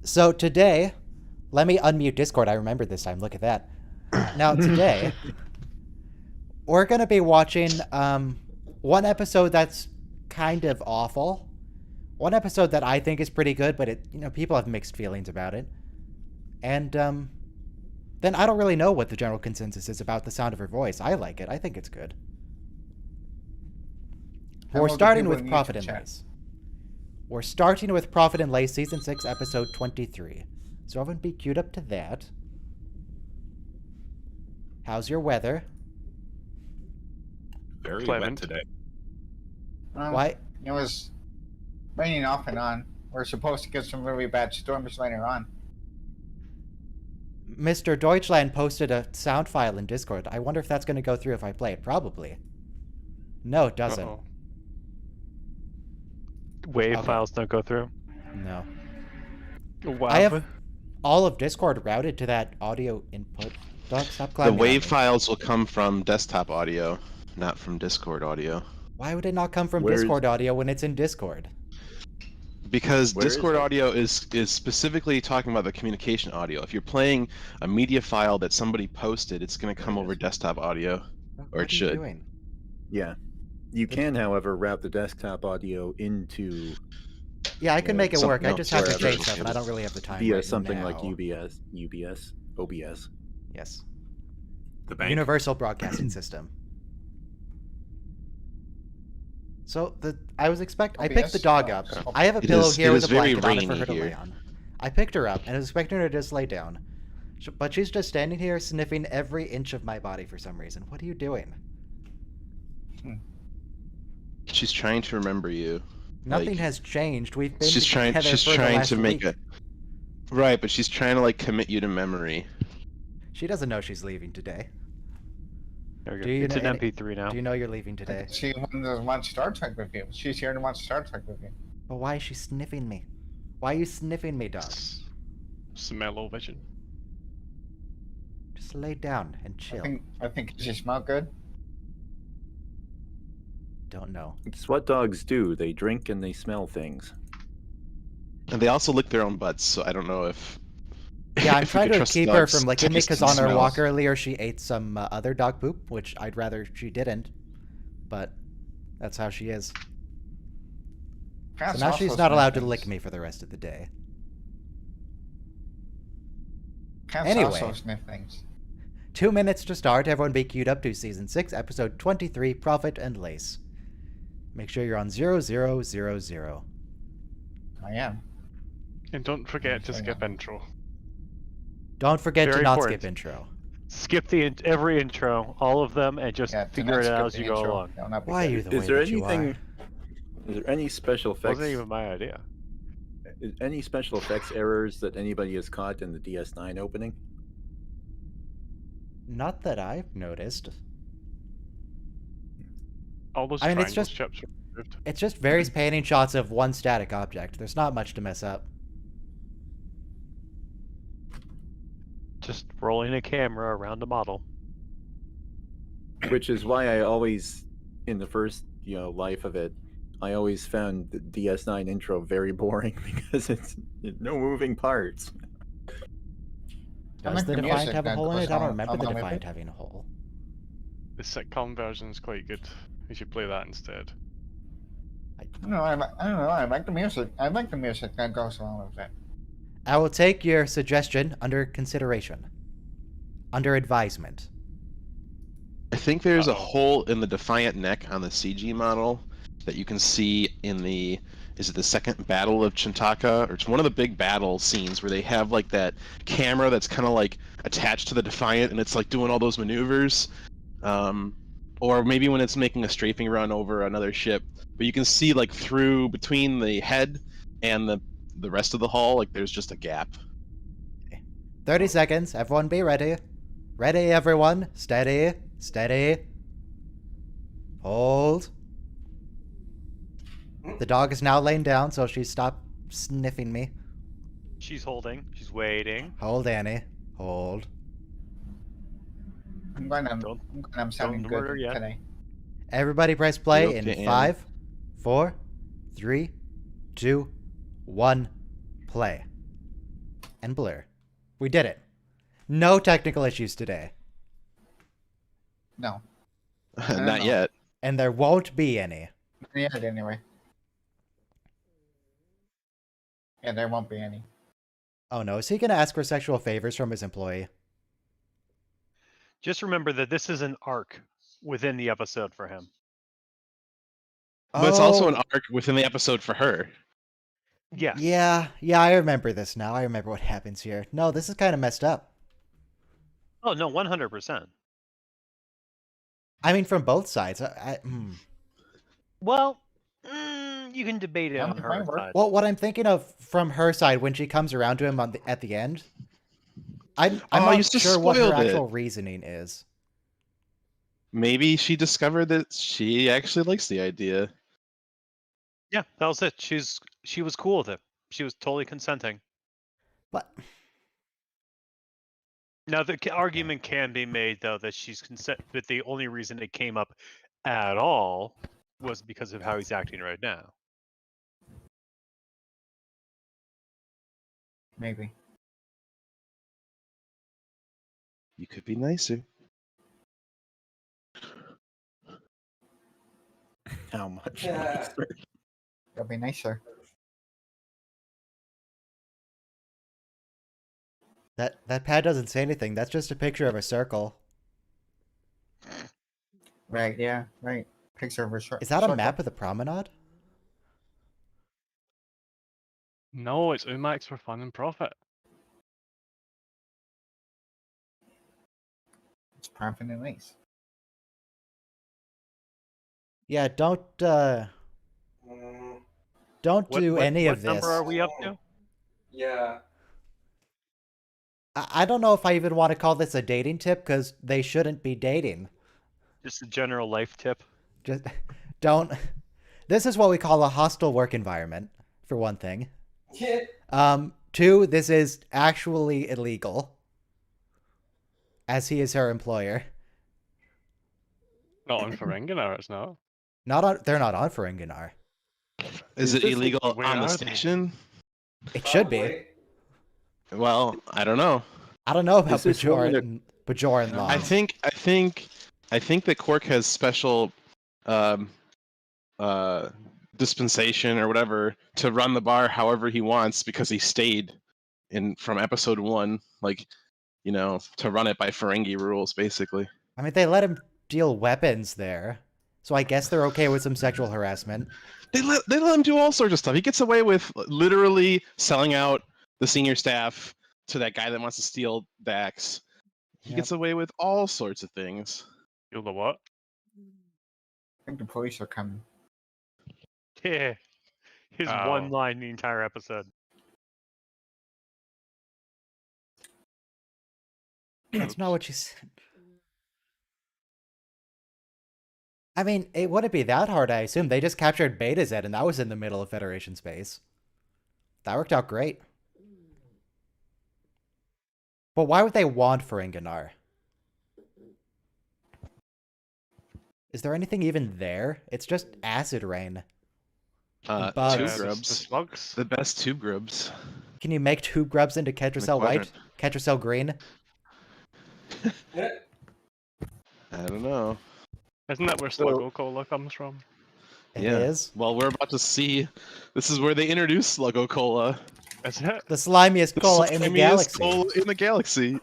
So today, let me unmute Discord. I remembered this time. Look at that. Now today, we're gonna be watching one episode that's kind of awful. One episode that I think is pretty good, but people have mixed feelings about it. And then I don't really know what the general consensus is about the sound of her voice. I like it. I think it's good. We're starting with Prophet and Lace. We're starting with Prophet and Lace, Season 6, Episode 23. So everyone be queued up to that. How's your weather? Very wet today. Why? It was raining off and on. We're supposed to get some really bad storms later on. Mr. Deutschland posted a sound file in Discord. I wonder if that's going to go through if I play it. Probably. No, it doesn't. Uh-oh. Wave files don't go through? No. Wow. I have all of Discord routed to that audio input. Dog, stop climbing. The wave files will come from desktop audio, not from Discord audio. Why would it not come from Discord audio when it's in Discord? Because Discord audio is specifically talking about the communication audio. If you're playing a media file that somebody posted, it's going to come over desktop audio, or it should. Doing? Yeah. You can, however, route the desktop audio into... Yeah, I could make it work. I just have to change wherever. stuff, and I don't really have the time via right something now. like OBS. Yes. The bank. Universal Broadcasting System. So I picked the dog up. I have a pillow here with a blanket on it for her to lay on. I picked her up and I was expecting her to just lay down. But she's just standing here sniffing every inch of my body for some reason. What are you doing? She's trying to remember you. Nothing has changed. We've been She's trying to make it. Right, but she's trying to commit you to memory. She doesn't know she's leaving today. There we go. It's an MP3 now. Do you know you're leaving today? She wants Star Trek with you. She's here to watch Star Trek with you. But why is she sniffing me? Why are you sniffing me, dog? Smell vision. Just lay down and chill. I think she smell good. Don't know. It's what dogs do. They drink and they smell things. And they also lick their own butts, so I don't know if... Yeah, I'm if we trying could to trust keep her dogs' from licking me taste because and on her smells. walk earlier she ate some other dog poop, which I'd rather she didn't. But that's how she is. Cats So now also she's not smell allowed to things. lick me for the rest of the day. Cats Anyway. also sniff things. 2 minutes to start. Everyone be queued up to Season 6, Episode 23, Prophet and Lace. Make sure you're on 0000. I am. And don't forget to skip intro. Don't forget Very to not important. skip intro. Skip every intro, all of them, and just Yeah, do figure not it skip out as the you go intro. along. That'll not be Why are good. you the way Is there that you anything... are? Is there any special effects? Wasn't even my idea. Any special effects errors that anybody has caught in the DS9 opening? Not that I've noticed. All those I mean, it's triangle just- chips are removed. It's just various panning shots of one static object. There's not much to mess up. Just rolling a camera around a model. Which is why I always, in the first life of it, I always found the DS9 intro very boring because it's no moving parts. I Does like the the Defiant music have a that hole in goes it? I don't on- remember the along with Defiant it. having a hole. The sitcom version is quite good. We should play that instead. I don't know. I like the music. I like the music that goes along with it. I will take your suggestion under consideration. Under advisement. I think there's a hole in the Defiant neck on the CG model that you can see in the... Is it the second battle of Chintaka? Or it's one of the big battle scenes where they have that camera that's kind of attached to the Defiant and it's doing all those maneuvers. Or maybe when it's making a strafing run over another ship. But you can see through between the head and the rest of the hull, there's just a gap. 30 seconds. Everyone be ready. Ready, everyone. Steady. Steady. Hold. The dog is now laying down, so she stopped sniffing me. She's holding. She's waiting. Hold, Annie. Hold. I'm sounding don't good murder yet. today. Everybody press play Yep, in and- 5, 4, 3, 2, 1, play. and blur. We did it. No technical issues today. No. Not know. yet. And there won't be any. Not yet, anyway. Yeah, there won't be any. Oh no, is he going to ask for sexual favors from his employee? Just remember that this is an arc within the episode for him. But it's also an Oh, arc within the episode for her. Yes. yeah, I remember this now. I remember what happens here. No, this is kind of messed up. Oh no, 100%. I mean, from both sides. Well, you can debate it Yeah, on it her might work. side. Well, what I'm thinking of from her side when she comes around to him at the end, I'm Oh, not you just sure what her spoiled it. actual reasoning is. Maybe she discovered that she actually likes the idea. Yeah, that was it. She was cool with it. She was totally consenting. But Now the argument can be made though that she's consent, but the only reason it came up at all was because of how he's acting right now. Maybe. You could be nicer. How much? Yeah. nicer? That'd be nicer. that pad doesn't say anything. That's just a picture of a circle. Right, yeah, right. Picture of a Is that a map of the promenade? No, it's Umax for fun and profit. It's profit and nice. Yeah, don't Mm, do any of What this. number are we up to? yeah. I don't know if I even want to call this a dating tip because they shouldn't be dating. Just a general life tip. Just don't. This is what we call a hostile work environment, for one thing. Two, this is actually illegal, as he is her employer. Not on Ferenginar, it's not. They're not on Ferenginar. Is it this illegal where on the are they? station? It should be. Probably. Well, I don't know. I don't know about Is this one that- Bajoran law. I think that Quark has special dispensation or whatever to run the bar however he wants because he stayed from episode 1, like, to run it by Ferengi rules, basically. I mean, they let him deal weapons there, so I guess they're okay with some sexual harassment. They let him do all sorts of stuff. He gets away with literally selling out the senior staff to that guy that wants to steal Dax. He Yep. gets away with all sorts of things. You'll know what? I think the police are coming. Yeah. His Oh. one line the entire episode. That's not what you said. I mean, it wouldn't be that hard, I assume. They just captured Beta Z, and that was in the middle of Federation space. That worked out great. But why would they want Ferenginar? Is there anything even there? It's just acid rain. Bugs. Tube Yeah, the grubs. slugs. The best tube grubs. Can you make tube grubs into Ketracel white? quadrant. Ketracel green? Yeah. I don't know. Isn't that where Sluggo Cola comes from? It Yeah. is. Well, we're about to see. This is where they introduce Sluggo Cola. Is it? The slimiest cola in the slimiest galaxy. cola in the galaxy.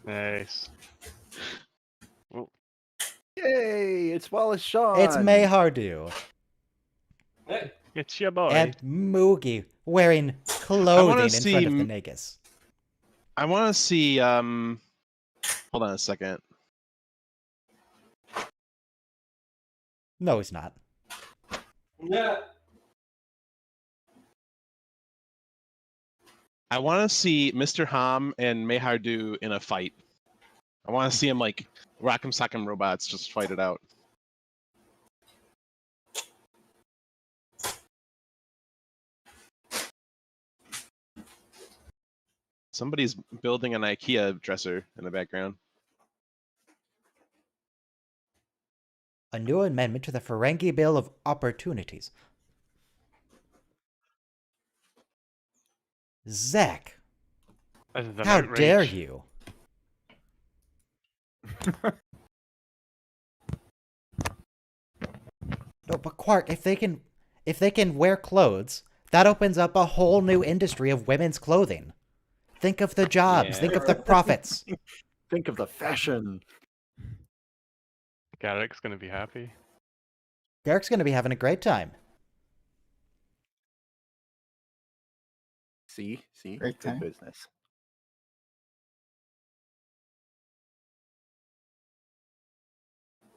Nice. Yay! It's Wallace Shawn. It's Mayhardu Yeah. It's your boy. and Moogie wearing clothing in see front of the Negus. I want to see. Hold on a second. No, he's not. Yeah. I want to see Mr. Ham and Mayhardu in a fight. I want to see them like Rock'em Sock'em Robots just fight it out. Somebody's building an IKEA dresser in the background. A new amendment to the Ferengi Bill of Opportunities. Zach, This is an how outrage. dare you? No, but Quark, if they can wear clothes, that opens up a whole new industry of women's clothing. Think of the jobs, Yeah. think of the profits. Think of the fashion. Garrick's gonna be happy. Garrick's gonna be having a great time. See, Great good time. business.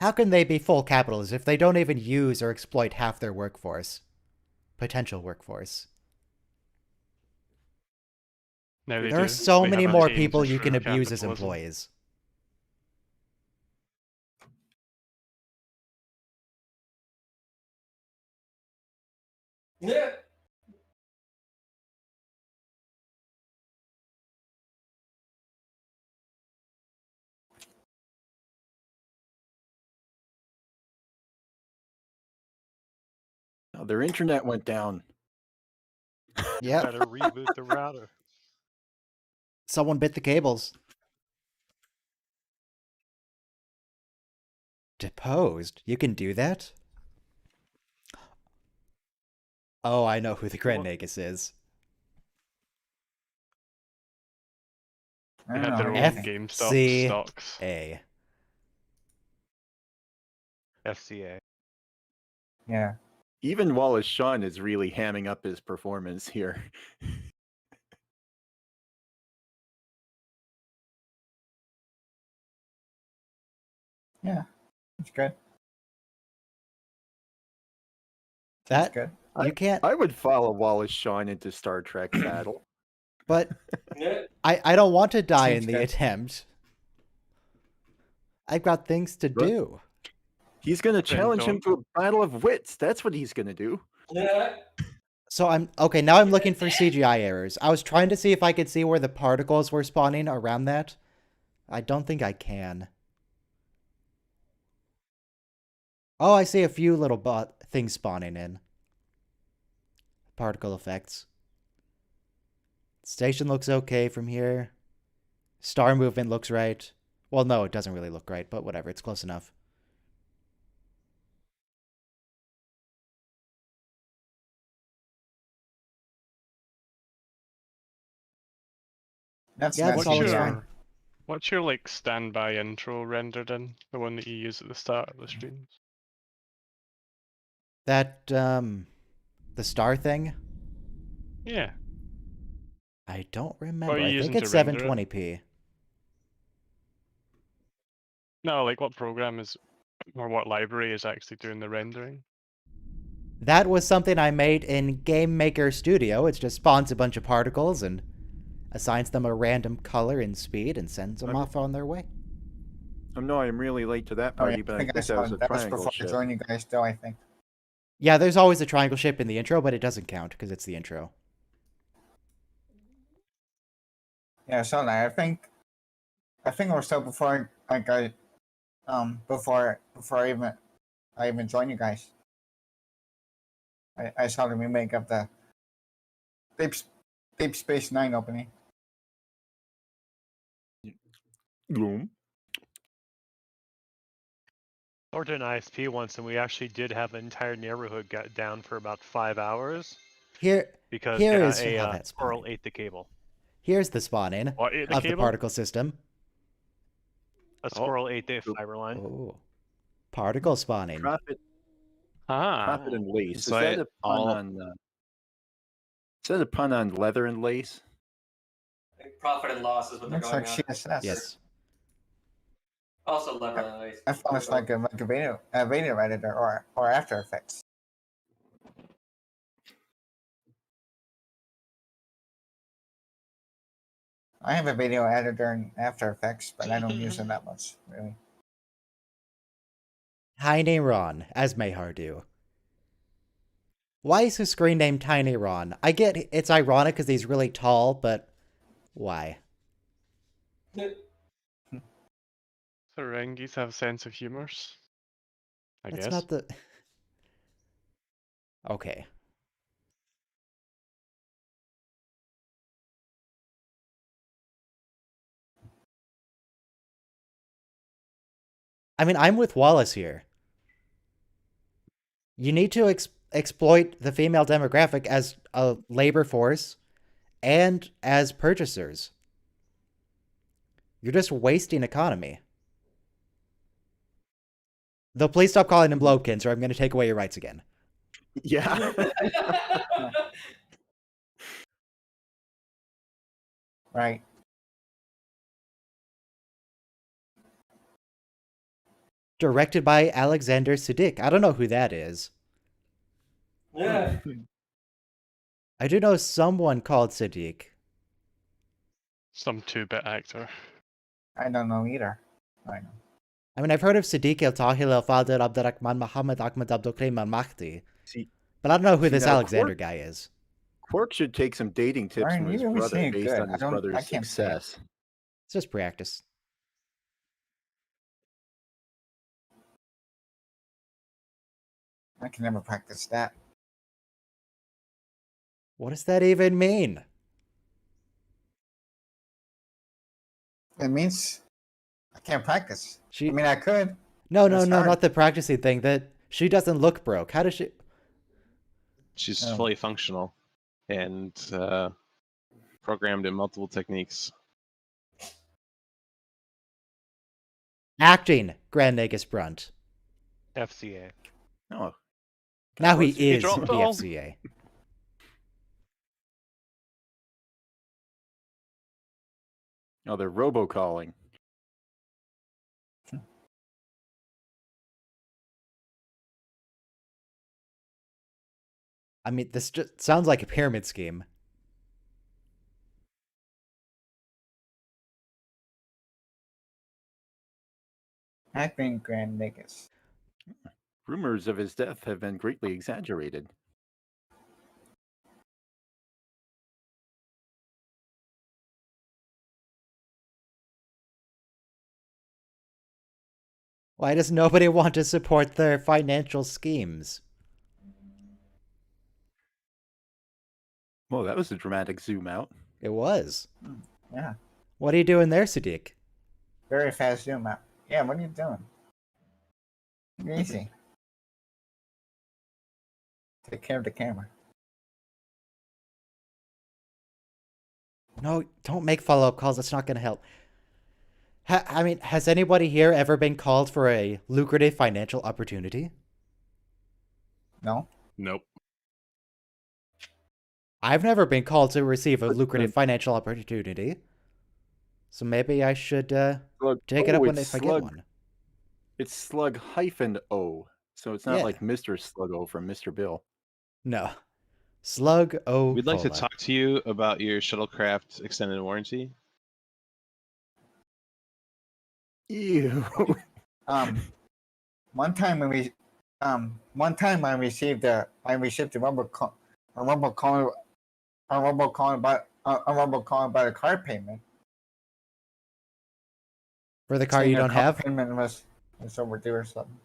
How can they be full capitalists if they don't even use or exploit half their workforce? Potential workforce. Now they There do. are so They many have more attained people you can true abuse as capitalism. employees. Yeah. Oh, their internet went down. Yep. Better reboot the router. Someone bit the cables. Deposed? You can do that? Oh, I know who the Grand Nagus is. I They don't had their know own anything. GameStop stocks. FCA. FCA. Yeah. Even Wallace Shawn is really hamming up his performance here. Yeah. It's good. It's That good. you can't. I would follow Wallace Shawn into Star Trek Battle. But Yeah. I don't want to die Seems in the good. attempt. I've got things to What? do. He's going to challenge him don't. to a battle of wits. That's what he's going to do. Yeah. So I'm okay, now I'm looking for CGI errors. I was trying to see if I could see where the particles were spawning around that. I don't think I can. Oh, I see a few little things spawning in. Particle effects. Station looks okay from here. Star movement looks right. Well, no, it doesn't really look right, but whatever, it's close enough. That's Yeah, not that's What's all looks CGI. fine. What's your like standby intro rendered in? The one that you use at the start of the streams? That, the star thing? Yeah. I don't What remember. are you I using think it's to render it? 720p. No, like what program is or what library is actually doing the rendering? That was something I made in Game Maker Studio. It just spawns a bunch of particles and assigns them a random color and speed and sends them off on their way. No, I'm really late to that Oh, yeah. party, but I I think I think that saw was a it. That was triangle before I ship. joined you guys, though, I think. Yeah, there's always a triangle ship in the intro, but it doesn't count because it's the intro. Yeah, I saw that. I think it was still before before I even joined you guys. I saw the remake of the Deep Space Nine opening. Gloom. Or to an ISP once, and we actually did have the entire neighborhood got down for about 5 hours Here because is a how that's squirrel spawning. ate the cable. Here's the spawning What ate the of the cable? particle system. A squirrel ate the Oop. fiber line. Oh. Particle spawning. Profit Ah. and lace. So Is that a pun all- on? Is that a pun on leather and lace? Profit and loss is what they're Looks going like on. CSS. Yes. Also, lever. I thought it's like a video editor or After Effects. I have a video editor in After Effects, but I don't use it that much, really. Tiny Ron, as Mayhar do. Why is his screen name Tiny Ron? I get it's ironic because he's really tall, but why? Serengis have sense of humors. I That's guess. not the... Okay. I mean, I'm with Wallace here. You need to exploit the female demographic as a labor force and as purchasers. You're just wasting economy. Though please stop calling them Lobkins or I'm going to take away your rights again. Yeah. Right. Directed by Alexander Siddiq. I don't know who that is. Yeah. I do know someone called Siddiq. Some 2-bit actor. I don't know either. I know. I mean, I've heard of Siddiq al-Tahil al-Fadil Abdurrahman Muhammad Ahmad Abdulkarim al-Mahdi, See, but I don't know who this now, Alexander guy is. Quark should take some dating tips Ryan, from you his always brother say it based good. on his I brother's can't say it. success. It's just practice. I can never practice that. What does that even mean? It means I can't practice. She I mean, I could. no, That's hard. not the practicing thing. That she doesn't look broke. How does she? She's Oh. fully functional and programmed in multiple techniques. Acting Grand Nagus Brunt. FCA. Oh, Now he He is the dropped all. FCA. oh, they're robocalling. I mean, this just sounds like a pyramid scheme. Acting Grand Nagus. Rumors of his death have been greatly exaggerated. Why does nobody want to support their financial schemes? Well, that was a dramatic zoom out. It was. Yeah. What are you doing there, Siddiq? Very fast zoom out. Yeah, what are you doing? Easy. Take care of the camera. No, don't make follow-up calls. That's not going to help. I mean, has anybody here ever been called for a lucrative financial opportunity? No? Nope. I've never been called to receive a lucrative financial opportunity. So maybe I should take it up when it's if I get slug. one. It's slug hyphen O, so it's not Yeah. like Mr. Sluggo from Mr. Bill. No. Slug O. We'd like to Cola. talk to you about your shuttlecraft extended warranty. Ew. One time I received a robocall about a car payment. For the car saying you their don't car have? payment was overdue or something.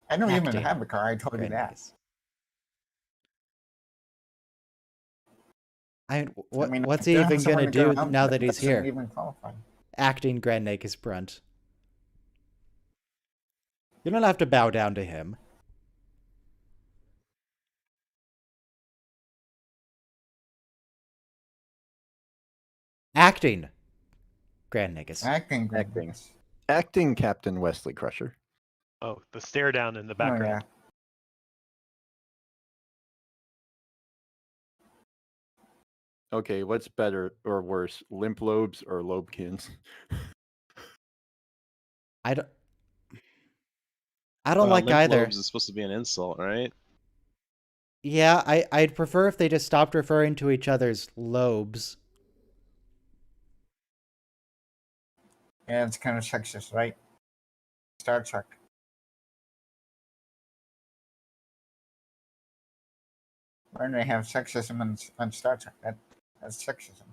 I don't even Acting. have a car. I told you Grand that. Nagus. What's he I have even someone going to go do out now that that he's doesn't here? Even qualify. Acting Grand Nagus Brunt. You don't have to bow down to him. Acting Grand Nagus. Acting. Acting Captain Wesley Crusher. Oh, the stare down in the Oh, yeah. background. Okay, what's better or worse, limp lobes or lobekins? I don't like limp either. lobes is supposed to be an insult, right? Yeah, I'd prefer if they just stopped referring to each other's lobes. Yeah, it's kind of sexist, right? Star Trek. Why do they have sexism on Star Trek? That's sexism.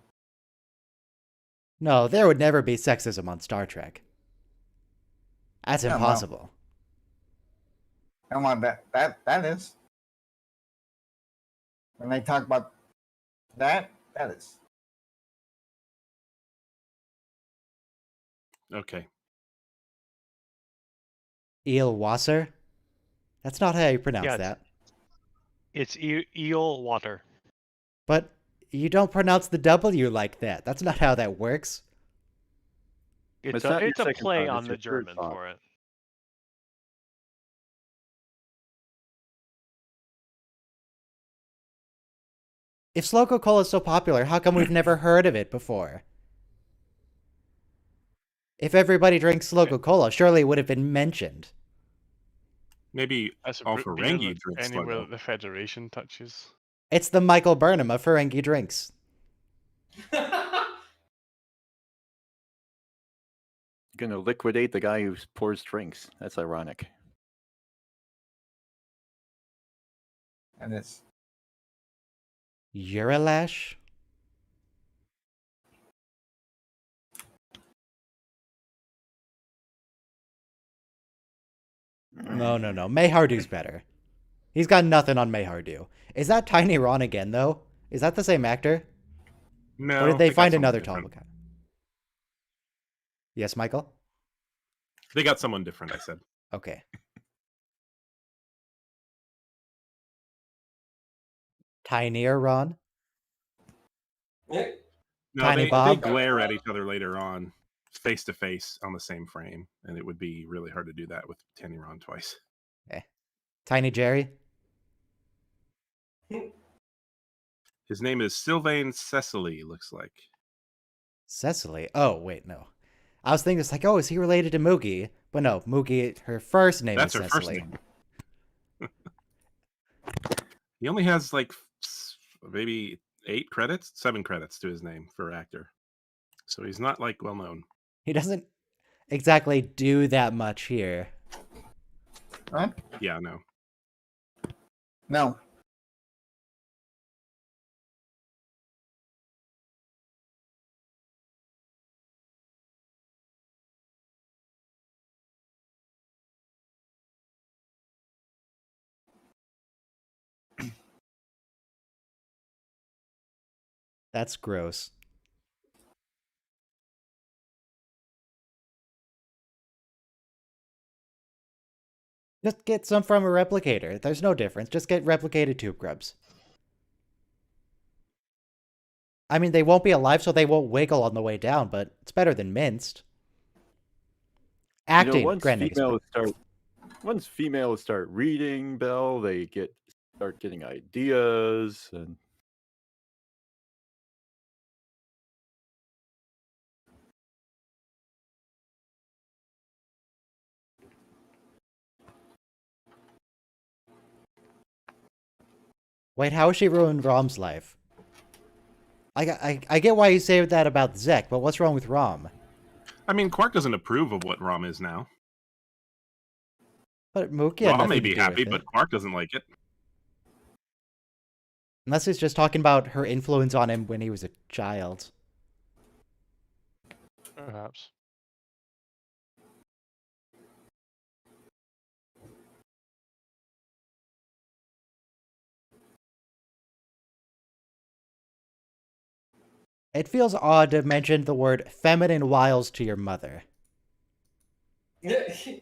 No, there would never be sexism on Star Trek. That's No, no. impossible. I want that is. When they talk about that is. Okay. Eel Wasser? That's not how you pronounce Yeah, that. it's eel water. But you don't pronounce the W like that. That's not how that works. It's not your a second play thought, on it's the your third German thought. for it. If Sloko Cola is so popular, how come we've never heard of it before? If everybody drinks Sloko Cola, surely it would have been mentioned. Maybe That's a all root beer Ferengi that drinks anywhere Sluggo. that the Federation touches. It's the Michael Burnham of Ferengi drinks. Gonna liquidate the guy who pours drinks. That's ironic. And it's Uralash? No. Mayhardu's better. He's got nothing on Mayhardu. Is that Tiny Ron again, though? Is that the same actor? No. Or did they got find someone another different. Tall? Yes, Michael? They got someone different, I said. Okay. Tinier Ron? No, Tiny they Bob? glare at each other later on, face to face on the same frame, and it would be really hard to do that with Tanny Ron twice. Okay. Tiny Jerry? His name is Sylvain Cecily, looks like. Cecily? Oh, wait, no. I was thinking, it's like, oh, is he related to Moogie? But no, Moogie, her first name That's is her Cecily. first name. He only has like maybe 7 credits to his name for actor. So he's not like well known. He doesn't exactly do that much here. huh? Yeah, no. No. That's gross. Just get some from a replicator. There's no difference. Just get replicated tube grubs. I mean, they won't be alive, so they won't wiggle on the way down, but it's better than minced. Acting, once females start reading, Bell, they start getting ideas and Wait, how has she ruined Rom's life? I get why you say that about Zek, but what's wrong with Rom? I mean, Quark doesn't approve of what Rom is now. But Mookie had Rom may nothing to be do happy, with but it. Quark doesn't like it. Unless he's just talking about her influence on him when he was a child. Perhaps. It feels odd to mention the word feminine wiles to your mother. I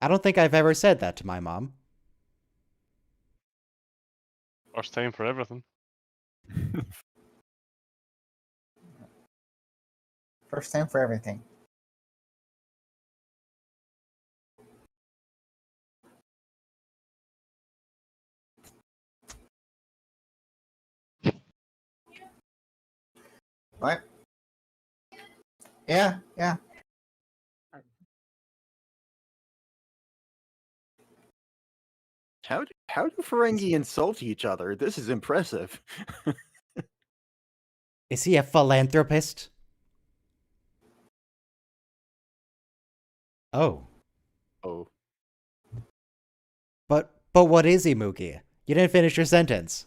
don't think I've ever said that to my mom. First time for everything. First time for everything. What? Yeah. how do Ferengi insult each other? This is impressive. Is he a philanthropist? Oh. Oh. But what is he, Mookie? You didn't finish your sentence.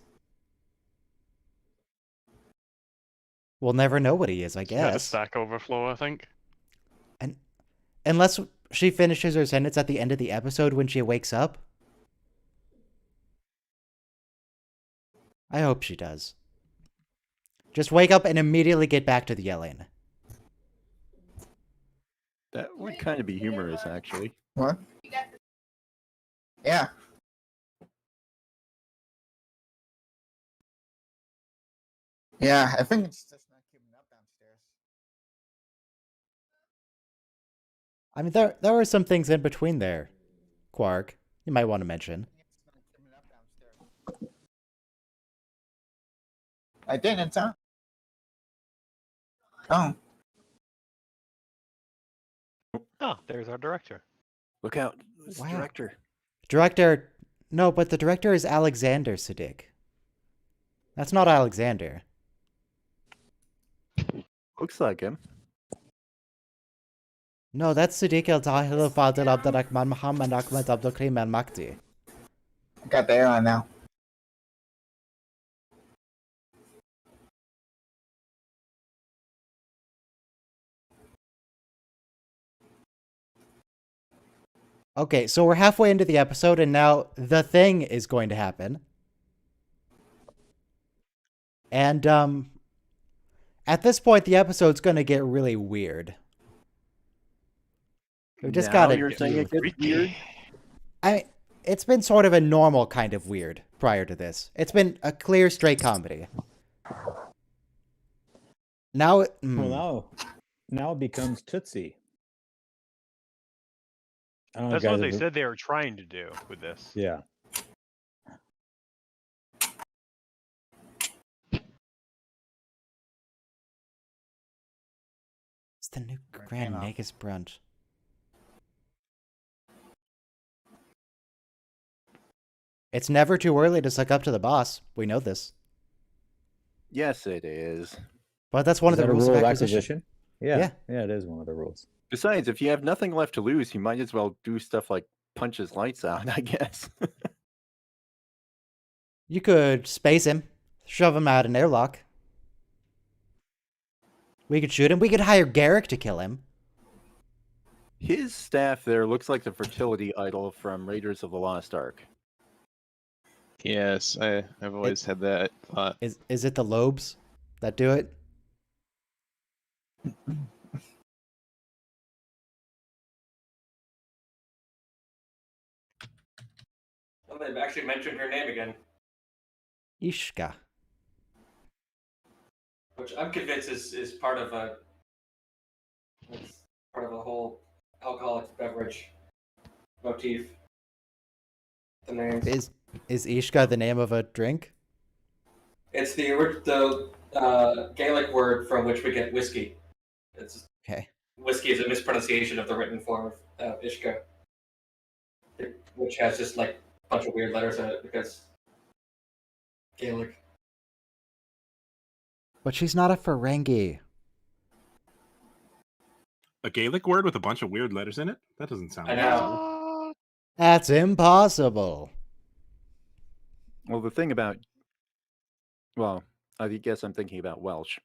We'll never know what he is, I Had a guess. stack overflow, I think. And unless she finishes her sentence at the end of the episode when she wakes up. I hope she does. Just wake up and immediately get back to the yelling. That would kind of be humorous, actually. What? Yeah. Yeah, I think it's just not keeping up downstairs. I mean, there are some things in between there, Quark. You might want to mention. It's not keeping up downstairs. I didn't, huh? Oh. Oh, there's our director. Look out. It's Wow. the director. Director. No, but the director is Alexander Siddig. That's not Alexander. Looks like him. No, that's Siddiq al-Tahil Fadil Abdurrahman Muhammad Ahmed Abdul Karim al-Makti. Got the air on now. Okay, so we're halfway into the episode, and now the thing is going to happen. And, at this point, the episode's going to get really weird. We've just got You're saying it gets weird? it's been sort of a normal kind of weird prior to this. It's been a clear, straight comedy. Now, Well, now it becomes Tootsie. I don't know, That's guys, what they if it- said they were trying to do with this. Yeah. It's the new Grand Nagus brunch. It's never too early to suck up to the boss. We know this. Yes, it is. But that's one Is of the that a rules rule of of acquisition. Yeah, it is one of the rules. Besides, if you have nothing left to lose, you might as well do stuff like punch his lights out, I guess. You could space him, shove him out an airlock. We could shoot him. We could hire Garrick to kill him. His staff there looks like the fertility idol from Raiders of the Lost Ark. Yes, I've always had that thought. Is it the lobes that do it? Well, they've actually mentioned her name again, Ishka. which I'm convinced is part of a it's part of a whole alcoholic beverage motif. The name. Is Ishka the name of a drink? It's the Gaelic word from which we get whiskey. It's Okay. whiskey is a mispronunciation of the written form of Ishka, which has just like a bunch of weird letters in it because Gaelic. But she's not a Ferengi. A Gaelic word with a bunch of weird letters in it? That doesn't sound I possible. know. That's impossible. Well, the thing about... Well, I guess I'm thinking about Welsh.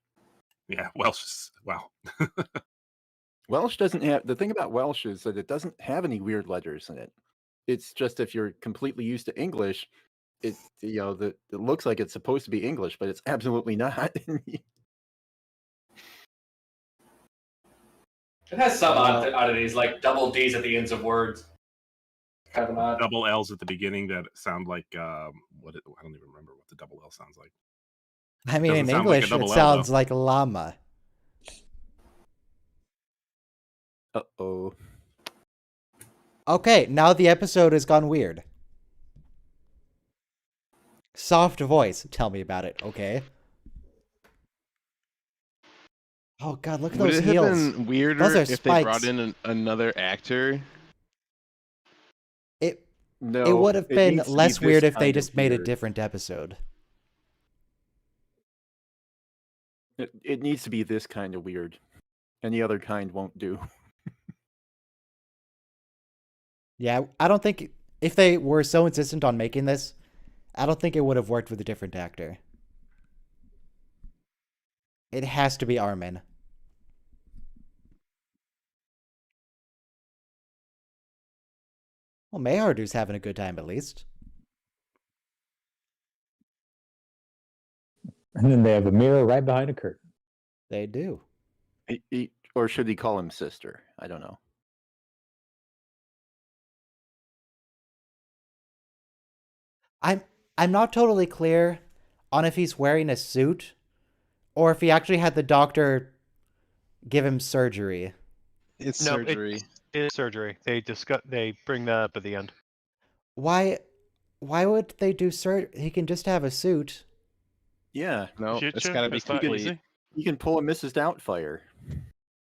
Yeah, Welsh is... Wow. Welsh doesn't have... The thing about Welsh is that it doesn't have any weird letters in it. It's just if you're completely used to English, it looks like it's supposed to be English, but it's absolutely not. It has some oddities, like double D's at the ends of words. Kind of odd. Double L's at the beginning that sound like... I don't even remember what the double L sounds like. I mean, Doesn't in sound like a English, double it L, sounds though. like llama. Uh-oh. Okay, now the episode has gone weird. Soft voice. Tell me about it, okay? Oh god, look at Would those it heels. have been weirder Those are if they spikes. brought in another actor? No, It would have it been needs to be less this weird if they kind of just made a weird. different episode. It needs to be this kind of weird. Any other kind won't do. Yeah, I don't think if they were so insistent on making this, I don't think it would have worked with a different actor. It has to be Armin. Well, Mayhardu's having a good time at least. And then they have a mirror right behind a curtain. They do. Or should he call him sister? I don't know. I'm not totally clear on if he's wearing a suit or if he actually had the doctor give him surgery. It's No, surgery. It's surgery. They bring that up at the end. Why would they do he can just have a suit. Yeah, No, it's Future? got to be Is that complete. easy? you can pull a Mrs. Doubtfire.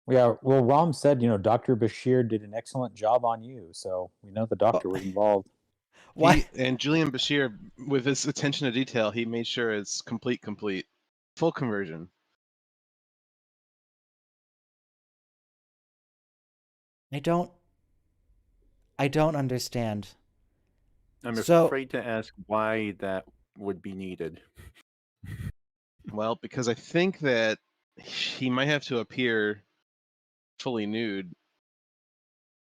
Yeah, well, Rom said, Dr. Bashir did an excellent job on you, so we know the doctor was involved. Why? And Julian Bashir, with his attention to detail, he made sure it's complete, full conversion. I don't understand. I'm So- afraid to ask why that would be needed. Well, because I think that he might have to appear fully nude,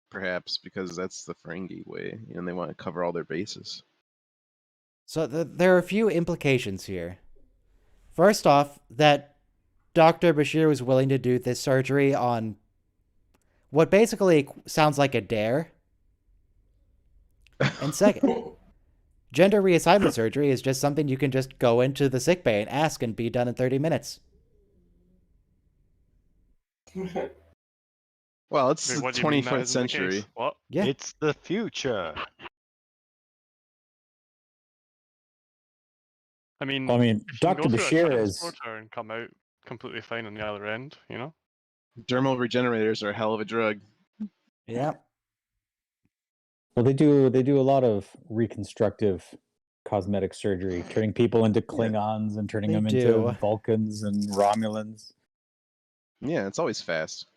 perhaps, because that's the Ferengi way, and they want to cover all their bases. So there are a few implications here. First off, that Dr. Bashir was willing to do this surgery on what basically sounds like a dare. And second, gender reassignment surgery is just something you can just go into the sickbay and ask and be done in 30 minutes. Well, it's Wait, the what do you mean that 21st isn't the case? century. What? Yeah. It's the future. I mean, Well, I mean, you can Dr. go through a Bashir is. transporter and come out completely fine on the other end, you know? Dermal regenerators are a hell of a drug. Yeah. Well, they do a lot of reconstructive cosmetic surgery, turning people into Klingons and turning They them do. into Vulcans and Romulans. Yeah, it's always fast.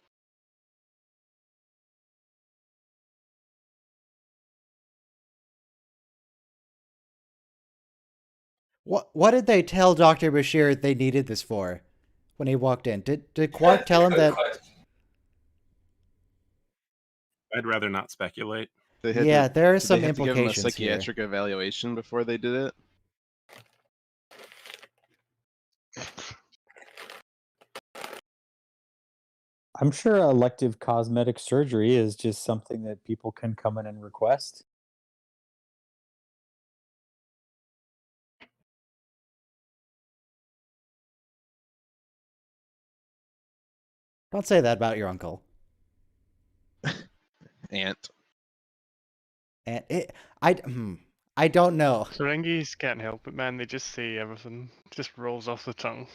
What did they tell Dr. Bashir they needed this for when he walked in? Did Quark tell him Good that? question. I'd rather not speculate. They had Yeah, to, there are did some they have to give him a implications here. psychiatric evaluation before they did it. I'm sure elective cosmetic surgery is just something that people can come in and request. Don't say that about your uncle. Ant. And I don't know. Serengis can't help it, man. They just say everything. Just rolls off the tongue.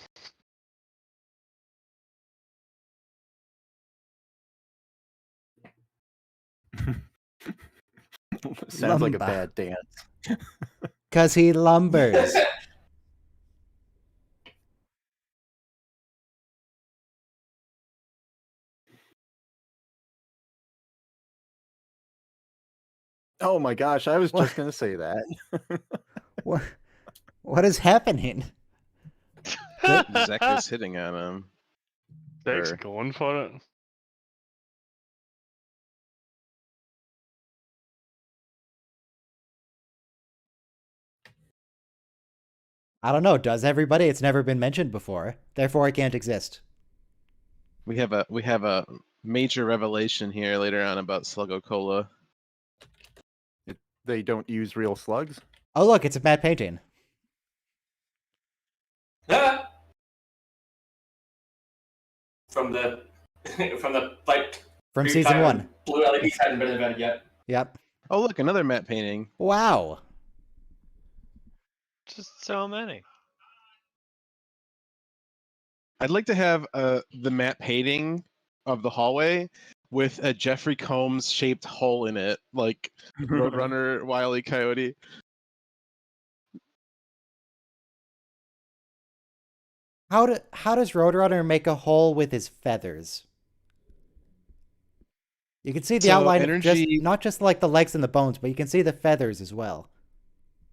Sounds like a Lumba. bad dance. 'Cause he lumbers. Oh my gosh, I was What? just gonna say that. What is happening? Zek is hitting on him. Deck's Or- going for it. I don't know. Does everybody? It's never been mentioned before. Therefore, it can't exist. We have a major revelation here later on about Sluggo Cola. They don't use real slugs. Oh, look, it's a matte painting. Ah! From the fight. From Green season Fire, 1. Blue LEDs hadn't been invented yet. Yep. Oh, look, another matte painting. Wow. Just so many. I'd like to have the matte painting of the hallway with a Jeffrey Combs shaped hole in it, like Roadrunner, Wile E. Coyote. How does Roadrunner make a hole with his feathers? You can see the So outline of energy- not just like the legs and the bones, but you can see the feathers as well.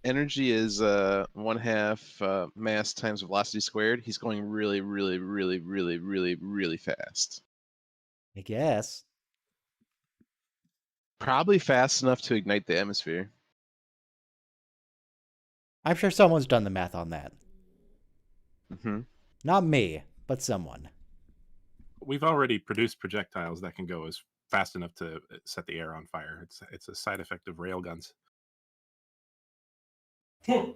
Energy is 1/2 mass times velocity squared. He's going really, really, really, really, really, really fast. I guess. Probably fast enough to ignite the atmosphere. I'm sure someone's done the math on that. Hmm. Not me, but someone. We've already produced projectiles that can go as fast enough to set the air on fire. It's a side effect of railguns. You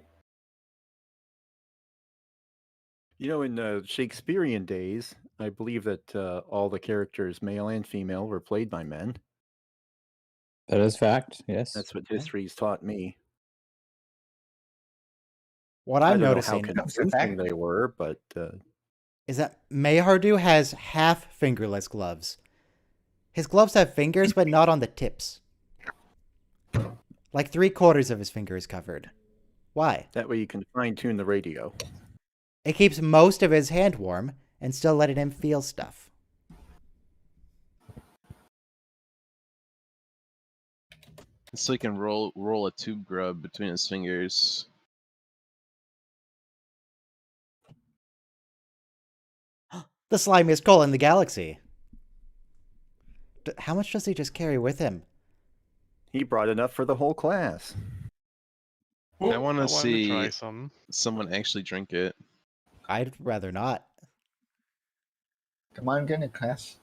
know, in Shakespearean days, I believe that all the characters, male and female, were played by men. That is fact. Yes. That's what history's taught me. What I I'm don't know how noticing convincing they were, but is that Mayhardu has half fingerless gloves. His gloves have fingers, but not on the tips. Like 3/4 of his finger is covered. Why? that way you can fine-tune the radio. It keeps most of his hand warm and still letting him feel stuff. So he can roll a tube grub between his fingers. The slimiest coal in the galaxy. How much does he just carry with him? He brought enough for the whole class. I want to see try some. someone actually drink it. I'd rather not. Come on, get in class.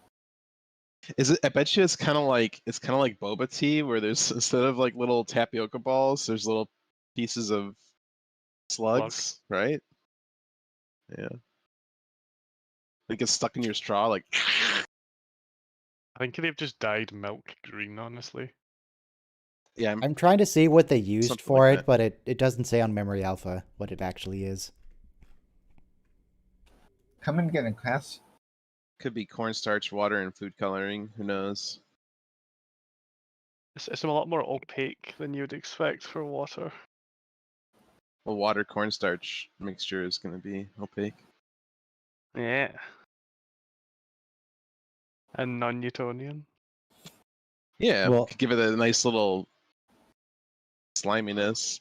Is it? I bet you it's kind of like boba tea, where there's instead of like little tapioca balls, there's little pieces of slugs, right? Yeah. It gets stuck in your straw, like. I think they've just dyed milk green, honestly. Yeah, I'm trying to see what they used Something for like it, but it doesn't say on Memory Alpha what it actually is. Come and get in class. could be cornstarch, water, and food coloring. Who knows? It's a lot more opaque than you'd expect for water. Well, water cornstarch mixture is going to be opaque. Yeah. And non-Newtonian. Yeah, Well- could give it a nice little sliminess.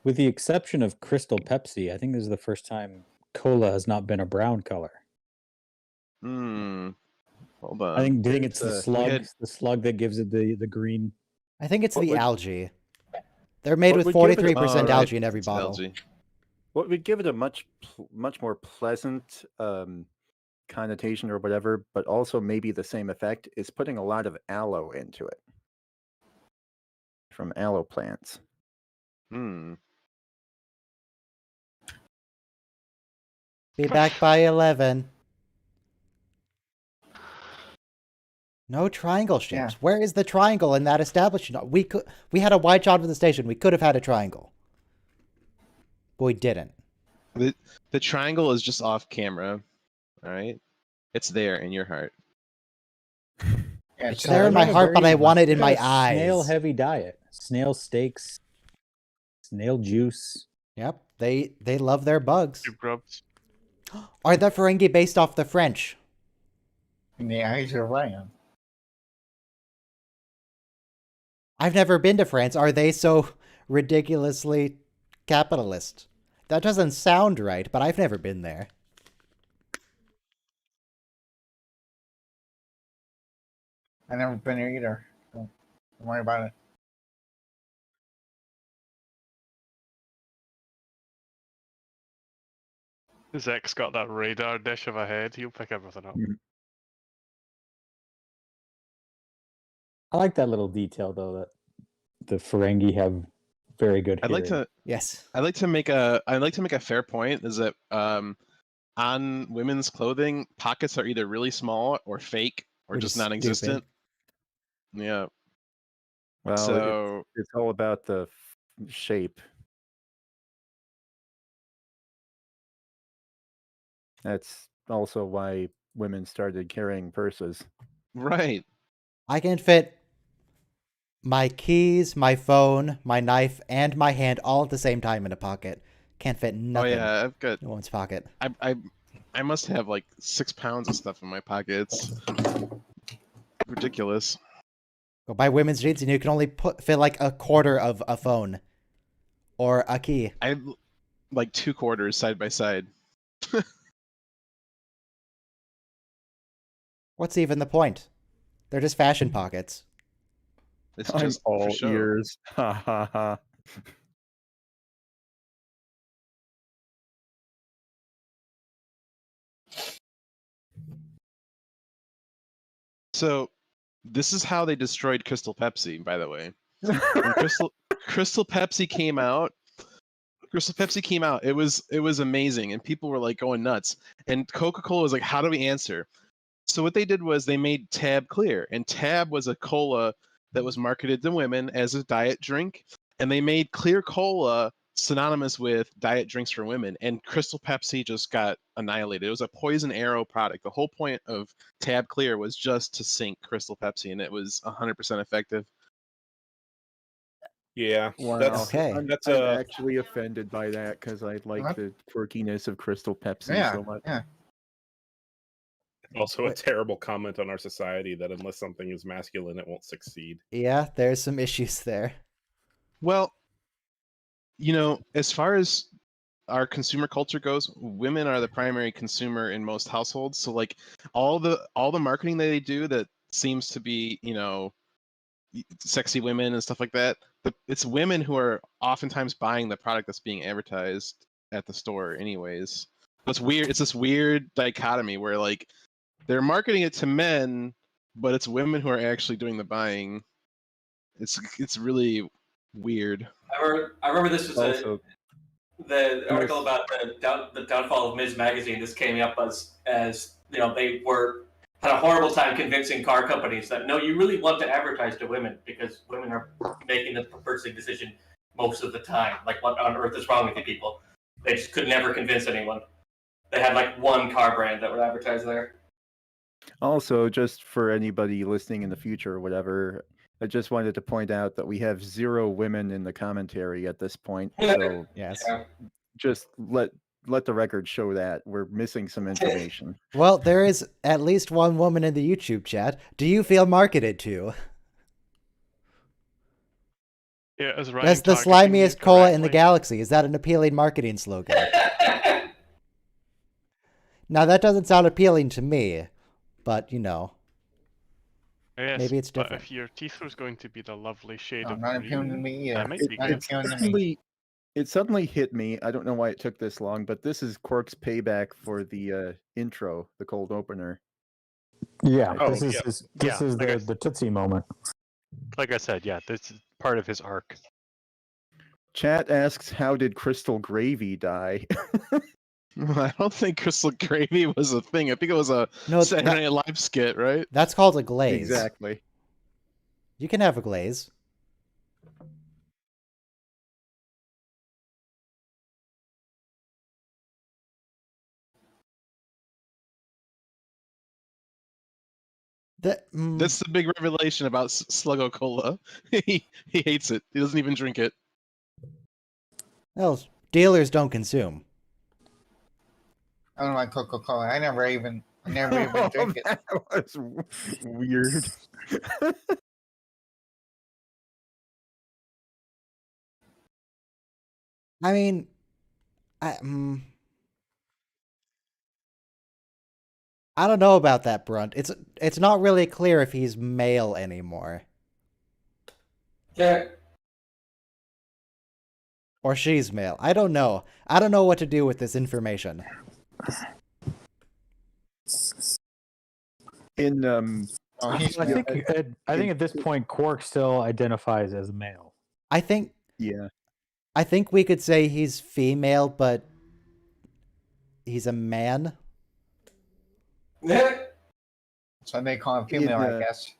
With the exception of Crystal Pepsi, I think this is the first time cola has not been a brown color. Hmm. Hold on. I think. Do you think it's the It's, slug? had- The slug that gives it the green. I think it's What the would- algae. They're made what with would give it a- 43% Oh, right, algae in every it's bottle. algae. What would give it a much more pleasant connotation or whatever, but also maybe the same effect, is putting a lot of aloe into it from aloe plants. Hmm. Be back by 11. No triangle ships. Yeah. Where is the triangle in that establishment? We had a wide shot of the station. We could have had a triangle. But we didn't. The triangle is just off camera. All right. It's there in your heart. Yeah, It's so there in I my got a heart, but very- I want it in got my a Snail eyes. heavy diet. Snail steaks. Snail juice. Yep, they love their bugs. Two grubs. Are the Ferengi based off the French? in the eyes of Ryan. I've never been to France. Are they so ridiculously capitalist? That doesn't sound right, but I've never been there. I've never been here either. Don't worry about it. Zek's got that radar dish of a head. He'll pick everything up. I like that little detail though that the Ferengi have very good I'd hearing. like to. Yes. I'd like to make a fair point. Is that on women's clothing, pockets are either really small or fake or Which just is non-existent. Yeah. Well, So it's all about the shape. That's also why women started carrying purses. right. I can fit my keys, my phone, my knife, and my hand all at the same time in a pocket. Can't fit nothing Oh yeah, I've got. in one's pocket. I must have like 6 pounds of stuff in my pockets. Ridiculous. Go buy women's jeans and you can only fit like a quarter of a phone or a key. I have like 2 quarters side by side. What's even the point? They're just fashion pockets. It's I'm just for all show. ears. Ha ha ha. So this is how they destroyed Crystal Pepsi, by the way. When Crystal Pepsi came out, it was amazing, and people were like going nuts. And Coca-Cola was like, "How do we answer?" So what they did was they made Tab Clear, and Tab was a cola that was marketed to women as a diet drink, and they made Clear Cola synonymous with diet drinks for women, and Crystal Pepsi just got annihilated. It was a poison arrow product. The whole point of Tab Clear was just to sink Crystal Pepsi, and it was 100% effective. Yeah, Wow. Okay. I'm that's actually offended by that because I like What? the quirkiness of Crystal Pepsi Yeah, so much. yeah. also a Wait. terrible comment on our society that unless something is masculine, it won't succeed. Yeah, there's some issues there. Well, you know, as far as our consumer culture goes, women are the primary consumer in most households. So like all the marketing that they do that seems to be, you know, sexy women and stuff like that, it's women who are oftentimes buying the product that's being advertised at the store anyways. It's weird. It's this weird dichotomy where like they're marketing it to men, but it's women who are actually doing the buying. It's really weird. I remember this was Also, the article about the downfall of Ms. Magazine. This came up as you know they had a horrible time convincing car companies that no, you really want to advertise to women because women are making the purchasing decision most of the time. Like, what on earth is wrong with you people? They just could never convince anyone. They had like one car brand that would advertise there. Also, just for anybody listening in the future or whatever, I just wanted to point out that we have 0 women in the commentary at this point. So Yes. Yeah. just let the record show that we're missing some information. Well, there is at least one woman in the YouTube chat. Do you feel marketed to? Yeah, as Ryan That's the targeting you slimiest cola in the correctly. galaxy. Is that an appealing marketing slogan? Now, that doesn't sound appealing to me, but, you know, Yes, maybe it's but different. if your teeth was going to be the lovely shade No, of not appealing to green, me either. that might be Not good. appealing to me. It suddenly hit me. I don't know why it took this long, but this is Quark's payback for the intro, the cold opener. Yeah, Oh, this is yeah. this is like the Tootsie moment. Like I said, yeah, this is part of his arc. Chat asks, how did Crystal Gravy die? I don't think Crystal Gravy was a thing. I think it was a No, Saturday Night Live skit, right? that's called a glaze. Exactly. You can have a glaze. That's the big revelation about Sluggo Cola. he hates it. He doesn't even drink it. Well, dealers don't consume. I don't like Coca-Cola. I never even drink it. That was weird. I mean, I don't know about that, Brunt. It's not really clear if he's male anymore. Yeah. Or she's male. I don't know. I don't know what to do with this information. In Oh, he's I think at this point, Quark still identifies as male. I think yeah. I think we could say he's female, but he's a man. So they call him female, I guess.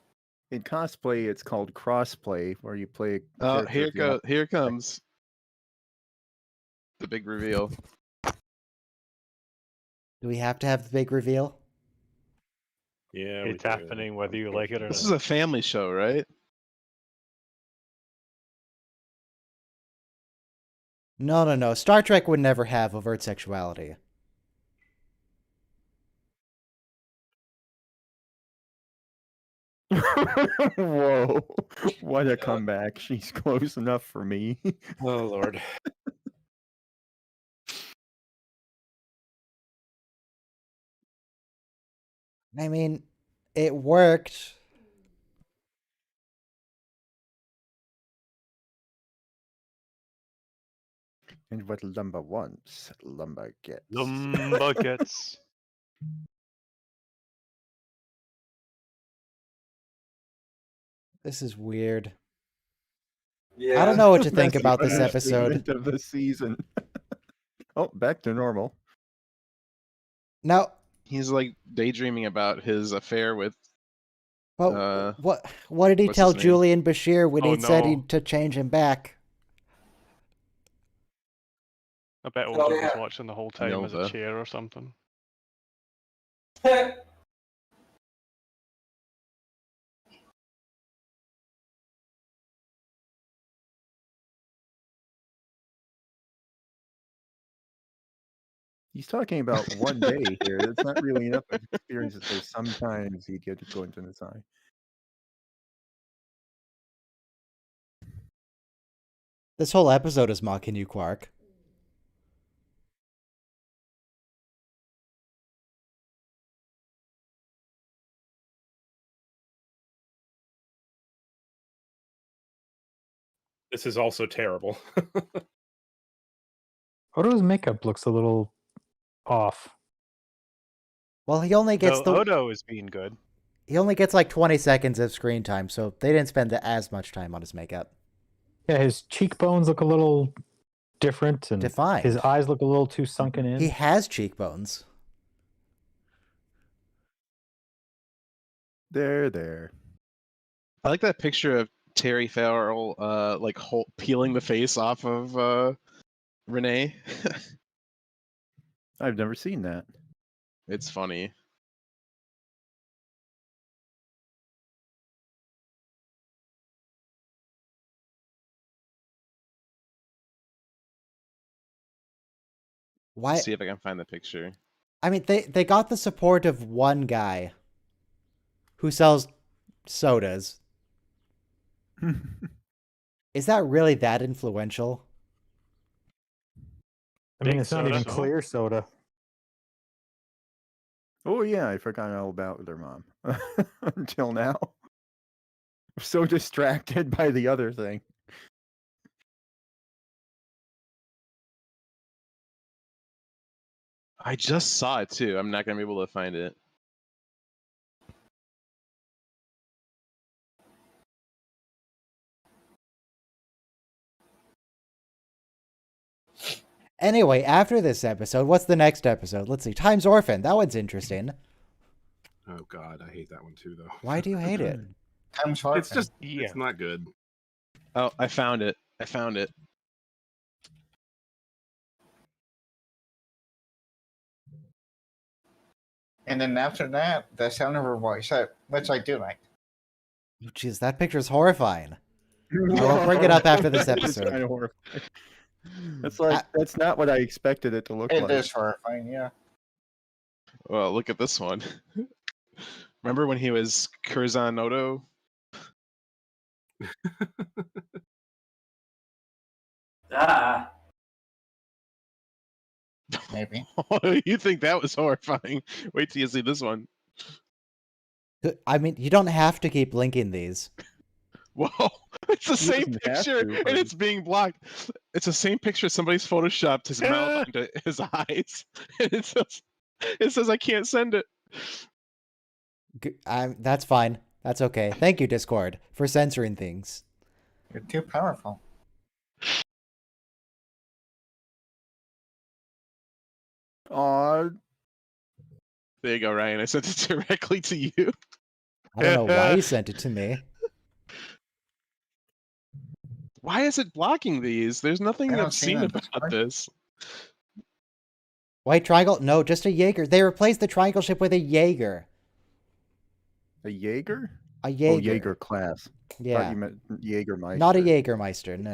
In cosplay, it's called crossplay, where you play. Oh, here it comes. The big reveal. Do we have to have the big reveal? Yeah, It's happening whether you like it or This not. is a family show, right? No. Star Trek would never have overt sexuality. Whoa! What a comeback! She's close enough for me. Oh Lord. I mean, it worked. And what Lumba wants, Lumba gets. Lumba gets. This is weird. Yeah. I don't know what to think Messy about this understatement episode. of the season. Oh, back to normal. Now, He's like daydreaming about his affair with. but what did he what's tell his name? Julian Bashir when Oh, he said no. to change him back? I bet Oh, Oda was yeah. watching the whole time as a Nova. chair or something. He's talking about one day here. That's not really enough of experience to say sometimes he get to go into the eye. This whole episode is mocking you, Quark. This is also terrible. Odo's makeup looks a little off. Well, he only gets No, Odo is being good. he only gets like 20 seconds of screen time, so they didn't spend as much time on his makeup. Yeah, his cheekbones look a little different, and Defined. his eyes look a little too sunken in. He has cheekbones. There. I like that picture of Terry Farrell, like peeling the face off of Renee. I've never seen that. It's funny. Why? Let's see if I can find the picture. I mean, they got the support of one guy who sells sodas. Is that really that influential? I mean, Big it's not even soda. clear soda. Oh yeah, I forgot all about their mom. Until now. I'm so distracted by the other thing. I just saw it too. I'm not gonna be able to find it. Anyway, after this episode, what's the next episode? Let's see. Times Orphan. That one's interesting. Oh god, I hate that one too, though. Why do you hate it? Time's hard. It's just, Yeah. it's not good. Oh, I found it. I found it. And then after that, the sound of her voice, which I do like. Jeez, that picture's horrifying. We'll bring it up after this It's episode. kinda horrifying. It's like that's not what I expected it to look It like. is horrifying, yeah. Well, look at this one. Remember when he was Curzon Noto? Ah. Maybe. You think that was horrifying? Wait till you see this one. I mean, you don't have to keep linking these. Whoa, it's the same doesn't have picture, to, and but- it's being blocked. It's the same picture. Somebody's photoshopped his mouth onto his eyes, and it says I can't send it. That's fine. That's okay. Thank you, Discord, for censoring things. You're too powerful. Aw, There you go, Ryan. I sent it directly to you. I don't know why you sent it to me. Why is it blocking these? There's nothing I don't obscene see that, about Discord. this. White triangle? No, just a Jaeger. They replaced the triangle ship with a Jaeger. a Jaeger? A Jaeger. Oh, Jaeger class. Thought Yeah. you meant Jägermeister. Not a Jägermeister, no.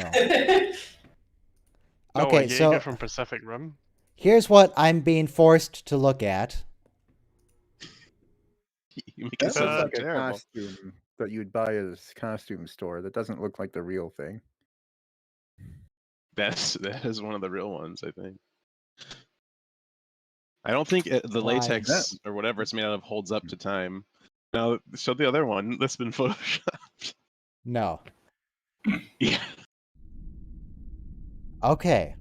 No, Okay, a so Jaeger from Pacific Rim. here's what I'm being forced to look at. You make it That sound looks like a terrible. costume that you'd buy at a costume store. That doesn't look like the real thing. That is one of the real ones, I think. I don't think the Why? latex or whatever it's made out of holds up to time. Now, show the other one that's been photoshopped. No. Yeah. Okay.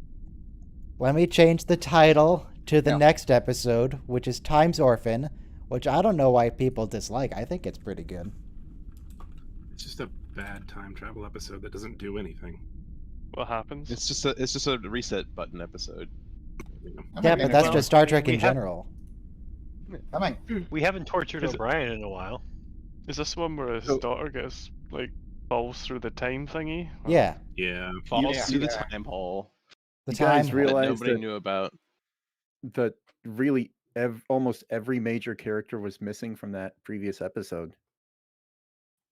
Let me change the title to the Yeah. next episode, which is Times Orphan, which I don't know why people dislike. I think it's pretty good. It's just a bad time travel episode that doesn't do anything. What happens? It's just a reset button episode. That Yeah, might be but an that's example. just Star I mean, Trek we in have- general. That might. We haven't tortured Is it- O'Brien in a while. Is this one where his So- daughter gets like falls through the time thingy? Or- Yeah, Yeah. Falls Yeah. through the Yeah. time hole the You guys time. that realize nobody that- knew about. That really almost every major character was missing from that previous episode.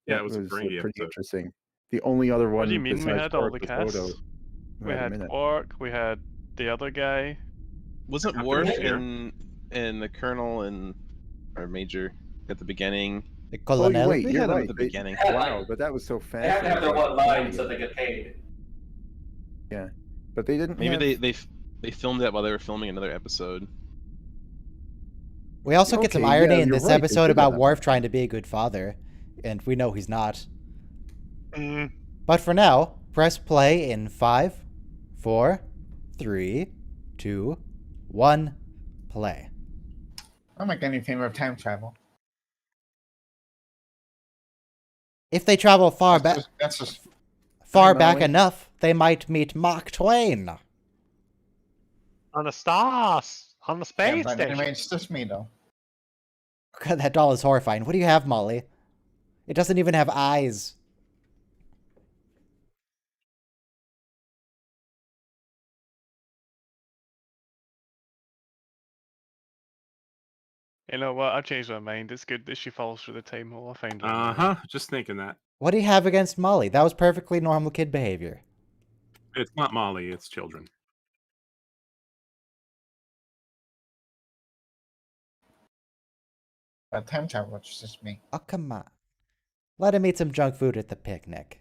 Yeah, That it was a gravy pretty episode. interesting. The only other one What do you mean we besides had all Quark the was Odo. casts? We Wait a had minute. Quark, we had the other guy. Wasn't Captain Worf Here. and the Colonel and or Major at the beginning? The Oh, colonel. wait, They you're had him right. at the They- beginning. Wow, but that was so They have fast. to have their one line so they get paid. But they didn't. Maybe have... they filmed that while they were filming another episode. We also get some Okay, irony yeah, in you're this right, they episode did about that. Worf trying to be a good father, and we know he's not. Mm, But for now, press play in 5, 4, 3, 2, 1, play. I'm not getting in favor of time travel. If they travel far back, That's just far Hi, back Molly. enough, they might meet Mark Twain. on the stars, on the yeah, space but station. anyway, it's just me though. God, that doll is horrifying. What do you have, Molly? It doesn't even have eyes. You know what? I've changed my mind. It's good that she falls through the time hole. I find her. Just thinking that. What do you have against Molly? That was perfectly normal kid behavior. It's not Molly, it's children. But time travel, it's just me. Oh, come on. Let him eat some junk food at the picnic.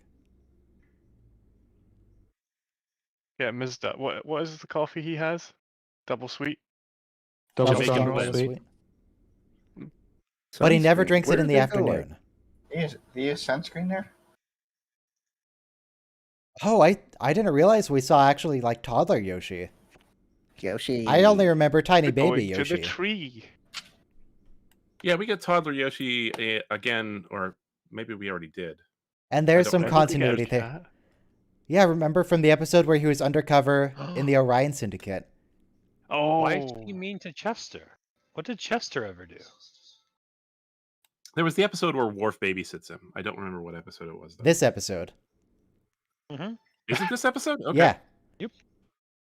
Yeah, missed that. What is the coffee he has? Double sweet. Double Jamaican strong blend. sweet. But he never Sunscreen. drinks Where it in did the they go? afternoon. Do you use sunscreen there? Oh, I didn't realize we saw actually like toddler Yoshi. Yoshi. I only remember tiny We're baby going to the Yoshi. tree. Yeah, we get toddler Yoshi again, or maybe we already did. And there's I some don't Why would they get a continuity there. cat? Yeah, remember from the episode where he was undercover in the Orion Syndicate? Oh, Why did you mean to Chester? What did Chester ever do? There was the episode where Worf babysits him. I don't remember what episode it was. Though. This episode. Mm-hmm. Is it this episode? Okay. Yeah.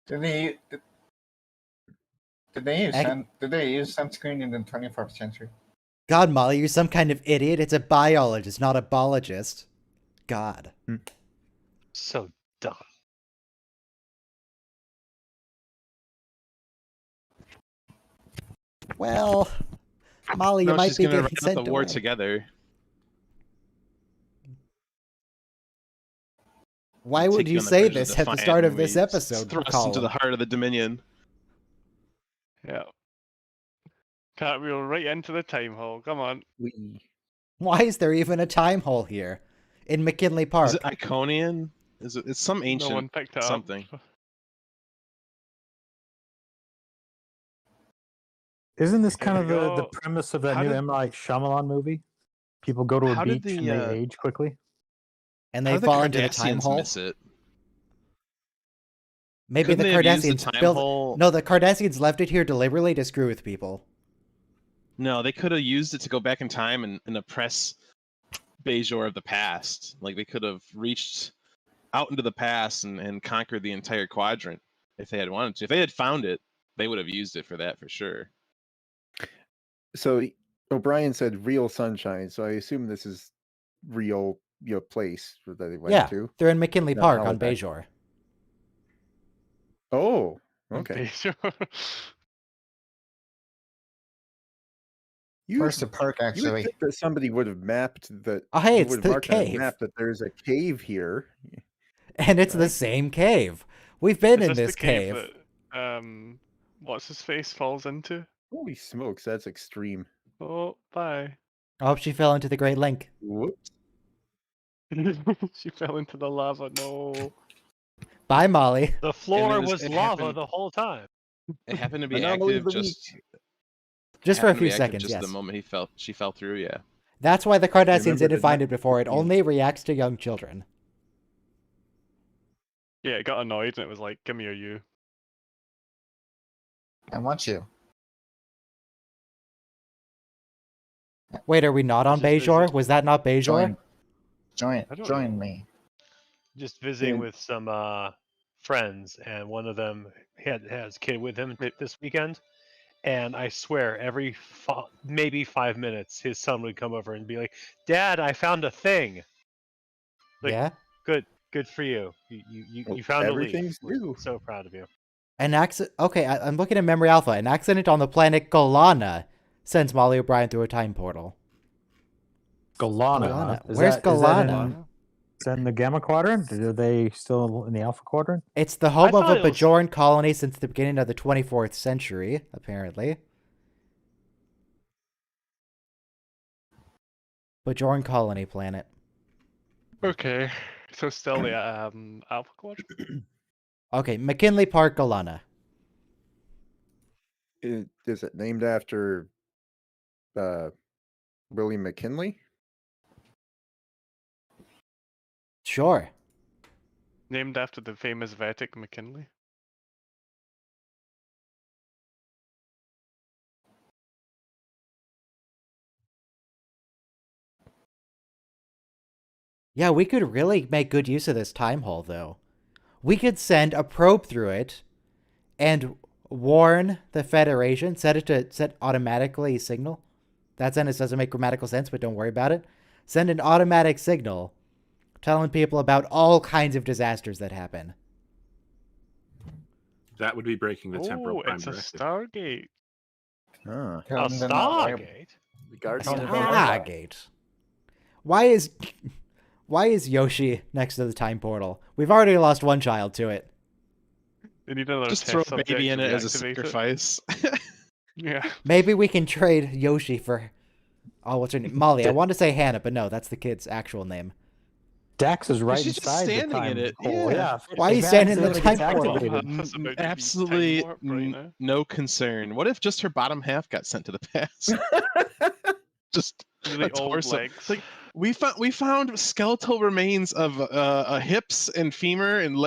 Did they use Ag- did they use sunscreen in the 24th century? God, Molly, you're some kind of idiot. It's a biologist, not a biologist. God. So dumb. Well, Molly, you No, might she's be gonna getting write sent the war away. together. Why would Take you on the say courage of this at the Defiant start of when this we episode? Thrust Colin? into the heart of the Dominion. yeah. Cartwheel right into the time hole. Come on. Why is there even a time hole here? In McKinley Park. Is it Iconian? Is it? It's some No ancient one picked it something. up. Isn't this Here kind of we the go. premise of that How new did- M. Night Shyamalan movie? People go to a How did beach the, and they age quickly. And How they did fall into the time Cardassians hole. miss it? Maybe Couldn't the they have used Cardassians the time built. hole? No, the Cardassians left it here deliberately to screw with people. No, they could have used it to go back in time and oppress Bajor of the past. Like they could have reached out into the past and conquered the entire quadrant if they had wanted to. If they had found it, they would have used it for that for sure. So O'Brien said real sunshine, so I assume this is real place that they went Yeah, to. they're in McKinley Not Park on holodeck. Bajor. Oh, okay. You, Where's the park you would actually? think that somebody would have mapped that. Oh, hey, they it's would have the marked on a cave. map that there's a cave here. And it's the Right. same cave. We've been Is in this this the cave cave. that what's his face falls into? Holy smokes, that's extreme. Oh, bye. I hope she fell into the Great Link. Whoops. She fell into the lava. No. Bye, Molly. The floor was- was it lava happened- the whole time. It happened to be Anomaly of active the just Just for a happened to few be active seconds, just yes. the moment she fell through. Yeah. That's why the Cardassians Remember didn't the find night- it before. It only reacts to young children. Yeah, it got annoyed and it was like, "Give me you." I want you. Wait, are we not on Just visit. Bajor? Was that not Bajor? Join I don't join know. me. Just visiting Yeah. with some friends, and one of them has a kid with him this weekend. And I swear, every maybe 5 minutes, his son would come over and be like, "Dad, I found a thing." Like, Yeah. good for you. You found a leaf. Everything's We're new. so proud of you. An accident. Okay, I'm looking at Memory Alpha. An accident on the planet Golana sends Molly O'Brien through a time portal. Galana. Galana. Huh? Where's Galana? Is that in the Gamma Quadrant? Are they still in the Alpha Quadrant? It's the home of thought a it was- Bajoran colony since the beginning of the 24th century, apparently. Bajoran colony planet. Okay, so still the Alpha Quadrant. Okay, McKinley Park, Golana. Is it named after William McKinley? Sure. Named after the famous Vetic McKinley. Yeah, we could really make good use of this time hole, though. We could send a probe through it and warn the Federation, set it to set automatically signal. That sentence doesn't make grammatical sense, but don't worry about it. Send an automatic signal telling people about all kinds of disasters that happen. That would be breaking the temporal Oh, prime it's a directive. Stargate. Ah, Tell A them to not worry- Stargate. the Guardian Don't of worry the about Stargate. Why is Yoshi next to the time portal? We've already lost one child to it. They need another Just test throw a subject baby to in it as a reactivate it. sacrifice. Yeah. Maybe we can trade Yoshi for... Oh, what's her name? Molly. I want to say Hannah, but no, that's the kid's actual name. Dax is right she's just inside the standing time in it, hole. yeah. Why are you If standing in the accidentally time gets portal? activated- That's about to be Absolutely time warp right now. no concern. What if just her bottom half got sent to the past? Just Really a old torso. legs. Like we found skeletal remains of hips and femur and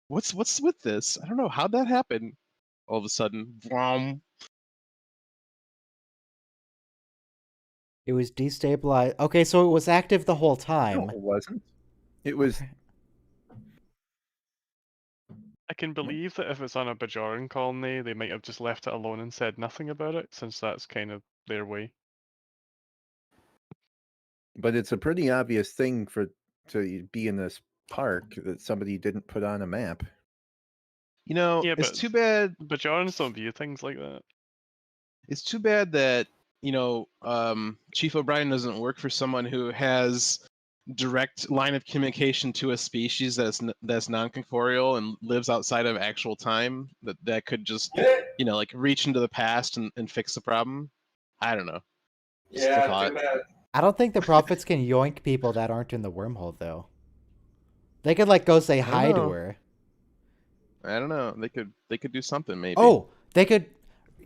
what's with this? I don't know how'd that happen. All of a sudden, vroom. It was destabilized. Okay, so it was active the whole time. No, it wasn't. It was. I can believe that if it's on a Bajoran colony, they might have just left it alone and said nothing about it, since that's kind of their way. But it's a pretty obvious thing to be in this park that somebody didn't put on a map. You know, Yeah, it's but- too bad. Bajorans don't view things like that. It's too bad that Chief O'Brien doesn't work for someone who has direct line of communication to a species that's non-corporeal and lives outside of actual time. That could just like reach into the past and fix the problem. I don't know. Just a thought. I don't think the prophets can yoink people that aren't in the wormhole, though. They could, like, go say I don't hi to know. her. I don't know. They could do something maybe. Oh, they could...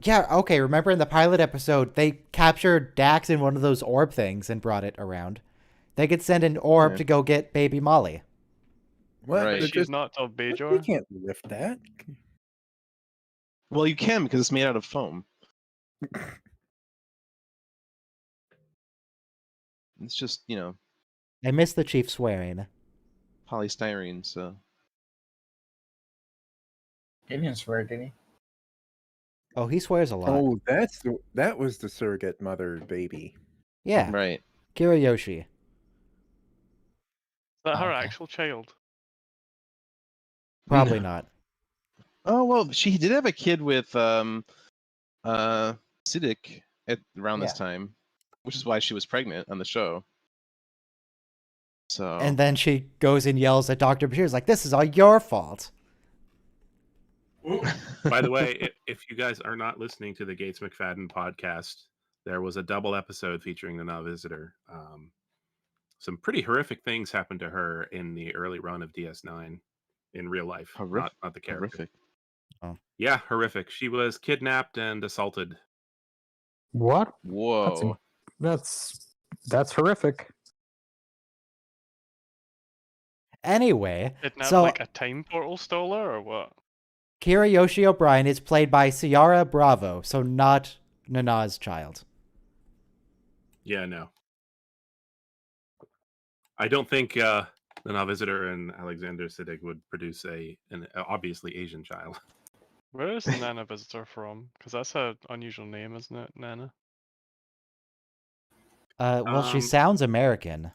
Yeah, okay, remember in the pilot episode, they captured Dax in one of those orb things and brought it around. They could send an orb Yeah. to go get baby Molly. What? Right. They're She's just- not of You Bajor. can't lift that. Well, you can because it's made out of foam. It's just I miss the chief swearing. polystyrene. So He didn't swear, did he? Oh, he swears a lot. Oh, that was the surrogate mother baby. Yeah, right. Kiriyoshi. Is that her Okay. actual child? Probably not. Oh well, she did have a kid with Siddiq at around this time, which is why she was pregnant on the show. So And then she goes and yells at Dr. Bashir's like, this is all your fault. By the way, if you guys are not listening to the Gates McFadden podcast, there was a double episode featuring the Now Visitor. Some pretty horrific things happened to her in the early run of DS9 in real life, Horrific. not the character. horrific. Yeah, horrific. She was kidnapped and assaulted. What? Whoa. That's That's horrific. Anyway, Kidnap so like a time portal stoler or what? Kiriyoshi O'Brien is played by Ciara Bravo, so not Nana's child. Yeah, no. I don't think the Now Visitor and Alexander Siddig would produce an obviously Asian child. Where is Nana Visitor from? Because that's an unusual name, isn't it, Nana? Well, she sounds American.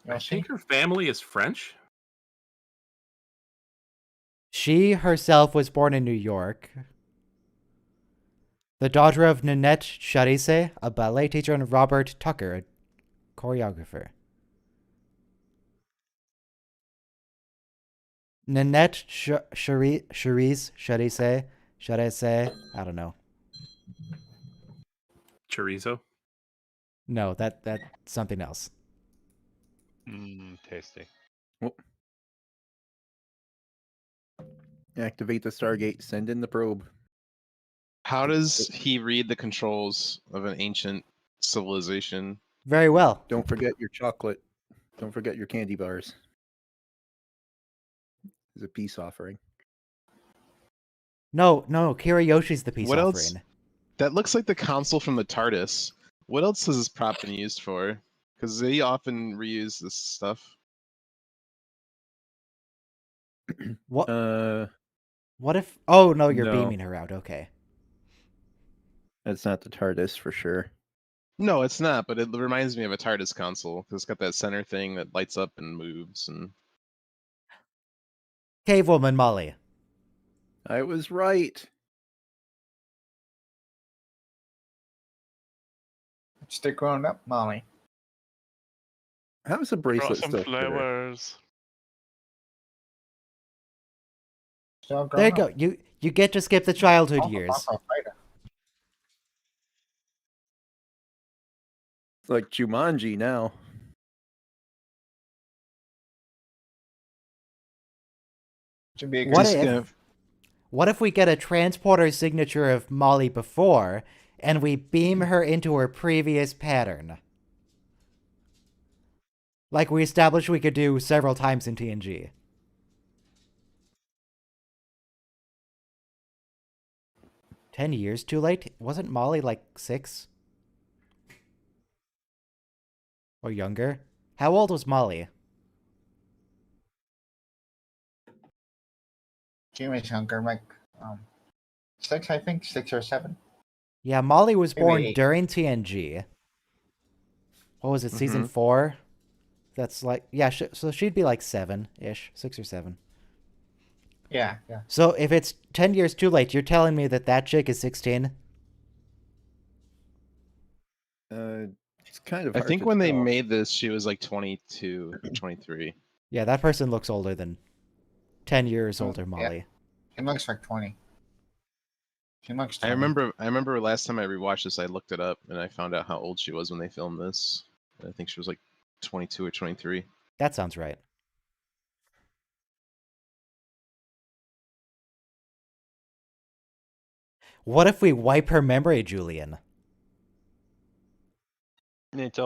I think her family is French. She herself was born in New York. The daughter of Nanette Charise, a ballet teacher, and Robert Tucker, a choreographer. Nanette Charise, I don't know. Chorizo. No, that's something else. Tasty. Well, activate the Stargate. Send in the probe. How does he read the controls of an ancient civilization? Very well. Don't forget your chocolate. Don't forget your candy bars. It's a peace offering. No, Kiriyoshi's the peace What offering. else? That looks like the console from the TARDIS. What else has this prop been used for? Because they often reuse this stuff. What? Uh, What if? Oh no, you're No. beaming her out. Okay. That's not the TARDIS for sure. No, it's not, but it reminds me of a TARDIS console because it's got that center thing that lights up and moves. And Cave Woman Molly. I was right. Stick grown up, Molly. How's the Brought bracelet some still there? flowers. Still grown There you up. go. You get to skip the childhood years. It's like Jumanji now. Should be a What good What if we get a transporter signature of Molly before, and we beam her into her previous pattern? Like we established we could do several times in TNG. $10 too late? Wasn't Molly like 6? Or younger? How old was Molly? She was younger, like 6, I think, 6 or 7. Yeah, Molly was Maybe born 8. during TNG. What was it, season Mhm. 4? That's like, yeah, so she'd be like 7-ish, 6 or 7. Yeah. So if it's 10 years too late, you're telling me that chick is 16? It's kind of I hard think to when they tell. made this, she was like 22 or 23. Yeah, that person looks older than 10 years Oh, older yeah. Molly. She looks like 20. She looks 20. I remember last time I rewatched this, I looked it up and I found out how old she was when they filmed this. I think she was like 22 or 23. That sounds right. What if we wipe her memory, Julian? That's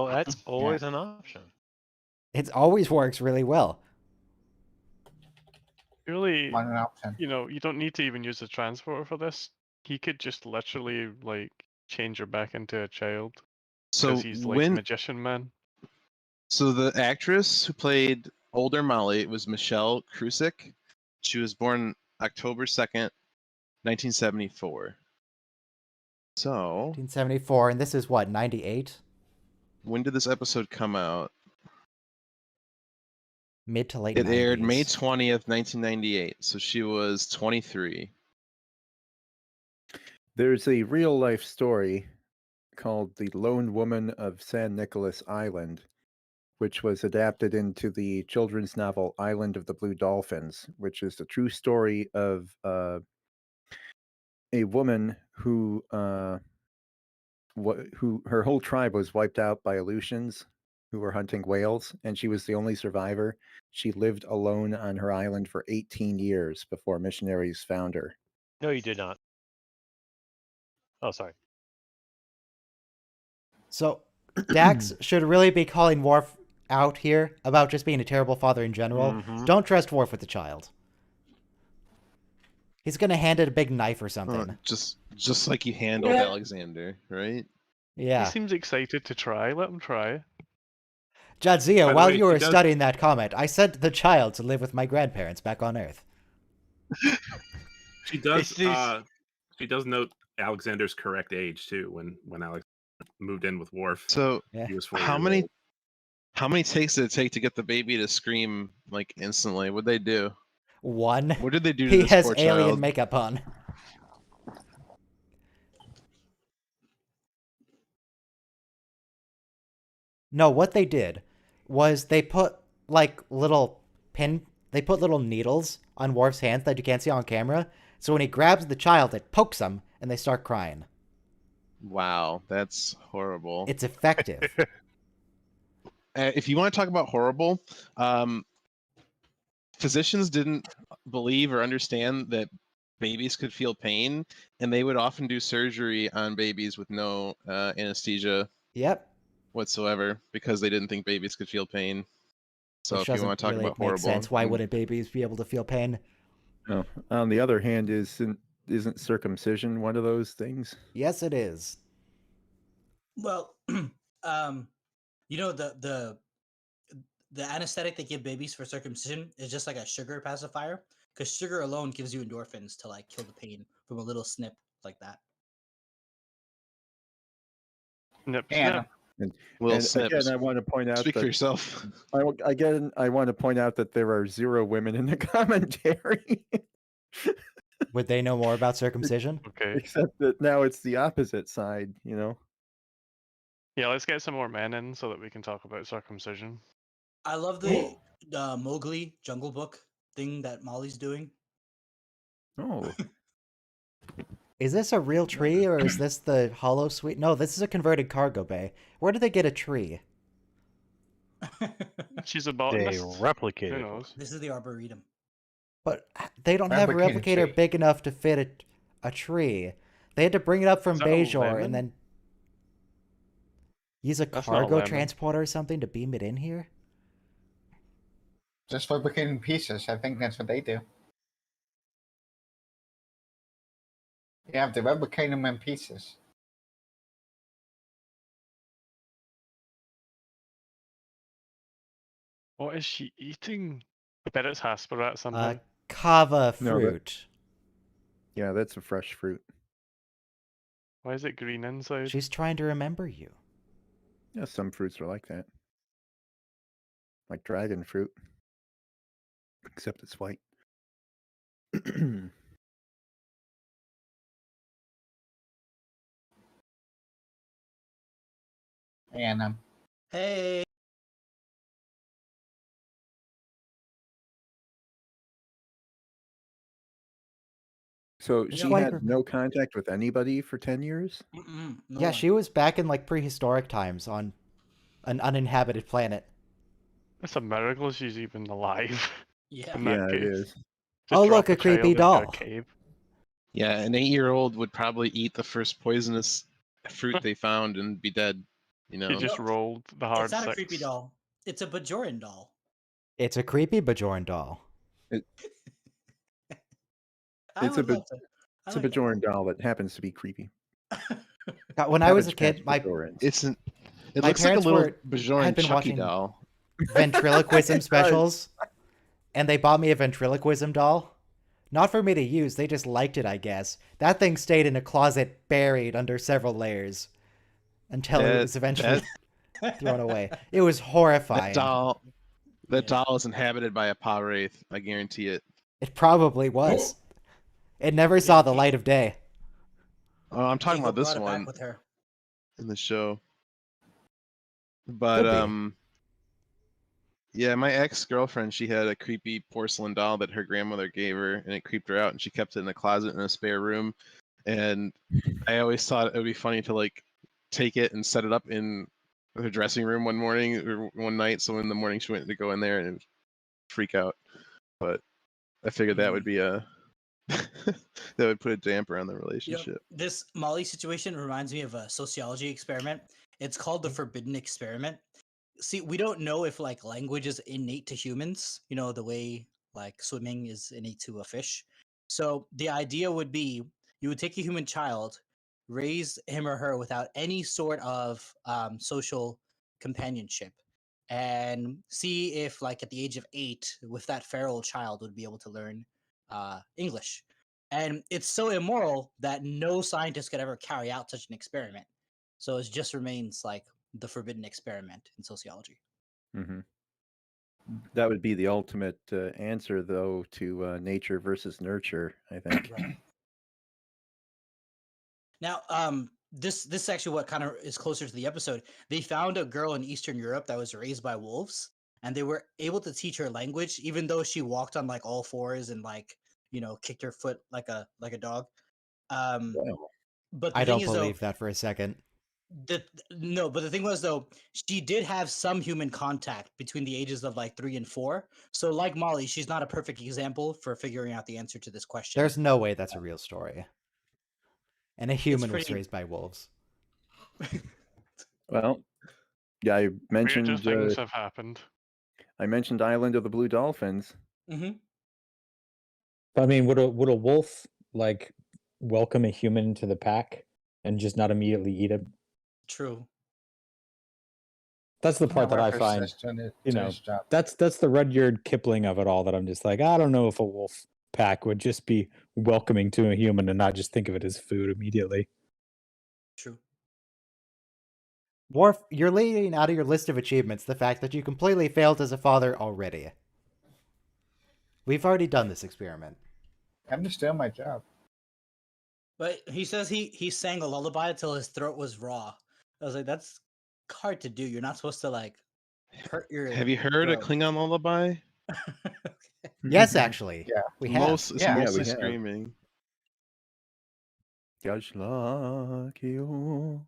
always an option. It always works really well. Really, One option. you don't need to even use the transporter for this. He could just literally like change her back into a child. So Because he's like magician man. So the actress who played older Molly was Michelle Krusik. She was born October 2nd, 1974. So 1974, and this is what, 98? when did this episode come out? Mid to late It 90s. aired May 20th, 1998. So she was 23. There's a real life story called The Lone Woman of San Nicolas Island, which was adapted into the children's novel Island of the Blue Dolphins, which is the true story of a woman who her whole tribe was wiped out by Aleutians who were hunting whales, and she was the only survivor. She lived alone on her island for 18 years before missionaries found her. No, you did not. Oh, sorry. So Dax should really be calling Worf out here about just being a terrible father in general. Mhm. Don't trust Worf with the child. He's gonna hand it a big knife or something. Just like you handled Yeah. Alexander, right? He Yeah. seems excited to try. Let him try. Jadzia, By the while way, you were he does- studying that comment, I sent the child to live with my grandparents back on Earth. She does. It's- She does note Alexander's correct age too. When Alex moved in with Worf, So Yeah. he was 4 how years many old. how many takes did it take to get the baby to scream like instantly? What'd they do? One. What did they do to He this has poor alien child? makeup on. No, what they did was they put like they put little needles on Worf's hands that you can't see on camera. So when he grabs the child, it pokes them and they start crying. Wow, that's horrible. It's effective. If you want to talk about horrible, physicians didn't believe or understand that babies could feel pain, and they would often do surgery on babies with no anesthesia Yep. whatsoever because they didn't think babies could feel pain. So Which if you want doesn't to talk really about make horrible, sense. Why wouldn't babies be able to feel pain? No. On the other hand, isn't circumcision one of those things? Yes, it is. Well, you know the anesthetic they give babies for circumcision is just like a sugar pacifier, because sugar alone gives you endorphins to like kill the pain from a little snip like that. Nip, And snip. little And snips. again, I want to point out Speak for that yourself. I want to point out that there are 0 women in the commentary, Would they know more about circumcision? Okay. except that now it's the opposite side. Yeah, let's get some more men in so that we can talk about circumcision. I love the Mowgli Jungle Book thing that Molly's doing. Oh, Is this a real tree or is this the hollow suite? No, this is a converted cargo bay. Where did they get a tree? She's a They botanist. Who replicated one. knows? This is the Arboretum. But they don't have a Replicated replicator tree. big enough to fit a tree. They had to bring it up from Is that a Bajor lemon? and then use a That's not a cargo lemon. transporter or something to beam it in here? just fabricating pieces. I think that's what they do. You have to replicate them in pieces. What is she eating? I bet it's Hasperat something. Kava No, fruit. yeah, that's a fresh fruit. Why is it green inside? She's trying to remember you. Yeah, some fruits are like that, like dragon fruit, except it's white. And Hey, So You she know- had no contact with anybody for 10 years? no Yeah, one. she was back in like prehistoric times on an uninhabited planet. It's a miracle she's even alive. Yeah. In that Yeah, it case. is. Just Oh, drop look, a creepy child into doll. a cave. Yeah, an 8-year-old would probably eat the first poisonous fruit they found and be dead. You know. She just rolled the hard It's not six. a creepy doll. It's a Bajoran doll. It's a creepy Bajoran doll. I It's a would love to. I It's a like that Bajoran doll that happens to be creepy. God, when I was a Cabbage kid, Patch my Bajorans. It My looks like a parents little had Bajoran been Chucky watching- doll. ventriloquism It does. specials, and they bought me a ventriloquism doll. Not for me to use, they just liked it, I guess. That thing stayed in a closet buried under several layers until it was eventually thrown away. It was horrifying. That doll is inhabited by a paw wraith. I guarantee it. It probably was. It never saw the light of day. Oh, I'm talking Eagle about this brought it back one with her. in the show. But Could be. yeah, my ex-girlfriend, she had a creepy porcelain doll that her grandmother gave her, and it creeped her out, and she kept it in a closet in a spare room. And I always thought it would be funny to like take it and set it up in her dressing room one morning or one night, so in the morning she went to go in there and freak out. But I figured that would be a that would put a damper on the You know, relationship. this Molly situation reminds me of a sociology experiment. It's called the Forbidden Experiment. See, we don't know if like language is innate to humans, the way like swimming is innate to a fish. So the idea would be you would take a human child, raise him or her without any sort of social companionship, and see if like at the age of 8, with that feral child would be able to learn English. And it's so immoral that no scientist could ever carry out such an experiment. So it just remains like the forbidden experiment in sociology. Hmm. That would be the ultimate answer, though, to nature versus nurture, I think. Right. Now, this is actually what kind of is closer to the episode. They found a girl in Eastern Europe that was raised by wolves, and they were able to teach her language, even though she walked on like all fours and like kicked her foot like a dog. Um, Wow. but the I thing don't is, though, believe that for a second. no, but the thing was though, she did have some human contact between the ages of like 3 and 4. So, like Molly, she's not a perfect example for figuring out the answer to this question. There's no way that's a real story. And a human was pretty- raised by wolves. Well, yeah, I mentioned Weirder things have happened. I mentioned Island of the Blue Dolphins. Mm-hmm. I mean, would a wolf like welcome a human to the pack and just not immediately eat him? True. That's the part that I find, that's the Rudyard Kipling of it all, that I'm just like, I don't know if a wolf pack would just be welcoming to a human and not just think of it as food immediately. True. Worf, you're leaving out of your list of achievements the fact that you completely failed as a father already. We've already done this experiment. I'm just doing my job. But he says he sang a lullaby until his throat was raw. I was like, that's hard to do. You're not supposed to like hurt your. Have you heard a Klingon lullaby? Yes, actually. Yeah. We have. It's Yeah, mostly we have. screaming. Just like you.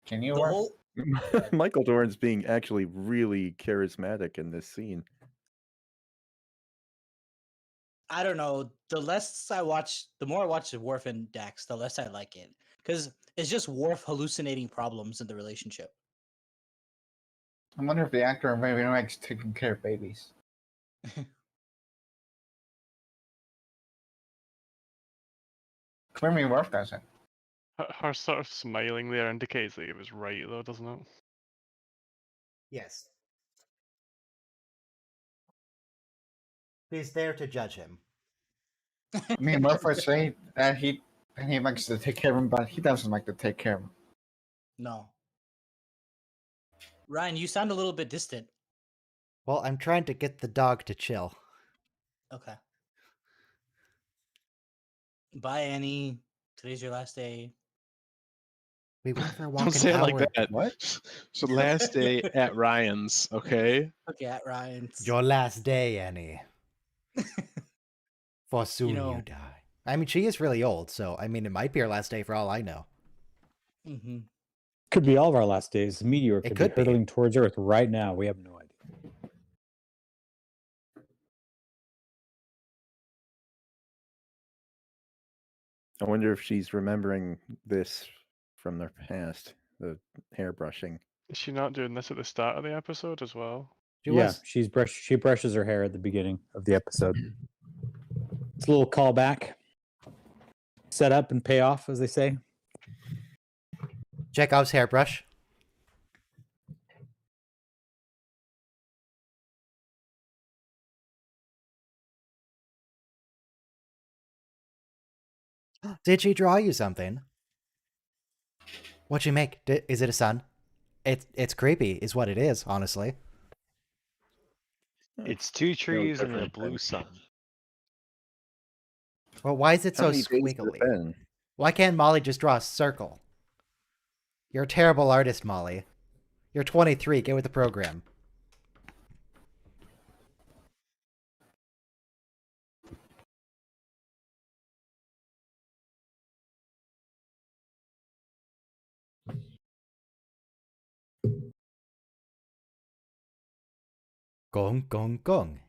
Can you The work? whole Michael Dorn's being actually really charismatic in this scene. I don't know. The more I watch Worf and Dax, the less I like it, because it's just Worf hallucinating problems in the relationship. I wonder if the actor maybe likes taking care of babies. Clearly, Worf doesn't. Her sort of smiling there indicates that he was right, though, doesn't it? Yes. He's there to judge him. I mean, Worf would say that he likes to take care of him, but he doesn't like to take care of him. No. Ryan, you sound a little bit distant. Well, I'm trying to get the dog to chill. Okay. Bye, Annie. Today's your last day. We went for a walk Don't an say it hour. like that. What? So last day at Ryan's, okay? Okay, at Ryan's. Your last day, Annie. For soon you die. I mean, she is really old, so I mean, it might be her last day for all I know. Mm-hmm. Could be all of our last days. The meteor could be could be. hurtling towards Earth right now. We have no idea. I wonder if she's remembering this from their past, the hairbrushing. Is she not doing this at the start of the episode as well? She brushes her hair at the beginning of the episode. It's a little callback. Set up and pay off, as they say. Chekhov's hairbrush. Did she draw you something? What'd you make? Is it a sun? It's creepy, is what it is, honestly. It's two trees and a blue sun. Well, why is it How so many days has it squiggly? been? Why can't Molly just draw a circle? You're a terrible artist, Molly. You're 23. Get with the program. Gong, gong, gong.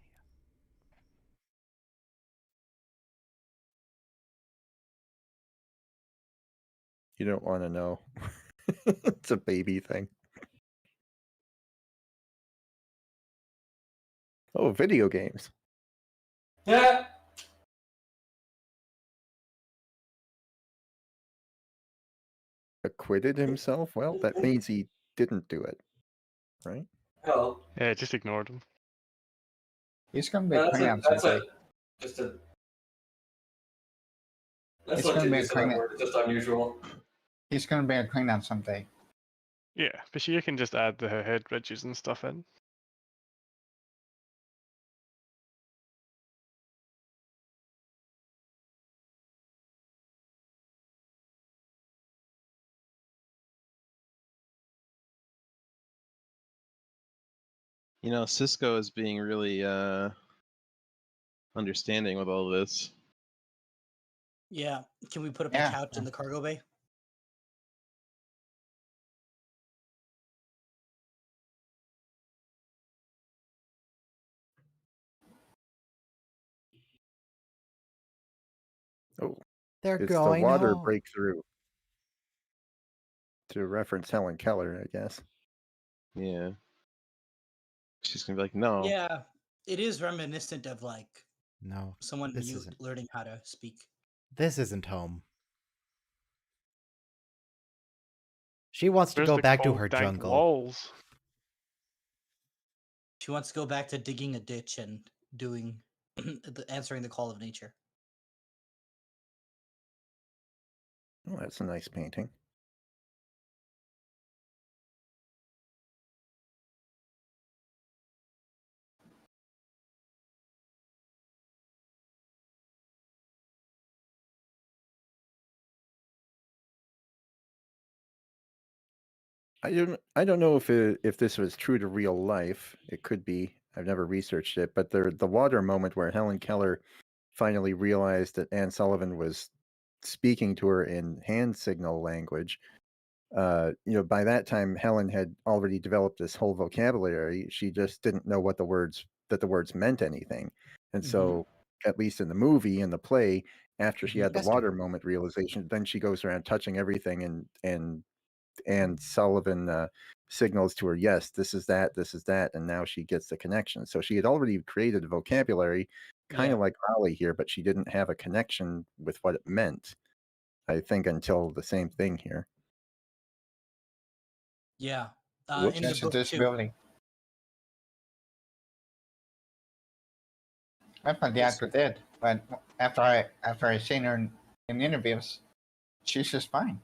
You don't want to know. It's a baby thing. Oh, video games. Yeah. Acquitted himself? Well, that means he didn't do it, right? Oh. Yeah, just ignored him. He's going to be clean someday. Just a. That's He's gonna be a just clean. just unusual. He's going to be a clean someday. Yeah, but you can just add the head ridges and stuff in. You know, Cisco is being really understanding with all this. Yeah. Can we put up a couch in the cargo bay? Oh, They're it's going the water home. breakthrough. To reference Helen Keller, I guess. Yeah. She's gonna be like, no. Yeah, it is reminiscent of like No, someone this mute isn't. learning how to speak. This isn't home. She wants to Where's go the back to cold, her dank jungle. walls? She wants to go back to digging a ditch and doing answering the call of nature. Oh, that's a nice painting. I don't know if this was true to real life. It could be. I've never researched it, but the water moment where Helen Keller finally realized that Anne Sullivan was speaking to her in hand signal language. By that time Helen had already developed this whole vocabulary. She just didn't know what the words meant anything. And so at least in the movie, in the play, after she had the water moment realization, then she goes around touching everything and Sullivan signals to her, yes, this is that, and now she gets the connection. So she had already created a vocabulary, kind of like Molly here, but she didn't have a connection with what it meant, I think, until the same thing here. Yeah, Whoops, in the that's a book disability. too. I thought the actor did, but after I seen her in interviews, she's just fine.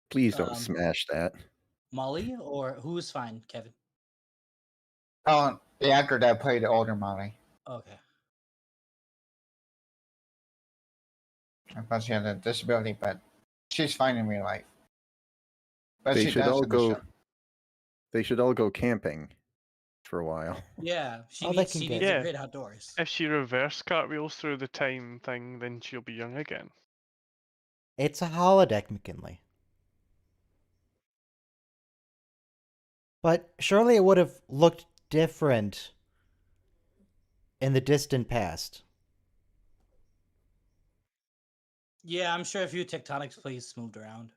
Please don't smash that. Molly, or who's fine, Kevin? Oh, the actor that played the older Molly. Okay. I thought she had a disability, but she's fine in real life. But They she should does all in the go. show. They should all go camping for a while. Yeah, she Oh, needs they can the get- great outdoors. If she reverse cartwheels through the time thing, then she'll be young again. It's a holodeck, McKinley. But surely it would have looked different in the distant past. Yeah, I'm sure a few tectonic plates moved around.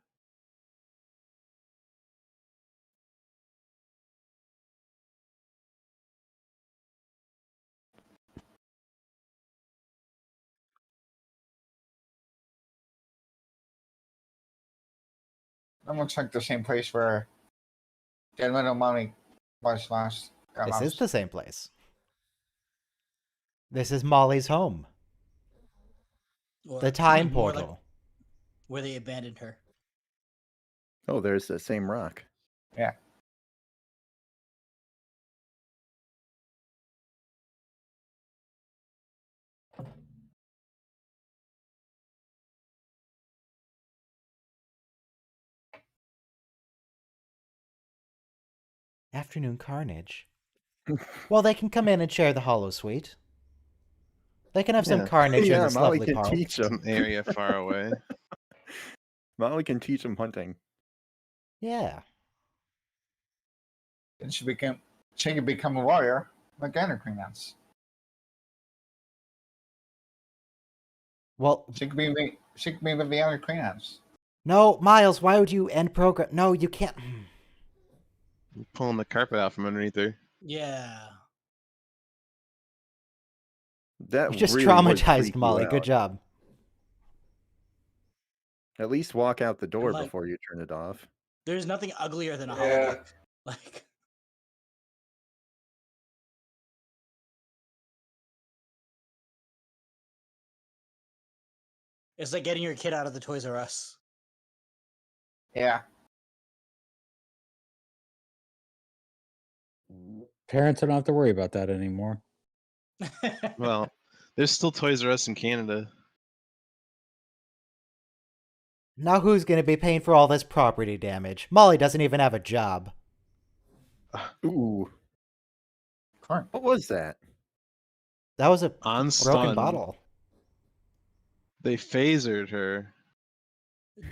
That looks like the same place where the little Molly was lost. This is the same place. This is Molly's home. Or The time more portal. like where they abandoned her. Oh, there's the same rock. Yeah. Afternoon carnage. Well, they can come in and share the hollow suite. They can have some carnage in this Molly lovely can park. teach them. Some area far away. Molly can teach them hunting. Yeah. And she can become a warrior like Anakin does. Well, She could be She can be with the other crayons. No, Miles, why would you end program? No, you can't. Pulling the carpet out from underneath her. Yeah. That You just really would traumatized freak you Molly. out. Good job. At least walk out the door like- before you turn it off. There's nothing uglier than a Yeah. holiday. Like, it's like getting your kid out of the Toys R Us. Yeah. Parents don't have to worry about that anymore. Well, there's still Toys R Us in Canada. Now who's going to be paying for all this property damage? Molly doesn't even have a job. Ooh. Corn. What was that? That was a On broken stun, bottle. they phasered her.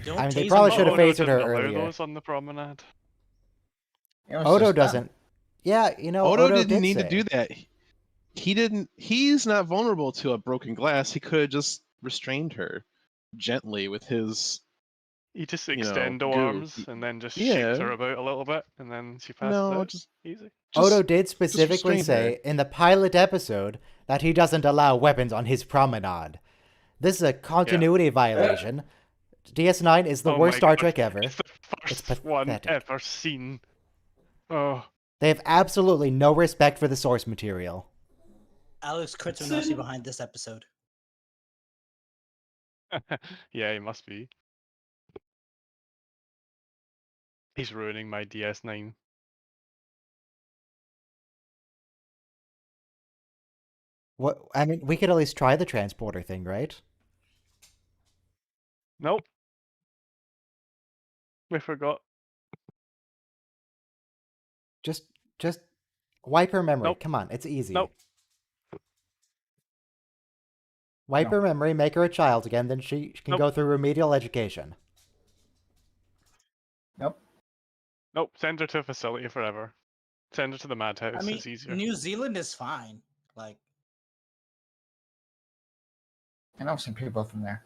Don't I mean, they tase probably them should have all. Odo phasered her didn't allow earlier. those on the promenade. It was Odo just them. doesn't. Yeah, you know, Odo Odo didn't did need say. to do that. He didn't. He's not vulnerable to a broken glass. He could have just restrained her gently with his. He just You know, extend the goo. arms and then just Yeah. shakes her about a little bit, and then she passes No, out. just Easy. Odo did specifically restrain her. say in the pilot episode that he doesn't allow weapons on his promenade. This is a continuity violation. DS9 is the Oh worst my Star God, Trek ever. It's the It's first one pathetic. ever seen. Oh, They have absolutely no respect for the source material. Alex Kurtzmanowski behind this episode. yeah, he must be. He's ruining my DS9. What? I mean, we could at least try the transporter thing, right? Nope. We forgot. Just wipe her memory. Nope. Come on, it's easy. Nope. Wipe No. her memory, make her a child again, then she can Nope. go through remedial education. Nope. Nope. Send her to a facility forever. Send her to the madhouse. I mean, It's easier. New Zealand is fine. Like, I know some people from there.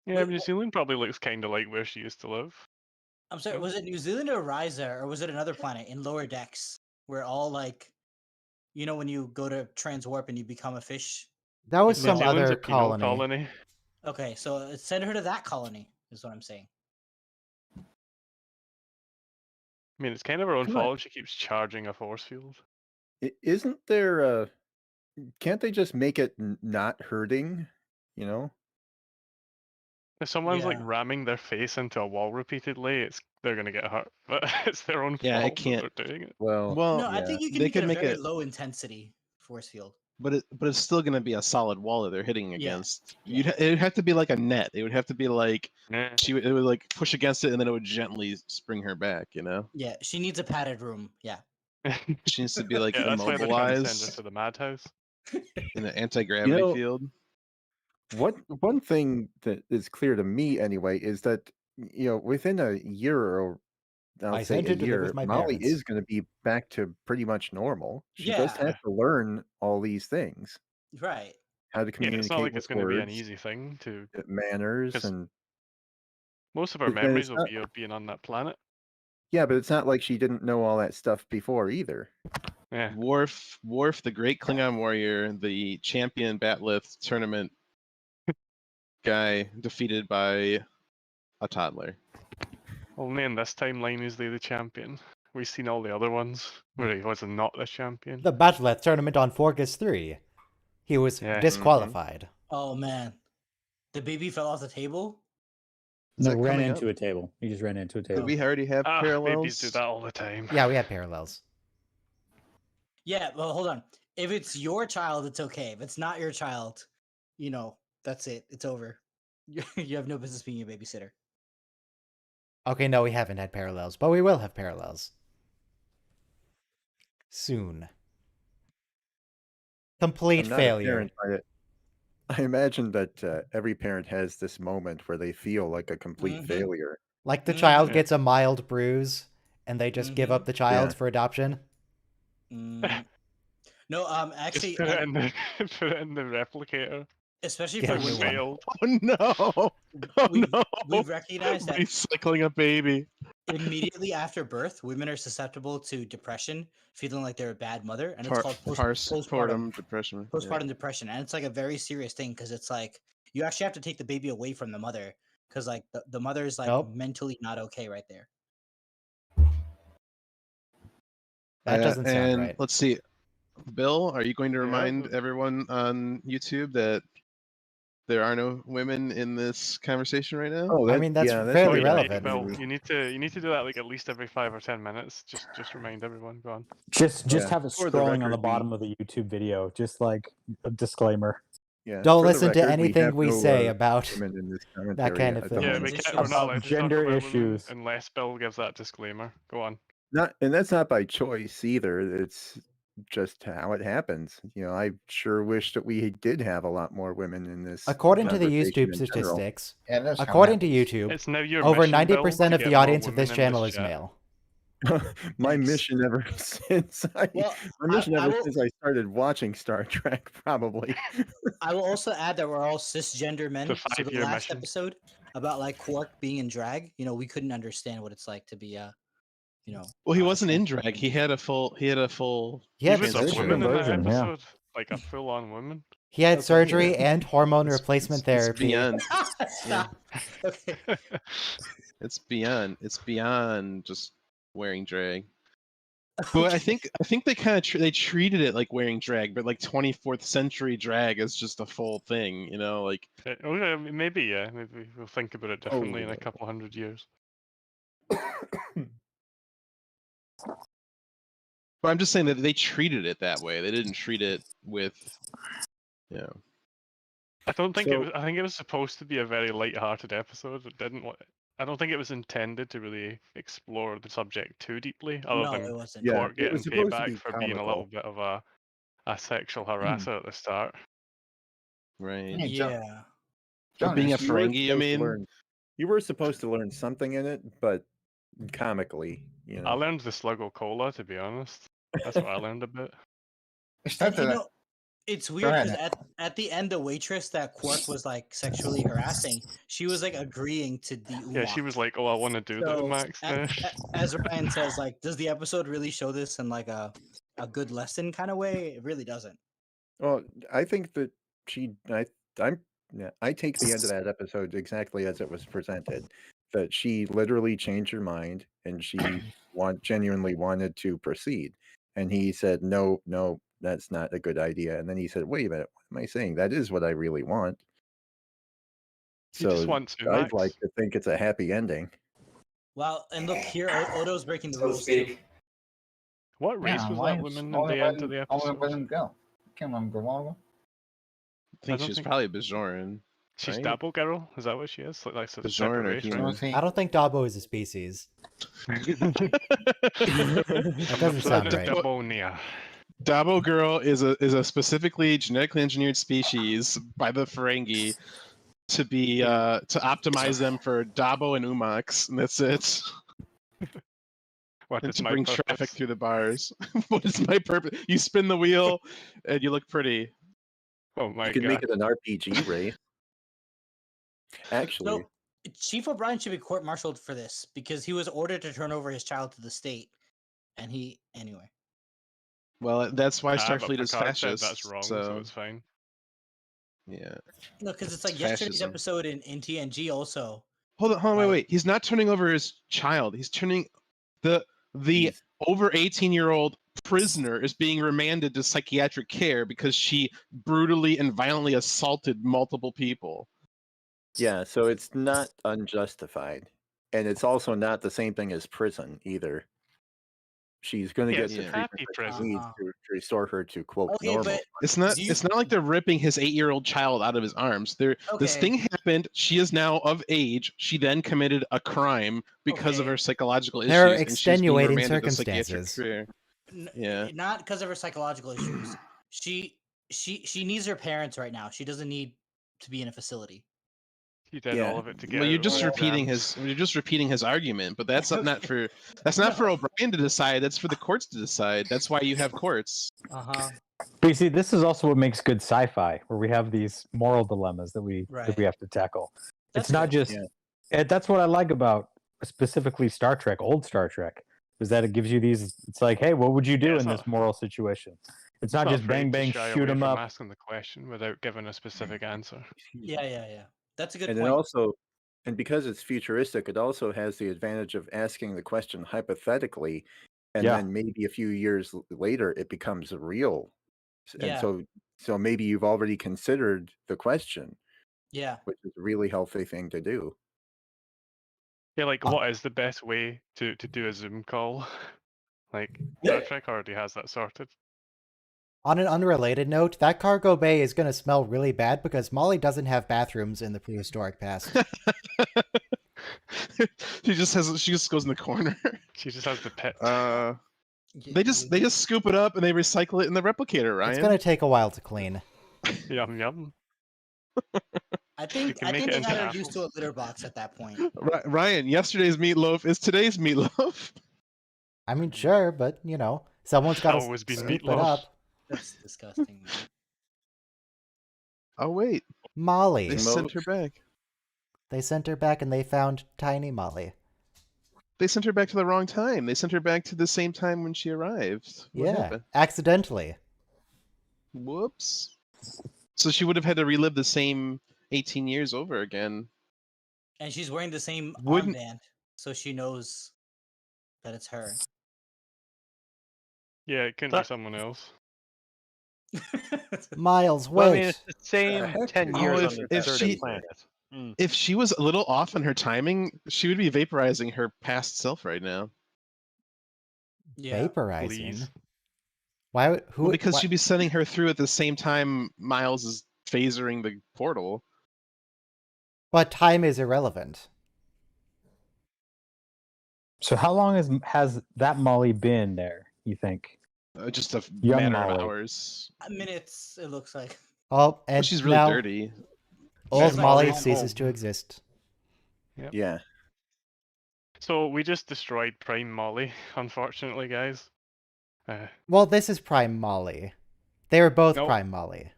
Yeah, Wait, New Zealand probably looks kind of like where she used to live. I'm sorry, Nope. was it New Zealand or Risa, or was it another planet in lower decks where all like, you know, when you go to transwarp and you become a fish? That was New some Zealand's other a penal colony. Okay, so send her to that colony, is what I'm saying. I mean, it's kind of her own Come on. fault if she keeps charging a force field. Isn't there can't they just make it not hurting, you know? If someone's like Yeah. ramming their face into a wall repeatedly, they're gonna get hurt. But it's their own Yeah, it fault can't- that they're doing it. Well, No, yeah. I think you can they make it could a make very it- low intensity force field. But it's still going to be a solid wall that they're hitting Yeah. against. Yeah. It would have to be like a net. It would have to be like Yeah. it would like push against it and then it would gently spring her back. You know, Yeah, she needs a padded room. Yeah. she needs to be like Yeah, that's why they're trying to send her immobilized to the madhouse. in an anti-gravity You know- field. One thing that is clear to me anyway is that within a year or I I'll say sent a her to live year, with my Molly parents. is going to be back to pretty much normal. She just Yeah. has to learn all these things, Right. how to Yeah, communicate it's not like with it's going to be an words, easy thing to. manners, 'cause and Most of our But then memories it's will not- be of being on that planet. yeah, but it's not like she didn't know all that stuff before either. Yeah. Worf, the great Klingon warrior, the champion Batleth tournament guy, defeated by a toddler. Only in this timeline is he the champion. We've seen all the other ones where he was not the champion. The Battleth tournament on Forgus 3. He was Yeah. disqualified. Oh man, the baby fell off the table. Is No, that ran coming into up? a table. He just ran into a Did table. we already have parallels? Babies do that all the time. Yeah, we had parallels. Yeah, well, hold on. If it's your child, it's okay. If it's not your child, that's it. It's over. You have no business being a babysitter. Okay, no, we haven't had parallels, but we will have parallels. Soon. Complete I'm not a failure. parent, but I imagine that every parent has this moment where they feel like a complete Mhm. failure. Like the Mhm. child Yeah. gets a mild bruise and they just give Mhm. up the child Yeah. for adoption. Mm. No, Just actually, put it in the put it in the replicator. especially Get for a new women. one. Failed. Oh no! We've recognized that Recycling a baby. immediately after birth, women are susceptible to depression, feeling like they're a bad mother, and it's called postpartum depression. postpartum depression, and it's like a very serious thing because it's like you actually have to take the baby away from the mother because like the mother is like Nope. mentally not okay right there. That doesn't sound and right. let's see. Bill, are you going to Yeah, remind but- everyone on YouTube that there are no women in this conversation right now? Oh, I mean, that's yeah, fairly Oh, you relevant. Bill, you need to do that like at least every 5 or 10 minutes. Just remind everyone. Go on. Just Yeah, have it for the scrolling on the record, bottom of the YouTube video, just like a disclaimer. Yeah. Don't for the listen to record, anything have we no, say about women in this that kind of commentary at the thing. Yeah, moment. Women's we're not About allowed to gender talk about women issues. unless Bill gives that disclaimer. Go on. And that's not by choice either. It's just how it happens. I sure wish that we did have a lot more women in this. According to the conversation YouTube in general. statistics, Yeah, that's how it according to happens. YouTube, It's now your over mission, Bill, 90% to of get the more audience of women this in channel is chat. male. My Nice. mission ever since Well, I will- started watching Star Trek, probably. I will also add that we're all cisgender men. The So the 5-year last mission. episode about like Quark being in drag, we couldn't understand what it's like to be Well, he wasn't in trans- drag. He had a full. He had a full. He He had was a Transition. woman in that Conversion, yeah. episode, like a full-on woman. He had Okay. surgery and hormone It's- replacement it's therapy. beyond. Stop. Okay. It's beyond. It's beyond just wearing drag. But I think they kind of they treated it like wearing drag, but like 24th century drag is just a full thing, like. Oh, yeah, maybe, yeah. Maybe we'll think about it differently in a couple hundred years. But I'm just saying that they treated it that way. They didn't treat it with, I don't think it So- was. I think it was supposed to be a very light-hearted episode. It didn't. I don't think it was intended to really explore the subject too deeply, other No, than it wasn't. Yeah, Quark it getting was supposed to payback be for being a comical. little bit of a sexual harasser at the start. right. Yeah, John- Yeah. John, being a is- You were Ferengi, you supposed to mean? you were supposed to learn something in it, but comically, I learned the Sluggo Cola, to be honest. That's what I learned a bit. It's time You to know, it's weird ahead, because at the end, the waitress that Quark was like sexually harassing, she was like agreeing to the Yeah, she was like, "Oh, I want to do the So, Max." as Ryan says, like, does the episode really show this in like a good lesson kind of way? It really doesn't. Well, I think that I take the end of that episode exactly as it was presented. That she literally changed her mind and she genuinely wanted to proceed. And he said, no, that's not a good idea. And then he said, wait a minute, what am I saying? That is what I really want. You just So want to, I'd Max. like to think it's a happy ending. Well, and look here, Odo's breaking the So to rules too. speak. What race was that woman in the end of the I want to episode? let him go. Can't let him go on. I think don't she's think- probably Bajoran. She's right? Double Girl. Is that what she is? Like a Bajoran separate or race, human? right? I don't think Dabo is a species. That doesn't sound right. Dabonia. Dabo girl is a specifically genetically engineered species by the Ferengi to be to optimize them for Dabo and Umax, and that's it. What And is to my bring purpose? traffic through the bars. What is my purpose? You spin the wheel, and you look pretty. Oh my You can god. make it an RPG race. Actually, So Chief O'Brien should be court-martialed for this because he was ordered to turn over his child to the state, and anyway. Well, that's why But Starfleet is Picard said fascist. that's wrong, so so it's fine. yeah. No, because it's like It's yesterday's fascism. episode in TNG also. Hold on, Right. wait. He's not turning over his child. He's turning the He's- over 18-year-old prisoner is being remanded to psychiatric care because she brutally and violently assaulted multiple people. yeah, so it's not unjustified. And it's also not the same thing as prison either. She's going to Yeah, get it's the a treatment happy that prison. she needs to restore her to quote Okay, normal. but It's not Do you- it's not like they're ripping his 8-year-old child out of his arms. This Okay. thing happened. She is now of age. She then committed a crime because of Okay. her psychological issues. There are and she's being extenuating remanded to psychiatric circumstances. care. Yeah. not because of her psychological issues. She needs her parents right now. She doesn't need to be in a facility. He did Yeah. all of it to get Well, you're out just of repeating exams. his argument, but that's not for O'Brien to decide. That's for the courts to decide. That's why you have courts. Uh huh. But you see, this is also what makes good sci-fi, where we have these moral dilemmas that we have to tackle. That's it's not good. just. And that's what I like about specifically Star Trek, old Star Trek, is that it gives you these. It's like, hey, what would you do in this moral situation? It's not just bang bang, shoot them up. Asking the question without giving a specific answer. Yeah. That's a good And point. it also, and because it's futuristic, it also has the advantage of asking the question hypothetically, and then maybe a few years later it becomes real. And so maybe you've already considered the question. Yeah. Which is a really healthy thing to do. Yeah, like what is the best way to do a Zoom call? Like Star Trek already has that sorted. On an unrelated note, that cargo bay is going to smell really bad because Molly doesn't have bathrooms in the prehistoric past. She just goes in the corner. She just has the pit. They just scoop it up and they recycle it in the replicator, Ryan. It's going to take a while to clean. Yum. I think they got her used to a litter box at that point. Ryan, yesterday's meatloaf is today's meatloaf. I mean, sure, but someone's got to scoop it up. That's disgusting. Man. Oh wait, Molly. They sent her back. They sent her back, and they found tiny Molly. They sent her back to the wrong time. They sent her back to the same time when she arrived. What happened? Accidentally. Whoops. So she would have had to relive the same 18 years over again. And she's wearing the same armband, so she knows that it's her. Yeah, it couldn't be someone else. Miles, wait. Well, I mean, it's the same 10 years on the deserted planet. If she was a little off in her timing, she would be vaporizing her past self right now. Yeah. Vaporizing? Please. Why? Because she'd be sending her through at the same time Miles is phasering the portal. But time is irrelevant. So how long has that Molly been there, you think? Just a Young matter Molly. of hours. Minutes, it looks like. Oh, and she's really dirty. Old Molly ceases to exist. Yep. Yeah. So we just destroyed Prime Molly, unfortunately, guys. Well, this is Prime Molly. They were both Prime Molly.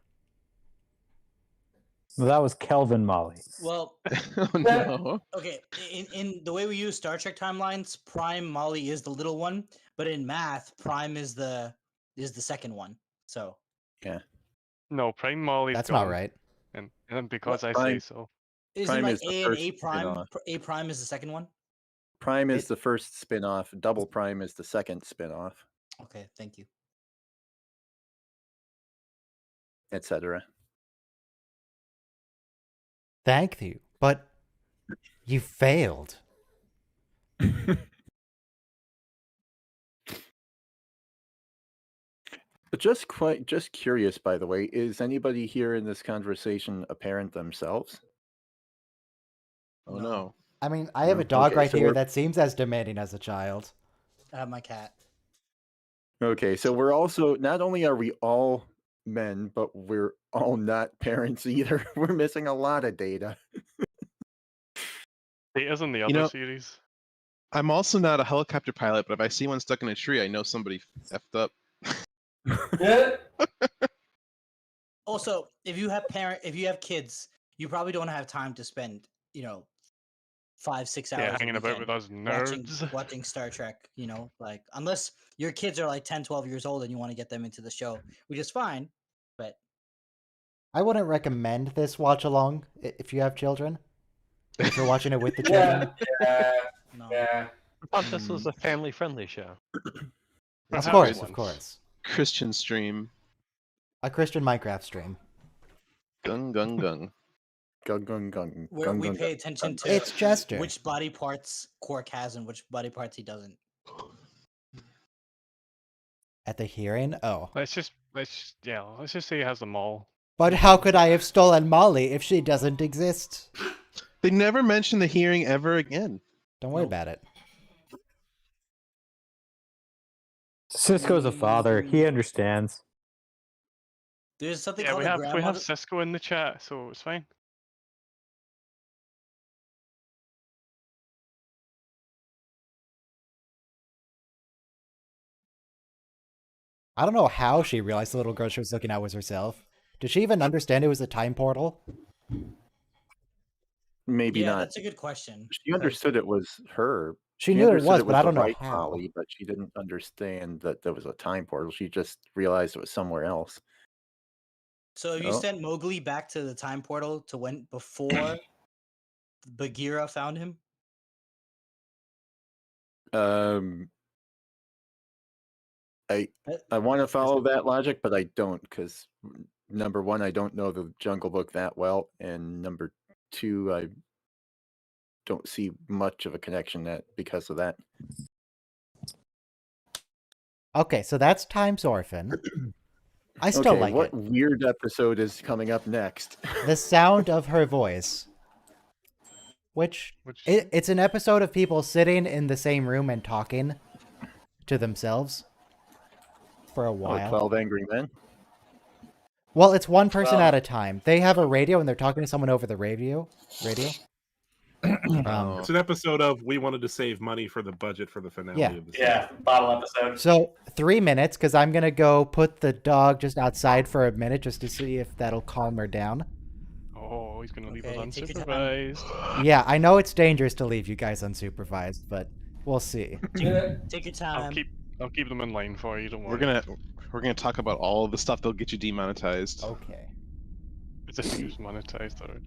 Well, that was Kelvin Molly. Well, oh, no. Okay, in the way we use Star Trek timelines, Prime Molly is the little one, but in math, Prime is the second one. So yeah, no, Prime Molly. That's not right. And because I say so. Isn't like A and A Prime? A Prime is the second one. Prime is the first spin-off. Double Prime is the second spin-off. Okay, thank you. Etc. Thank you, but you failed. Just curious, by the way, is anybody here in this conversation a parent themselves? Oh no. I mean, I have a dog Okay, right so here that seems as demanding as a child. I have my cat. Okay, so we're also, not only are we all men, but we're all not parents either. We're missing a lot of data. Data's in the other series. I'm also not a helicopter pilot, but if I see one stuck in a tree, I know somebody effed up. Also, if you have kids, you probably don't have time to spend, 5-6 hours hanging about with us nerds watching Star Trek, like unless your kids are like 10-12 years old and you want to get them into the show, which is fine, but I wouldn't recommend this watch along if you have children. If you're watching it with the children. I thought this was a family-friendly show. Of course. Christian stream. A Christian Minecraft stream. Gung gung gung. Gung gung gung. Where we pay attention to it's Jester. Which body parts Quark has and which body parts he doesn't. At the hearing? Oh. Let's just say he has them all. But how could I have stolen Molly if she doesn't exist? They never mention the hearing ever again. Don't worry about it. Cisco's a father. He understands. There's something we called have Cisco in the chat, so it's fine. I don't know how she realized the little girl she was looking at was herself. Did she even understand it was a time portal? Maybe Yeah, not. that's a good question. She understood it was her. She knew it understood was, but I the don't know right how. trolley, but she didn't understand that there was a time portal. She just realized it was somewhere else. So if you Oh. sent Mowgli back to the time portal to when before Bagheera found him? I want to follow that logic, but I don't, because number one, I don't know the Jungle Book that well, and number two, I don't see much of a connection because of that. Okay, so that's Time's Orphan. I still like what it. weird episode is coming up next? The sound of her voice. Which it's an episode of people sitting in the same room and talking to themselves for a while. 12 Angry Men? Well, it's one person at a time. They have a radio and they're talking to someone over the radio. It's an episode of We Wanted to Save Money for the Budget for the finale of the season. bottle episode. So 3 minutes, because I'm going to go put the dog just outside for a minute just to see if that'll calm her down. Oh, he's going to leave us unsupervised. Yeah, I know it's dangerous to leave you guys unsupervised, but we'll see. Take your time. I'll keep them in line for you. Don't worry. We're gonna talk about all of the stuff that'll get you demonetized. Okay. It's a huge monetized already.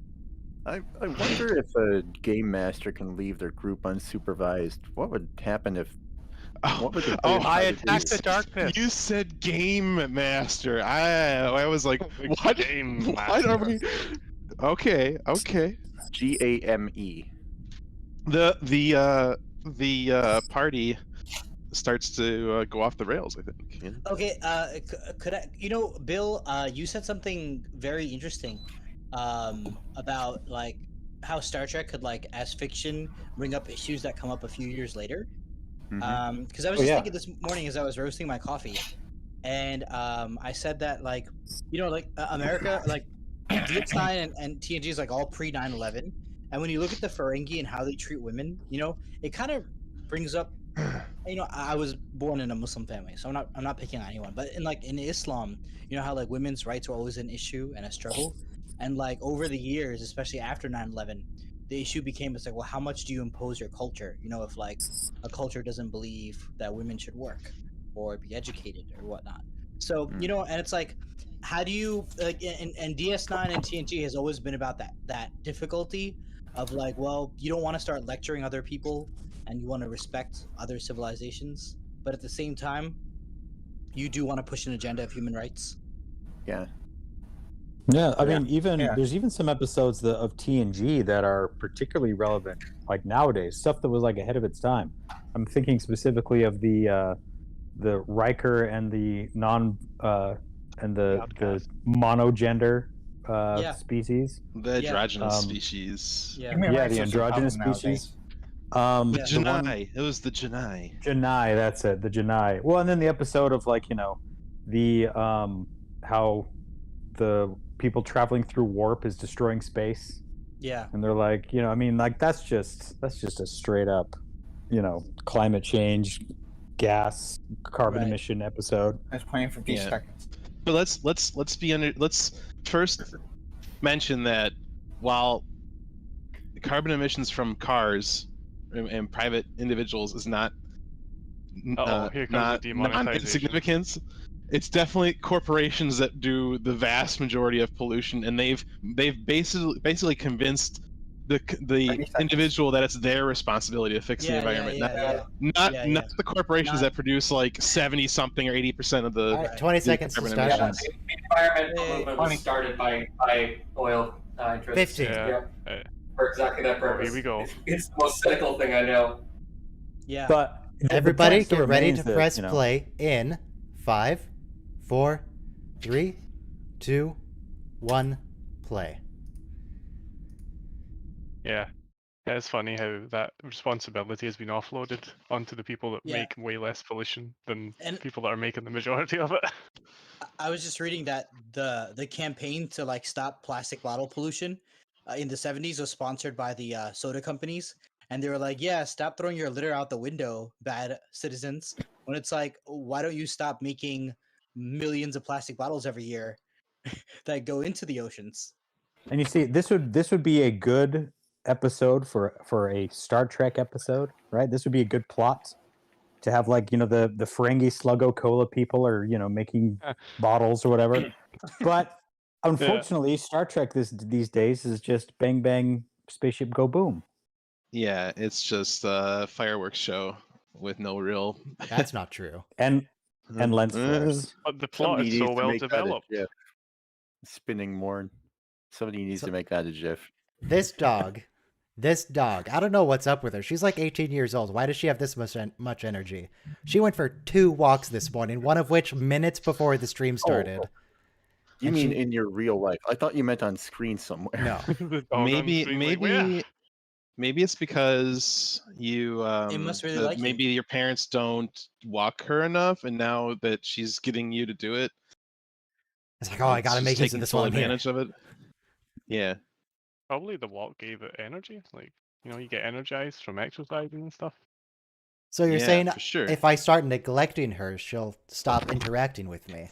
I wonder if a game master can leave their group unsupervised. What would happen if? What would I attack the darkness. You said game master. I was like, what? Game what are we? Okay. GAME. The party starts to go off the rails, I think. Yeah. Okay, could I? Bill, you said something very interesting, about like how Star Trek could, like, as fiction, bring up issues that come up a few years later. Because I was just thinking this morning as I was roasting my coffee, and I said that, like, America, like DS9 and TNG is like all pre 9/11, and when you look at the Ferengi and how they treat women, it kind of brings up. I was born in a Muslim family, so I'm not picking on anyone. But in Islam, how like women's rights were always an issue and a struggle, and like over the years, especially after 9/11, the issue became, it's like, well, how much do you impose your culture? If like a culture doesn't believe that women should work or be educated or whatnot. So and it's like, how do you like? And DS9 and TNG has always been about that difficulty of like, well, you don't want to start lecturing other people and you want to respect other civilizations, but at the same time, you do want to push an agenda of human rights. Yeah. Yeah, I mean, there's even some episodes of TNG that are particularly relevant, like nowadays, stuff that was like ahead of its time. I'm thinking specifically of the Riker and the the monogender species. The androgynous species. The androgynous species. The Janai. It was the Janai. Janai, that's it. The Janai. Well, and then the episode of like, the how the people traveling through warp is destroying space. Yeah. And they're like, that's just a straight up, climate change, gas, carbon emission episode. That's playing for 50 seconds. But let's first mention that while carbon emissions from cars and private individuals is not insignificant, it's definitely corporations that do the vast majority of pollution, and they've basically convinced the individual that it's their responsibility to fix the environment, not the corporations that produce like 70 something or 80% of the 20 seconds to start. The environment movement was started by oil interests. 50. For exactly that purpose. Here we go. It's the most cynical thing I know. Yeah. But everybody get ready to press play in 5, 4, 3, 2, 1, play. Yeah. It's funny how that responsibility has been offloaded onto the people that make way less pollution than people that are making the majority of it. I was just reading that the campaign to like stop plastic bottle pollution in the 70s was sponsored by the soda companies, and they were like, yeah, stop throwing your litter out the window, bad citizens. When it's like, why don't you stop making millions of plastic bottles every year that go into the oceans. And you see, this would be a good episode for a Star Trek episode, right? This would be a good plot to have, like, you know, the Ferengi Sluggo Cola people are, you know, making bottles or whatever. But unfortunately, Star Trek these days is just bang bang, spaceship go boom. Yeah, it's just a fireworks show with no real. That's not true. And lens flares. But the plot is so well developed. Spinning more. Somebody needs to make that a GIF. This dog, I don't know what's up with her. She's like 18 years old. Why does she have this much energy? She went for 2 walks this morning, one of which minutes before the stream started. Oh. You mean in your real life? I thought you meant on screen somewhere. No. Maybe it's because you must really like maybe your parents don't walk her enough, and now that she's getting you to do it, it's like, oh, I gotta make use of this full one advantage of it. Yeah. Probably the walk gave it energy. Like, you know, you get energized from exercising and stuff. So you're Yeah, saying for sure. if I start neglecting her, she'll stop interacting with me.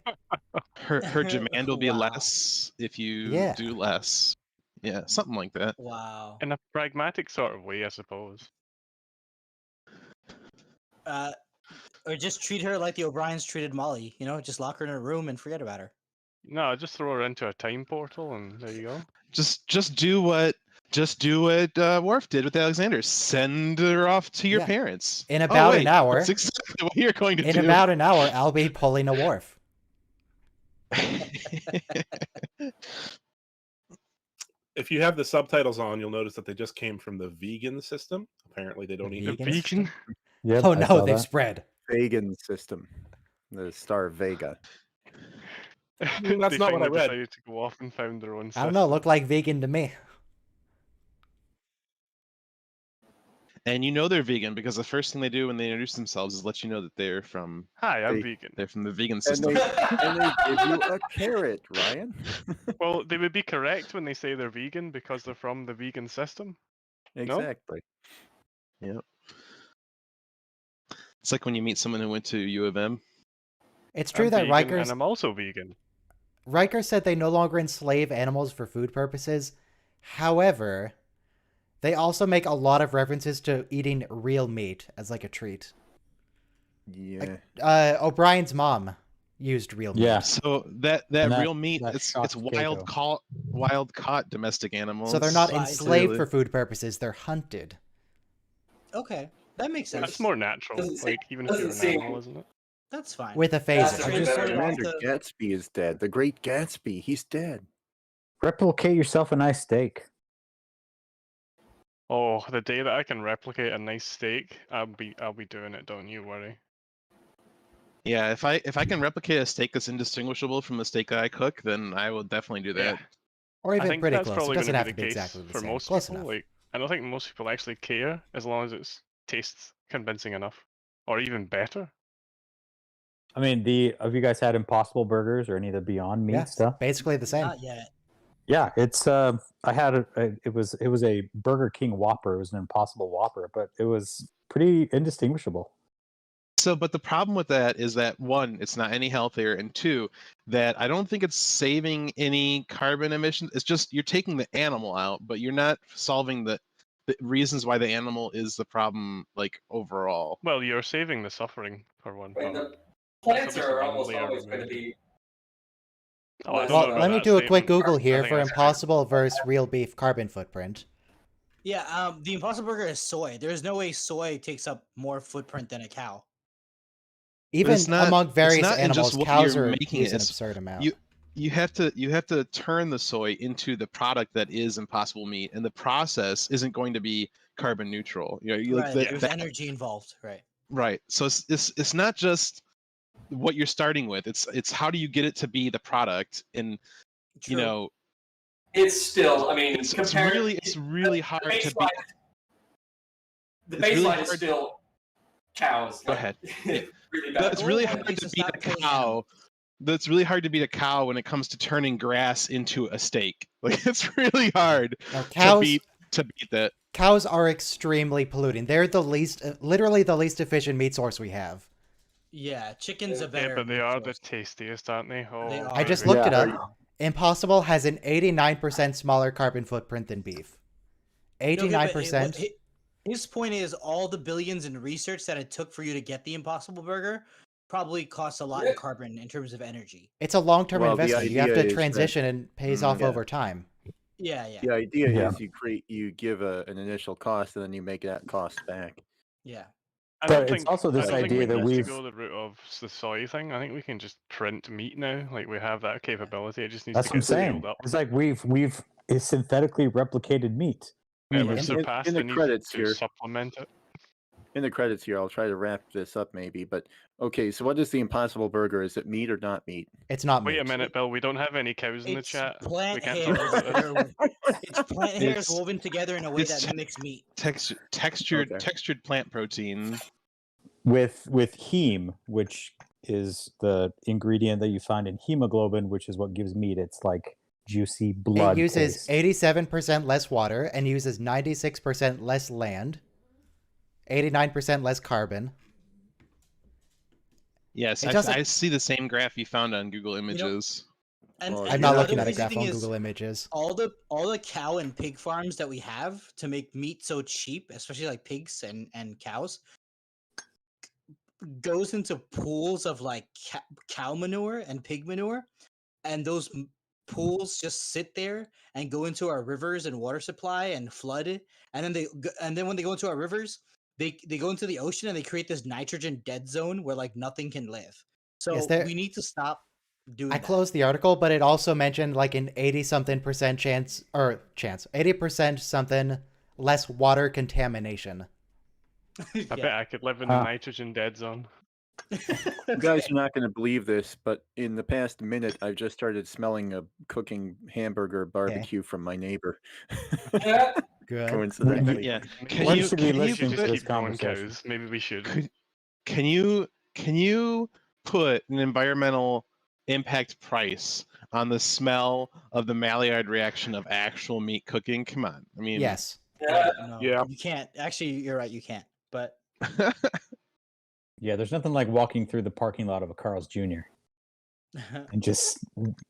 Her demand will be less if you do less. Yeah, something like that. Wow. In a pragmatic sort of way, I suppose. Or just treat her like the O'Briens treated Molly. You know, just lock her in a room and forget about her. No, just throw her into a time portal, and there you go. Just do what Worf did with Alexander. Send her off to your parents. In about an hour. That's exactly what you're going to do. In about an hour, I'll be pulling a Worf. If you have the subtitles on, you'll notice that they just came from the vegan system. Apparently, they don't eat vegan. Yep, oh no, they've spread. Vegan system. The star Vega. That's not what I read. Decided to go off and found their own. I don't know. Looked like vegan to me. And you know they're vegan because the first thing they do when they introduce themselves is let you know that they're from. Hi, I'm vegan. They're from the vegan system. And they give you a carrot, Ryan. Well, they would be correct when they say they're vegan because they're from the vegan system. Exactly. No? Yep. It's like when you meet someone who went to U of M. It's true I'm that vegan, Riker's. and I'm also vegan. Riker said they no longer enslave animals for food purposes. However, they also make a lot of references to eating real meat as like a treat. Yeah. O'Brien's mom used real meat. Yeah. So that real meat, it's wild caught domestic animals. So they're not enslaved for food purposes. They're hunted. Okay, that makes sense. That's more natural. Like, even if you're an animal, isn't it? That's fine. With a phaser. Commander Gatsby is dead. The Great Gatsby, he's dead. Replicate yourself a nice steak. Oh, the day that I can replicate a nice steak, I'll be doing it. Don't you worry. Yeah, if I can replicate a steak that's indistinguishable from the steak that I cook, then I will definitely do that. Or even I think pretty that's close. It probably doesn't gonna have be to be the case exactly the for same. most Close people. enough. Like, I don't think most people actually care as long as it tastes convincing enough, or even better. I mean, have you guys had Impossible Burgers or any of the Beyond Meat stuff? Basically the same. Not yet. Yeah, it's I had it was a Burger King Whopper. It was an Impossible Whopper, but it was pretty indistinguishable. So, but the problem with that is that one, it's not any healthier, and two, that I don't think it's saving any carbon emissions. It's just you're taking the animal out, but you're not solving the reasons why the animal is the problem, like overall. Well, you're saving the suffering for one part. The plants are almost always going to be. Well, let me do a quick Google here for Impossible versus real beef carbon footprint. Yeah, the Impossible Burger is soy. There's no way soy takes up more footprint than a cow. Even among various animals, cows are making use an absurd amount. You have to turn the soy into the product that is Impossible meat, and the process isn't going to be carbon neutral. You know, Right, there's energy involved, right? Right. So it's not just what you're starting with. It's how do you get it to be the product, and True. you know, it's still. I mean, it's really hard to be. The baseline is still cows. Go ahead. Really bad. It's really hard to beat a cow. That's really hard to beat a cow when it comes to turning grass into a steak. Like, it's really hard to beat that. Cows are extremely polluting. They're the least, literally the least efficient meat source we have. Yeah, chicken's a better. Yeah, but they meat are the source. tastiest, aren't they? Oh, They I are. just baby. looked it Yeah. up. Impossible has an 89% smaller carbon footprint than beef. Okay, but 89%. his point is all the billions in research that it took for you to get the Impossible Burger probably costs a lot in carbon in terms of energy. It's a long-term Well, the investment. You have idea to is that- transition and pays off Yeah. over time. Yeah, yeah, The idea Yeah. is you give an initial cost and then you make that cost back. yeah. I But don't it's think, also this I don't idea think we that need to we've- go the route of the soy thing. I think we can just print meat now. Like we have that capability. It just needs That's to what I'm get saying. scaled up. It's like we've synthetically replicated meat. Yeah, mean, we've in- surpassed in the the need credits to here- supplement it. In the credits here, I'll try to wrap this up maybe, but okay, so what is the Impossible Burger? Is it meat or not meat? It's not Wait meat. a minute, Bill. We don't have any cows in the It's chat. We plant can't hairs. talk about this. It's plant hairs It's- woven together in a way it's that mimics meat. Textured Okay. textured plant protein. with heme, which is the ingredient that you find in hemoglobin, which is what gives meat. It's like juicy blood. It uses taste. 87% less water and uses 96% less land, 89% less carbon. Yes, It doesn't- I see the same graph you found on Google Images. And, Well, and I'm the not other looking at a crazy graph thing on is Google Images. all the cow and pig farms that we have to make meat so cheap, especially like pigs and cows, goes into pools of like cow manure and pig manure, and those pools just sit there and go into our rivers and water supply and flood it, and then when they go into our rivers, they go into the ocean and they create this nitrogen dead zone where like nothing can live. So Yes, there- we need to stop doing I that. closed the article, but it also mentioned like an 80-something% chance, 80% something less water contamination. I bet I could live in the nitrogen dead zone. You guys are not going to believe this, but in the past minute, I've just started smelling a cooking hamburger barbecue from my neighbor. Good. Coincidentally. Yeah. When should we can you listen to put- this Keep growing conversation? cows. Maybe we should. Can you put an environmental impact price on the smell of the Maillard reaction of actual meat cooking? Come on. I mean, Yes. No, Yeah. you can't. Actually, you're right. You can't. But Yeah, there's nothing like walking through the parking lot of a Carl's Jr. and just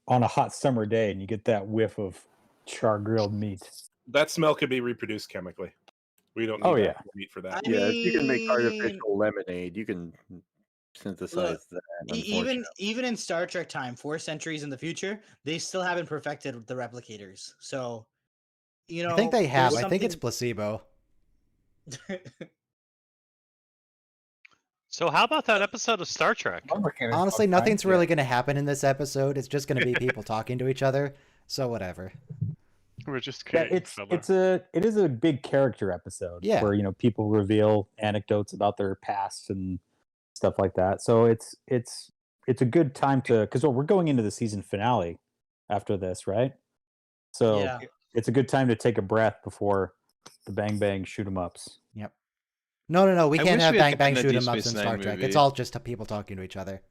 on a hot summer day, and you get that whiff of char grilled meat. That smell could be reproduced chemically. We don't need Oh, yeah. actual meat for that. I Yeah, if you can make mean, artificial lemonade, you can synthesize that. even in Star Trek time, 4 centuries in the future, they still haven't perfected the replicators. So, you know, I think they have. there's I think it's something- placebo. So how about that episode of Star Trek? Honestly, nothing's really going to happen in this episode. It's just going to be people talking to each other. So whatever. We're just Yeah, creating it is a big character episode. Yeah. Where people reveal anecdotes about their past and stuff like that. So it's a good time to, because we're going into the season finale after this, right? So Yeah. it's a good time to take a breath before the bang bang shoot 'em ups. Yep. No. We I can't wish have we had bang bang gotten a shoot Deep 'em ups Space in Star Nine Trek. movie. It's all just people talking to each other.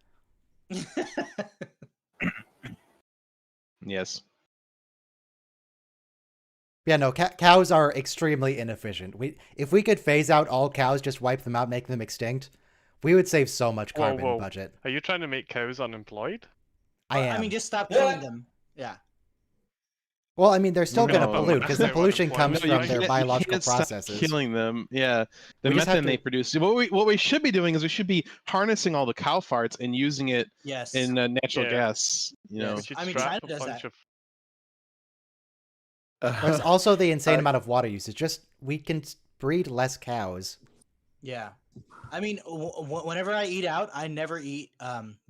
yes. Yeah, no, cows are extremely inefficient. If we could phase out all cows, just wipe them out, make them extinct, we would save so much carbon Whoa. budget. Are you trying to make cows unemployed? I am. I mean, just stop killing them. Yeah. Well, I mean, they're still going to No, pollute because the that's pollution not comes what I'm from saying. their biological stop processes. killing them. Yeah, the We just have methane they to- produce. What we should be doing is we should be harnessing all the cow farts and using it Yes. in natural Yeah. gas. You know, Yes. We should I mean, strap China a does bunch that. of There's also the insane amount of water usage. Just we can breed less cows. Yeah. I mean, whenever I eat out, I never eat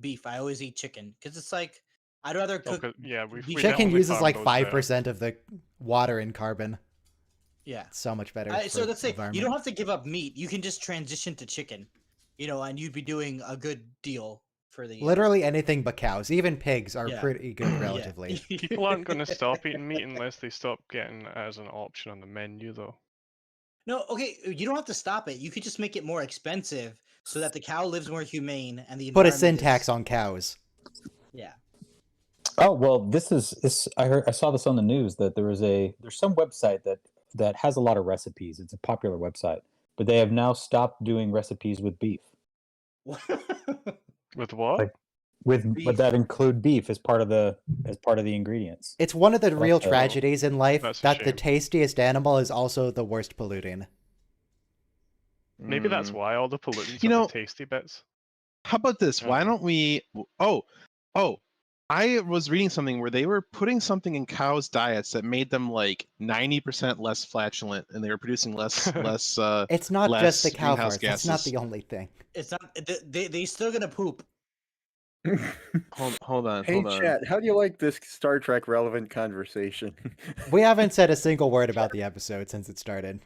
beef. I always eat chicken because it's like I'd rather cook. yeah, we Chicken Chicken definitely uses farm like those 5% of the water in carbon. Yeah. It's so much better. So for let's say you environment. don't have to give up meat. You can just transition to chicken, and you'd be doing a good deal for the. Literally anything but cows. Even pigs are Yeah. pretty good relatively. People aren't going to stop eating meat unless they stop getting it as an option on the menu, though. No, okay, you don't have to stop it. You could just make it more expensive so that the cow lives more humane and the Put a environment sin is- tax on cows. Yeah. Oh well, this. I saw this on the news that there's some website that has a lot of recipes. It's a popular website, but they have now stopped doing recipes with beef. With what? Like, with Beef. would that include beef as part of the ingredients? It's one of the real That's a- tragedies in life That's a that the shame. tastiest animal is also the worst polluting. Maybe that's Mm. why all the pollutants You are know- the tasty bits. How about this? I Why don't know. don't we? Oh, I was reading something where they were putting something in cows' diets that made them like 90% less flatulent, and they were producing less It's not less just the cow greenhouse farts. That's not gases. the only thing. It's not. They still gonna poop. Hold on, Hey, hold on. chat, how do you like this Star Trek relevant conversation? We haven't said a single word about the episode since it started.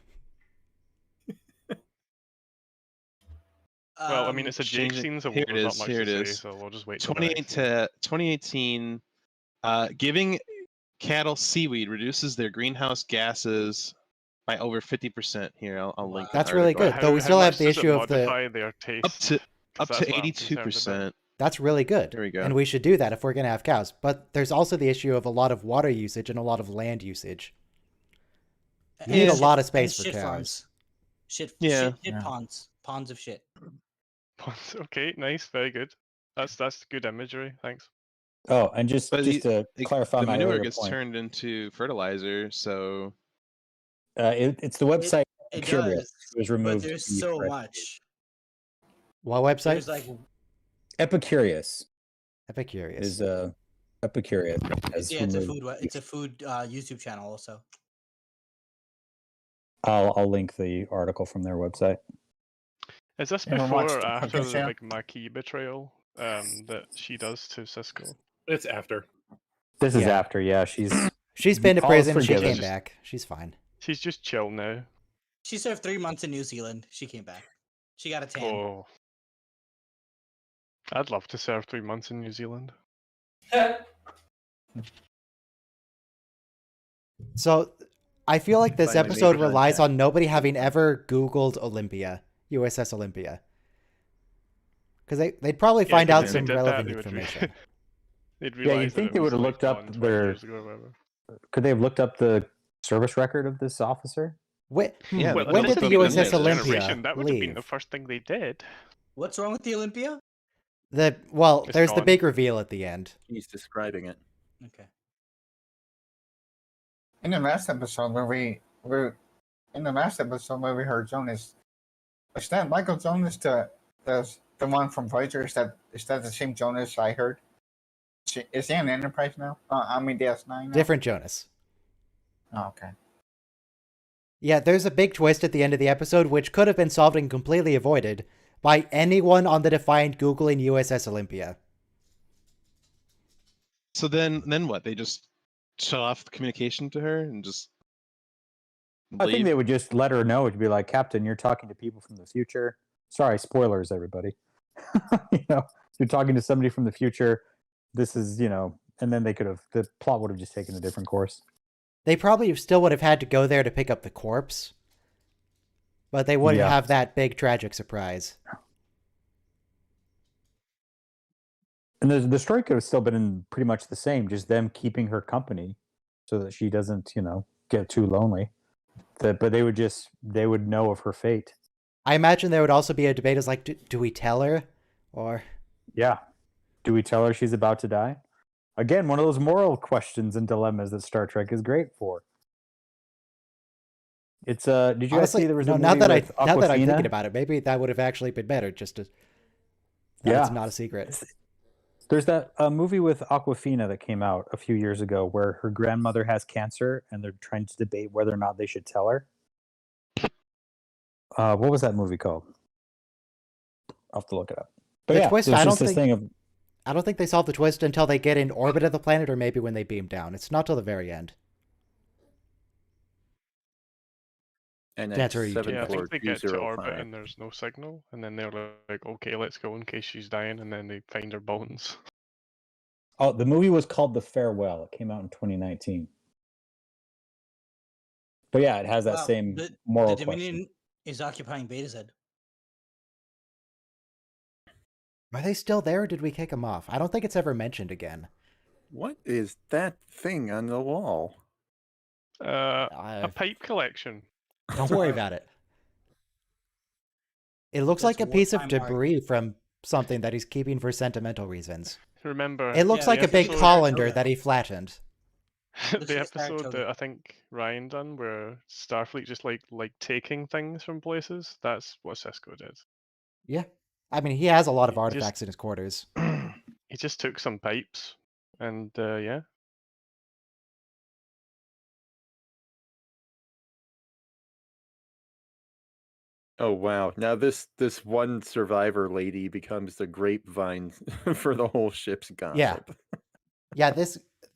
Well, I mean, it's a Jake Change it- scene, so here there's it not is, much here to it say, is. so we'll just wait till the next one. 2018, giving cattle seaweed reduces their greenhouse gases by over 50%. Here, I'll link. That's the really article. good. Though we still how have much the does it issue of the. modify their taste? Up to 'Cause that's what I'm 82%. That's really good. There we go. And we should do that if we're going to have cows. But there's also the issue of a lot of water usage and a lot of land usage. You need a shit- lot of space and for shit cows. farms. Shit Yeah. Yeah. ponds of shit. Okay, nice, very good. That's good imagery. Thanks. Oh, and just But to clarify the my manure earlier gets point, turned into fertilizer, so it's the website It Curious does, was but removed. there's from the so correct much. What website? There's like Epicurious Epicurious. is Epicurious. has yeah, it's a removed- food it's a food YouTube channel also. I'll link the article from their website. Is this Anyone watch before or the after cooking the show? big Maquis betrayal that she does to Cisco? It's after. This is Yeah. after, yeah. She's She's been to all is prison. She forgiven. came back. She's fine. She's just chill now. She served 3 months in New Zealand. She came back. She got a tan. Oh, I'd love to serve 3 months in New Zealand. So I feel like this Finally made episode contact. relies on nobody having ever Googled Olympia, USS Olympia. Because they'd probably Yeah, find 'cause out if they some did that, relevant they would information. They'd Yeah, realize you'd that think it they was, would have like, looked up done 20 their. years ago or whatever. Could they have looked up the service record of this officer? Yeah, Well, when that's did the not even USS the Olympia generation. That would have been leave? the first thing they did. What's wrong with the Olympia? Well, It's there's the gone. big reveal at the end. He's describing it. Okay. In the last episode where we heard Jonas, is that Michael Jonas the one from Voyager? Is that the same Jonas I heard? Is he on Enterprise now? I mean DS9 now? Different Jonas. Oh, okay. Yeah, there's a big twist at the end of the episode which could have been solved and completely avoided by anyone on the Defiant Googling USS Olympia. So then what? They just shut off the communication to her and just I think leave? they would just let her know. It'd be like, Captain, you're talking to people from the future. Sorry, spoilers, everybody. You're talking to somebody from the future. This is, and then the plot would have just taken a different course. They probably still would have had to go there to pick up the corpse, but they wouldn't Yeah. have that big tragic surprise. And the story could have still been pretty much the same, just them keeping her company so that she doesn't, get too lonely. But they would know of her fate. I imagine there would also be a debate as like, do we tell her? Or Yeah. Do we tell her she's about to die? Again, one of those moral questions and dilemmas that Star Trek is great for. It's did you guys honestly, see there was no, a now movie that with now that I'm Awkwafina? thinking about it, maybe that would have actually been better just to Yeah. it's not a secret. There's that movie with Awkwafina that came out a few years ago where her grandmother has cancer and they're trying to debate whether or not they should tell her. What was that movie called? I'll have to look it up. But The yeah, twist, there's I just don't this think- thing of I don't think they solve the twist until they get in orbit of the planet or maybe when they beam down. It's not till the very end. And That's where you do Yeah, I it. think they get to orbit 74205. and there's no signal, and then they're like, okay, let's go in case she's dying, and then they find her bones. Oh, the movie was called The Farewell. It came out in 2019. But yeah, it has that Well, same the moral Dominion question. is occupying Beta Z. Are they still there or did we kick them off? I don't think it's ever mentioned again. What is that thing on the wall? A pipe collection. Don't worry about it. It looks That's like a piece of wartime art. debris from something that he's keeping for sentimental reasons. Remember, It looks like a big colander that he flattened. The episode that I think Ryan done, where Starfleet just like taking things from places. That's what Cisco did. Yeah, I mean he has a lot of artifacts in his quarters. He just took some pipes, and yeah. Oh wow! Now this one survivor lady becomes the grapevine for the whole ship's gossip. Yeah.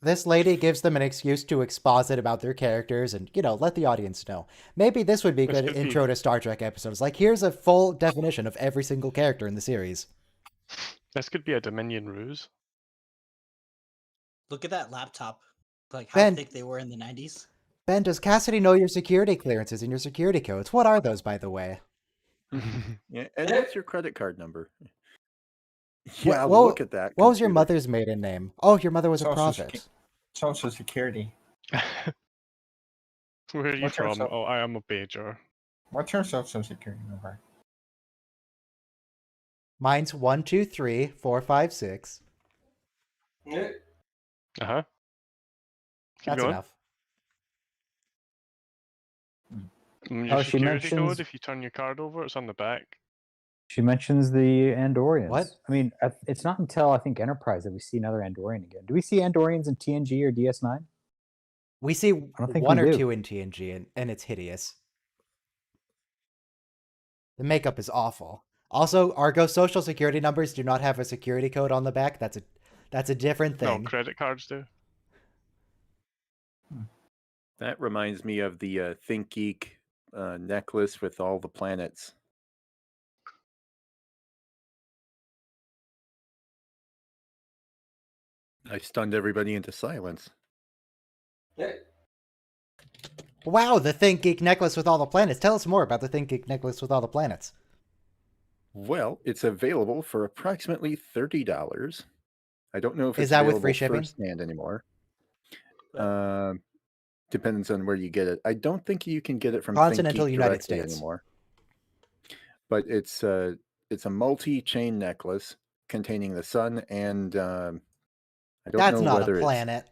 This lady gives them an excuse to exposit about their characters and let the audience know. Maybe this would be a good intro to Star Trek episodes. Like here's a full definition of every single character in the series. This could be a Dominion ruse. Look at that laptop. Like how thick they were in the 90s. Ben, does Cassidy know your security clearances and your security codes? What are those, by the way? Yeah, and what's your credit card number? Yeah, look at that. What was your mother's maiden name? Oh, your mother was a prophet. Social Security. Where are you from? Oh, I am a pager. What's your Social Security number? Mine's 123456. Uh-huh. That's enough. Your security code, if you turn your card over, it's on the back. She mentions the Andorians. What? I mean, it's not until I think Enterprise that we see another Andorian again. Do we see Andorians in TNG or DS9? We see one or two in TNG, and it's hideous. The makeup is awful. Also, Argo social security numbers do not have a security code on the back. That's a different thing. No, credit cards do. That reminds me of the Think Geek necklace with all the planets. I stunned everybody into silence. Wow, the Think Geek necklace with all the planets. Tell us more about the Think Geek necklace with all the planets. Well, it's available for approximately $30. I don't know if it's Is that available with free shipping? firsthand anymore. Depends on where you get it. I don't think you can get it from Continental Think Geek United directly States anymore. But it's a multi-chain necklace containing the sun and I don't That's know not whether a planet.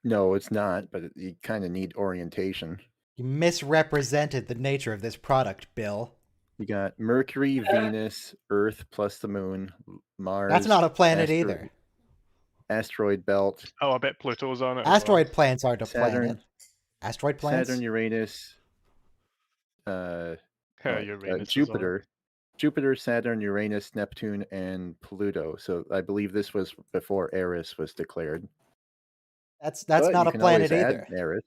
No, it's not. But you kind of need orientation. You misrepresented the nature of this product, Bill. You got Mercury, Venus, Earth plus the Moon, Mars. That's not a planet either. Asteroid belt. Oh, I bet Pluto's on it. Asteroid planets aren't a Saturn, planet. Asteroid planets? Saturn, Uranus, Uranus Jupiter. Jupiter, Saturn, Uranus, Neptune, and Pluto. So I believe this was before Eris was declared. That's not a planet either. Eris.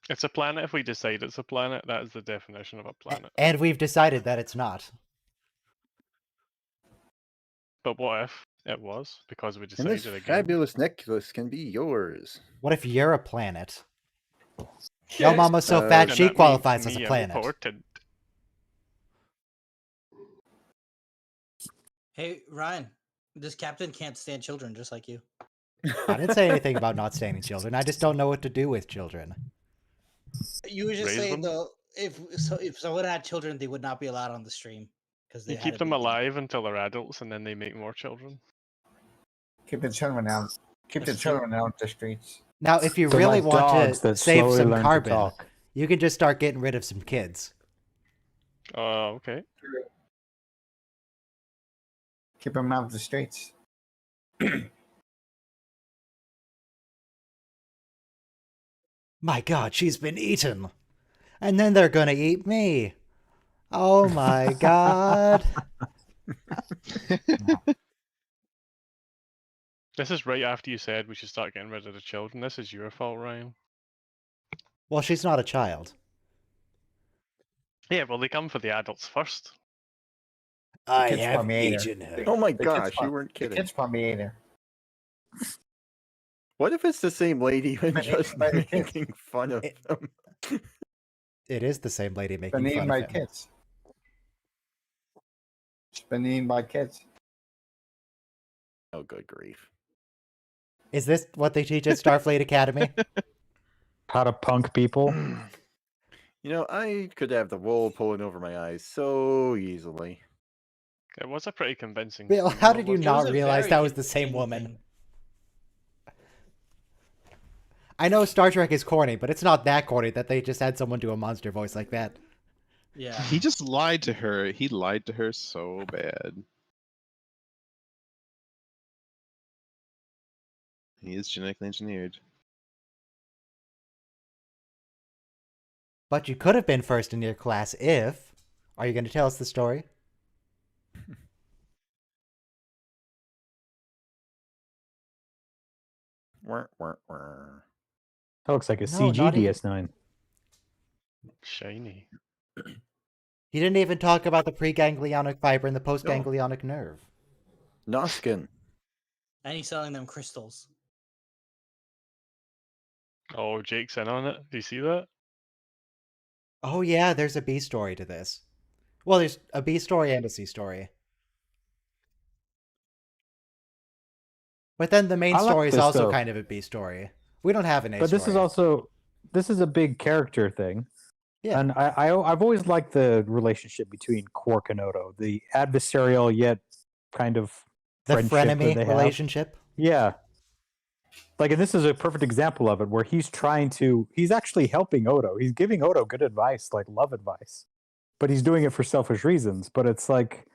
It's a planet if we decide it's a planet. That is the definition of a planet. And we've decided that it's not. But what if it was? Because we And decided this again. fabulous necklace can be yours. What if you're a planet? Your mama's so fat she qualifies as a planet. Hey, Ryan, this captain can't stand children just like you. I didn't say anything about not standing children. I just don't know what to do with children. You were just saying though, if someone had children, they would not be allowed on the stream because they keep them alive until they're adults, and then they make more children. Keep the children out. Keep the children out the streets. Now, if you really want to save some carbon, you can just start getting rid of some kids. Okay. Keep them out of the streets. My God, she's been eaten. And then they're gonna eat me. Oh my God. This is right after you said we should start getting rid of the children. This is your fault, Ryan. Well, she's not a child. Yeah, well, they come for the adults first. I have eaten her. Oh my gosh, you weren't kidding. The kids probably ate her. What if it's the same lady and just making fun of them? It is the same lady making Been eaten fun by of him. kids. It's been eaten by kids. Oh, good grief. Is this what they teach at Starfleet Academy? How to punk people? You know, I could have the wool pulling over my eyes so easily. It was a pretty convincing Bill, scene, how though, did you wasn't It was not a realize very that was the same convincing woman? thing. I know Star Trek is corny, but it's not that corny that they just had someone do a monster voice like that. Yeah. He just lied to her. He lied to her so bad. He is genetically engineered. But you could have been first in your class if... Are you going to tell us the story? That looks like a No, CG not even... DS9. shiny. He didn't even talk about the preganglionic fiber and the postganglionic nerve. Noskin. And he's selling them crystals. Oh, Jake's in on it. Do you see that? Oh yeah, there's a B story to this. Well, there's a B story and a C story. But then the main I like story is this, also though. kind of a B story. We don't have an A But story. this is also a big character thing. Yeah. And I've always liked the relationship between Quark and Odo, the adversarial yet kind of the friendship that frenemy they have. relationship. Yeah. Like, and this is a perfect example of it, where he's actually helping Odo. He's giving Odo good advice, like love advice, but he's doing it for selfish reasons. But it's like,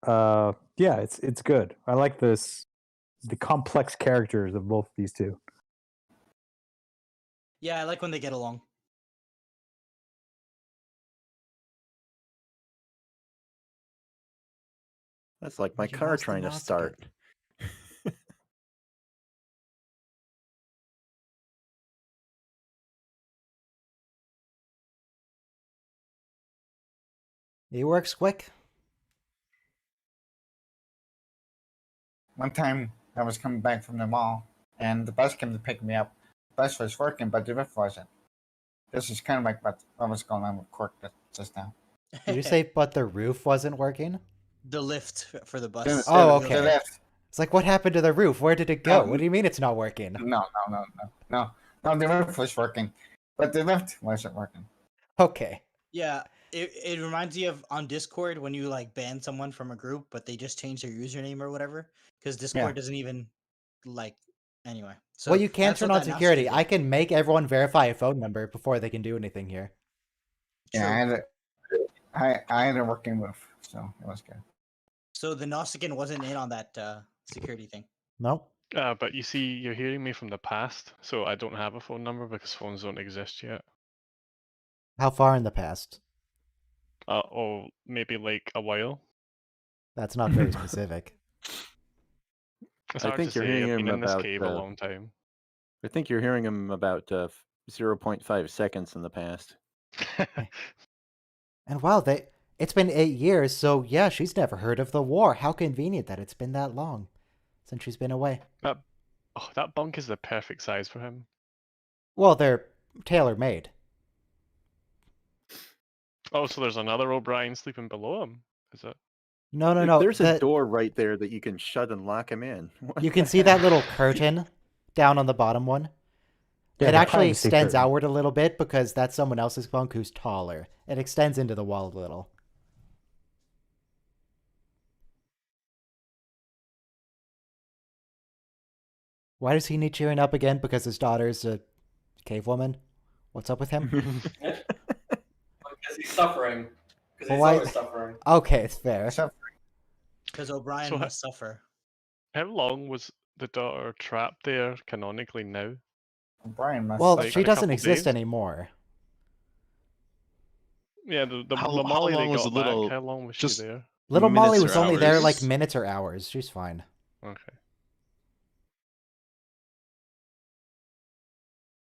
yeah, it's good. I like the complex characters of both these two. Yeah, I like when they get along. That's like my You car lost the trying to mouse start. again. He works quick. One time I was coming back from the mall, and the bus came to pick me up. The bus was working, but the lift wasn't. This is kind of like what was going on with Cork just now. Did you say, but the roof wasn't working? The lift for the bus? Oh, The okay. lift. It's like, what happened to the roof? Where did it go? What do you mean it's not working? No. The roof was working, but the lift wasn't working. Okay. Yeah, it reminds me of on Discord when you like ban someone from a group, but they just change their username or whatever, because Discord doesn't even like anyway. So well, you can that's turn what on that Nazi security. did. I can make everyone verify a phone number before they can do anything here. Yeah, I had a working roof, so it was good. So the Nausicaan wasn't in on that security thing. Nope. But you see, you're hearing me from the past, so I don't have a phone number because phones don't exist yet. How far in the past? Oh, maybe like a while. That's not very specific. It's I hard to think you're say. hearing I've been him in this about. cave a long time. I think you're hearing him about 0.5 seconds in the past. And wow, it's been 8 years, so yeah, she's never heard of the war. How convenient that it's been that long since she's been away. That bunk is the perfect size for him. Well, they're tailor-made. Oh, so there's another O'Brien sleeping below him, is it? No. There's a door right there that you can shut and lock him in. You can see that little curtain down on the bottom one. Yeah, it actually privacy extends curtain. outward a little bit because that's someone else's bunk who's taller. It extends into the wall a little. Why does he need cheering up again? Because his daughter's a cave woman? What's up with him? Because he's suffering. Because he's Why- always suffering. Okay, it's fair. Because O'Brien So must suffer. How long was the daughter trapped there canonically now? Brian must. Well, Like she a doesn't couple exist days? anymore. Yeah, the How Molly they long was got the little- back, how long was just- she there? Little Molly Minutes was or only there like hours? minutes or hours. She's fine. Okay.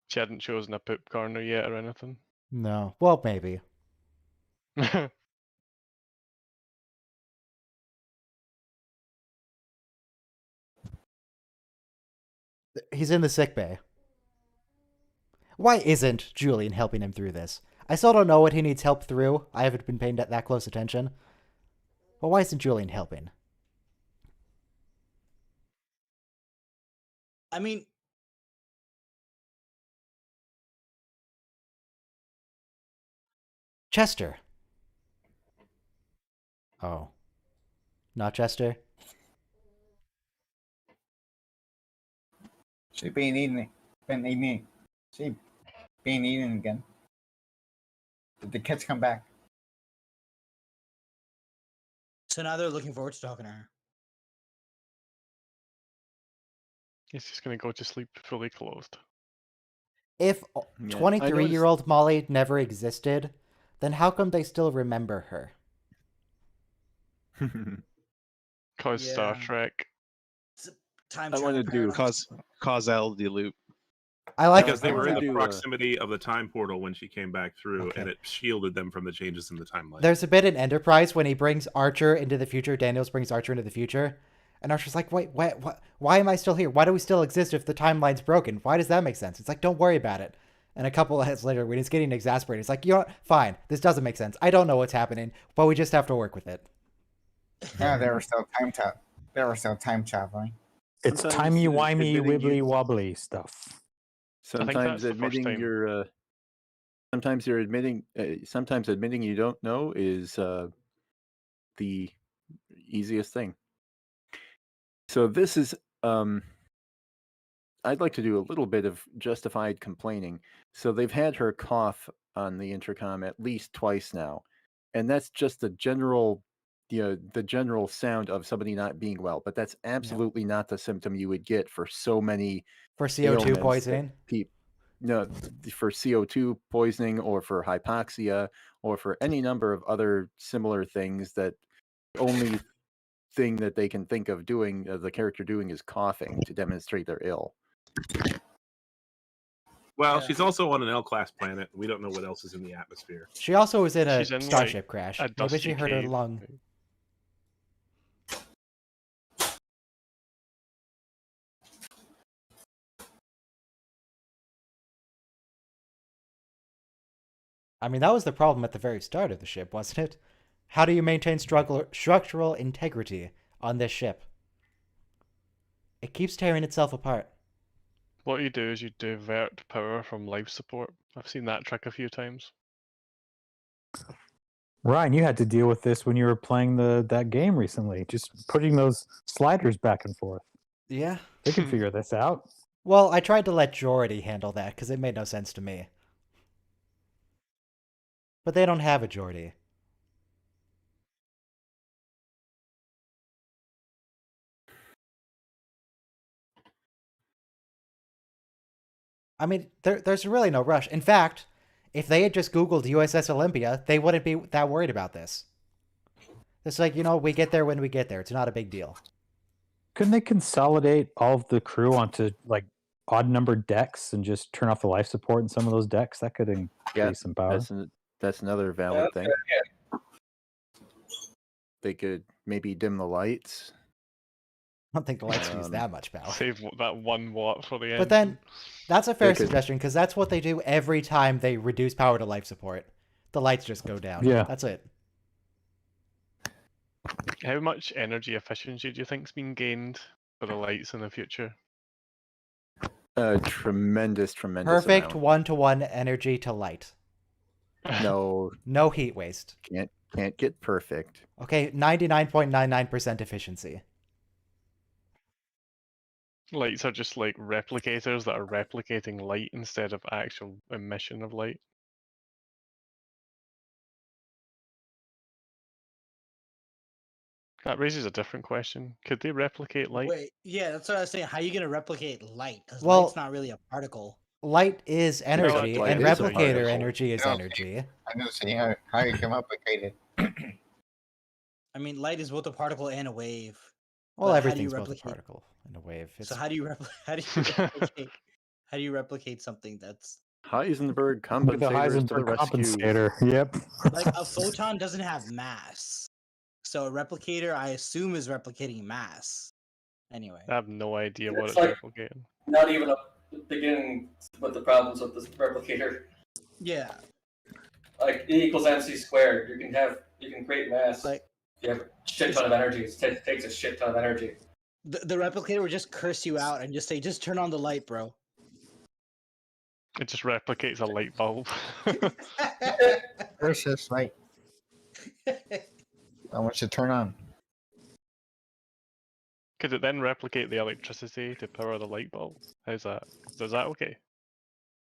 She hadn't chosen a poop corner yet or anything? No. Well, maybe. He's in the sick bay. Why isn't Julian helping him through this? I still don't know what he needs help through. I haven't been paying that close attention. But why isn't Julian helping? I mean, Chester. Oh. Not Chester? She being eaten. Been eating. She being eaten again. Did the kids come back? So now they're looking forward to talking to her. He's just gonna go to sleep fully clothed. If Yeah, 23-year-old Molly never existed, then how come they still remember her? Cause Star Yeah. Trek. It's a time I travel wanna do- paradox. Causality loop. I like Because they I were in wanna the do, proximity of the time portal when she came back through, Okay. and it shielded them from the changes in the timeline. There's a bit in Enterprise when he brings Archer into the future. Daniels brings Archer into the future. And Archer's like, wait, why am I still here? Why do we still exist if the timeline's broken? Why does that make sense? It's like, don't worry about it. And a couple of heads later, when he's getting exasperated, it's like, you know what? Fine. This doesn't make sense. I don't know what's happening, but we just have to work with it. Yeah, they were still time traveling. It's Sometimes, timey-wimey, admitting you- wibbly-wobbly stuff. that's Sometimes the first admitting time. you're sometimes you're admitting sometimes admitting you don't know is the easiest thing. So this is I'd like to do a little bit of justified complaining. So they've had her cough on the intercom at least twice now, and that's just the general sound of somebody not being well, but that's absolutely not the symptom you would get for so many For CO2 ailments that poisoning? No, for CO2 poisoning or for hypoxia or for any number of other similar things that only thing that they can think of doing, the character doing, is coughing to demonstrate they're ill. Well, Yeah. she's also on an L-class planet. We don't know what else is in the atmosphere. She also was in a She's in, starship crash. a Maybe dusty she hurt her cave. lung. I mean, that was the problem at the very start of the ship, wasn't it? How do you maintain structural integrity on this ship? It keeps tearing itself apart. What you do is you divert power from life support. I've seen that trick a few times. Ryan, you had to deal with this when you were playing that game recently. Just putting those sliders back and forth. Yeah. They can figure this out. Well, I tried to let Geordie handle that because it made no sense to me. But they don't have a Geordie. I mean, there's really no rush. In fact, if they had just Googled USS Olympia, they wouldn't be that worried about this. It's like, we get there when we get there. It's not a big deal. Couldn't they consolidate all of the crew onto like odd numbered decks and just turn off the life support in some of those decks? That could increase some power. That's another valid thing. They could maybe dim the lights. I don't think the lights use that much power. Save that 1 watt for the end. But then, that's a fair suggestion because that's what they do every time they reduce power to life support. The lights just go down. Yeah. That's it. How much energy efficiency do you think's been gained for the lights in the future? Tremendous Perfect amount. 1-to-1 energy to light. No. No heat waste. Can't get perfect. Okay, 99.99% efficiency. Lights are just like replicators that are replicating light instead of actual emission of light. That raises a different question. Could they replicate light? Wait, yeah, that's what I was saying. How are you going to replicate light? Because Well, light's not really a particle. Light is energy, light and is a replicator particle. energy is Yeah. energy. I know, see how you can replicate it. I mean, light is both a particle and a wave. Well, But how do you everything's both a replicate- particle and a wave. So how do you replicate? How do you replicate something that's Heisenberg With the compensators to the Heisenberg rescue. compensator. Yep. like a photon doesn't have mass? So a replicator, I assume, is replicating mass. Anyway, I have no idea what It's it's like- replicating. Not even beginning with the problems with this replicator. yeah, Like E equals MC squared. You can create mass. like You have a shit ton of energy. It takes a shit ton of energy. the replicator would just curse you out and just say, "Just turn on the light, bro." It just replicates a light bulb. Where's this light? I want you to turn on. Could it then replicate the electricity to power the light bulb? How's that? Is that okay?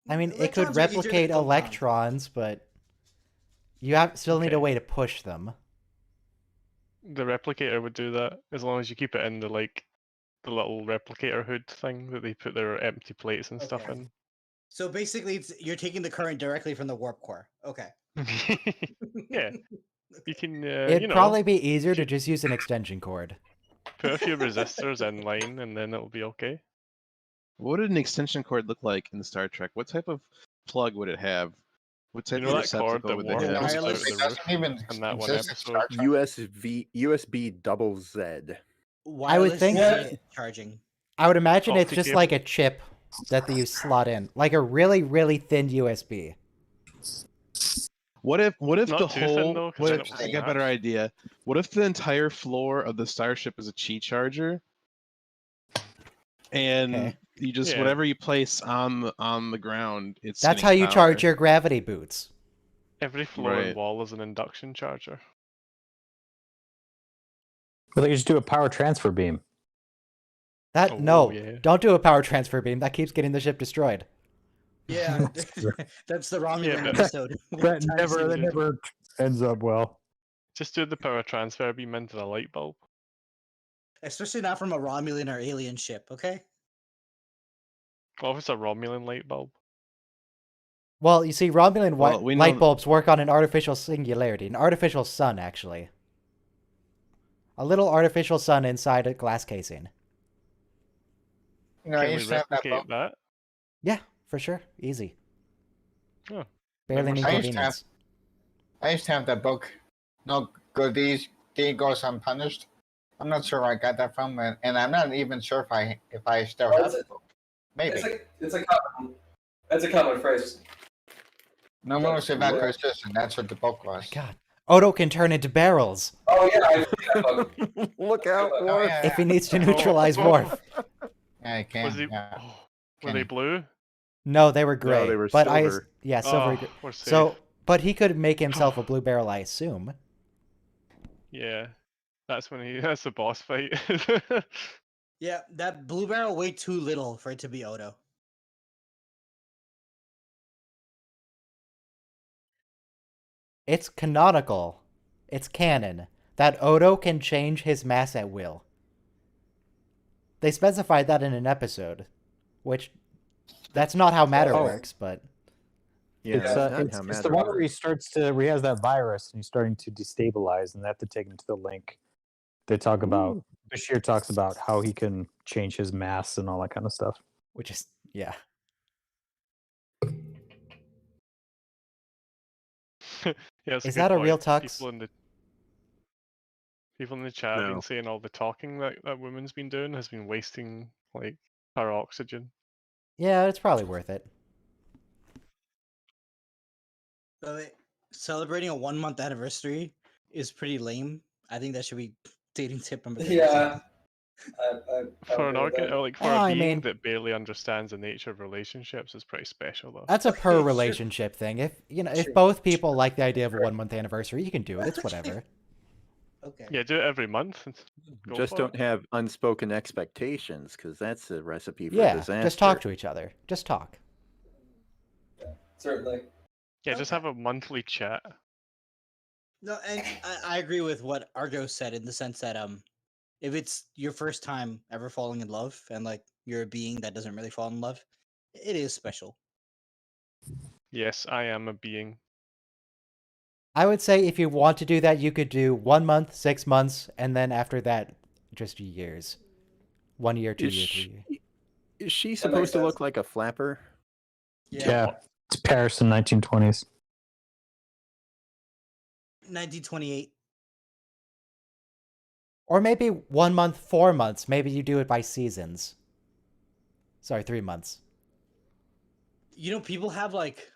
I mean, it Electrons could are easier to replicate compound. electrons, but you still need a way to push them. The replicator would do that as long as you keep it in the little replicator hood thing that they put their empty plates and stuff Okay. in. So basically, you're taking the current directly from the warp core. Okay. Yeah, you can. It'd probably be easier to just use an extension cord. Put a few resistors in line, and then it'll be okay. What would an extension cord look like in Star Trek? What type of plug would it have? What type You know of that cord receptacle that would they warped have? out the wireless- It doesn't roof even in that one exist in episode? Star Trek. USB double Z. I would think charging. I would imagine it's Optic just cable. like a chip that you slot in, like a really, really thin USB. What if Not the too thin, whole? though, 'cause What then if, it I will got a better snap. idea. What if the entire floor of the starship is a chi charger? And Okay. you just Yeah. whatever you place on the ground, it's That's spinning how you power. charge your gravity boots. Every floor and Right. wall is an induction charger. Well, they could just do a power transfer beam. That Oh, no, yeah. don't do a power transfer beam. That keeps getting the ship destroyed. Yeah, that's the Romulan Yeah, but- episode. That Time never, seems that to- never ends up well. Just do the power transfer beam into the light bulb. Especially not from a Romulan or alien ship. Okay. What if it's a Romulan light bulb? Well, you see, Romulan Well, we know light that- bulbs work on an artificial singularity, an artificial sun, actually. A little artificial sun inside a glass casing. You know, I Can we used to have that replicate book. that? Yeah, for sure, easy. Oh, Barely never any I used to convenience. I used to have that book. No good deed goes unpunished. I'm not sure where I got that from, and I'm not even sure if I still Well, have it's the book. Maybe. That's a common phrase. No one was about Christian. That's what the book was. God, Odo can turn into barrels Oh yeah, I've seen that book. Look out, Oh, Worf. yeah, if he yeah. needs to neutralize Worf. Yeah, I can. Was he? Yeah. Oh, were they blue? No, they were gray. they were but silver. silver. Oh, gray. we're safe. So, but he could make himself a blue barrel, I assume. Yeah, that's that's the boss fight. Yeah, that blue barrel way too little for it to be Odo. It's canonical. It's canon that Odo can change his mass at will. They specified that in an episode, which that's not how matter Oh. works, but Yeah, it's that's not it's, how it's the matter one where he works. starts to where he has that virus and he's starting to destabilize, and they have to take him to the link. They talk about Bashir talks about how he can change his mass and all that kind of stuff. which is yeah. Yeah, it's Is good that a point. real tux? People in the chat have No. been saying all the talking that woman's been doing has been wasting like her oxygen. Yeah, it's probably worth it. So celebrating a 1 month anniversary is pretty lame. I think that should be dating tip number 3. Yeah. For an for Oh, a I being mean- that barely understands the nature of relationships is pretty special though. That's a per Sure. relationship thing. If if Sure. both people like the idea of a 1 month anniversary, you can do it. It's whatever. Okay. Yeah, do it every month. And go Just for don't it. have unspoken expectations, because that's a recipe for Yeah, disaster. just talk to each other. Just talk. Certainly. Yeah, just Okay. have a monthly chat. No, and I agree with what Argo said in the sense that if it's your first time ever falling in love and like you're a being that doesn't really fall in love, it is special. Yes, I am a being. I would say if you want to do that, you could do 1 month, 6 months, and then after that, just years. 1 year, 2 Is years, she- 3 years. Is she makes supposed to sense. look like a flapper? Yeah, it's Paris in 1920s. 1928. Or maybe 1 month, 4 months. Maybe you do it by seasons. Sorry, 3 months. You know, people have like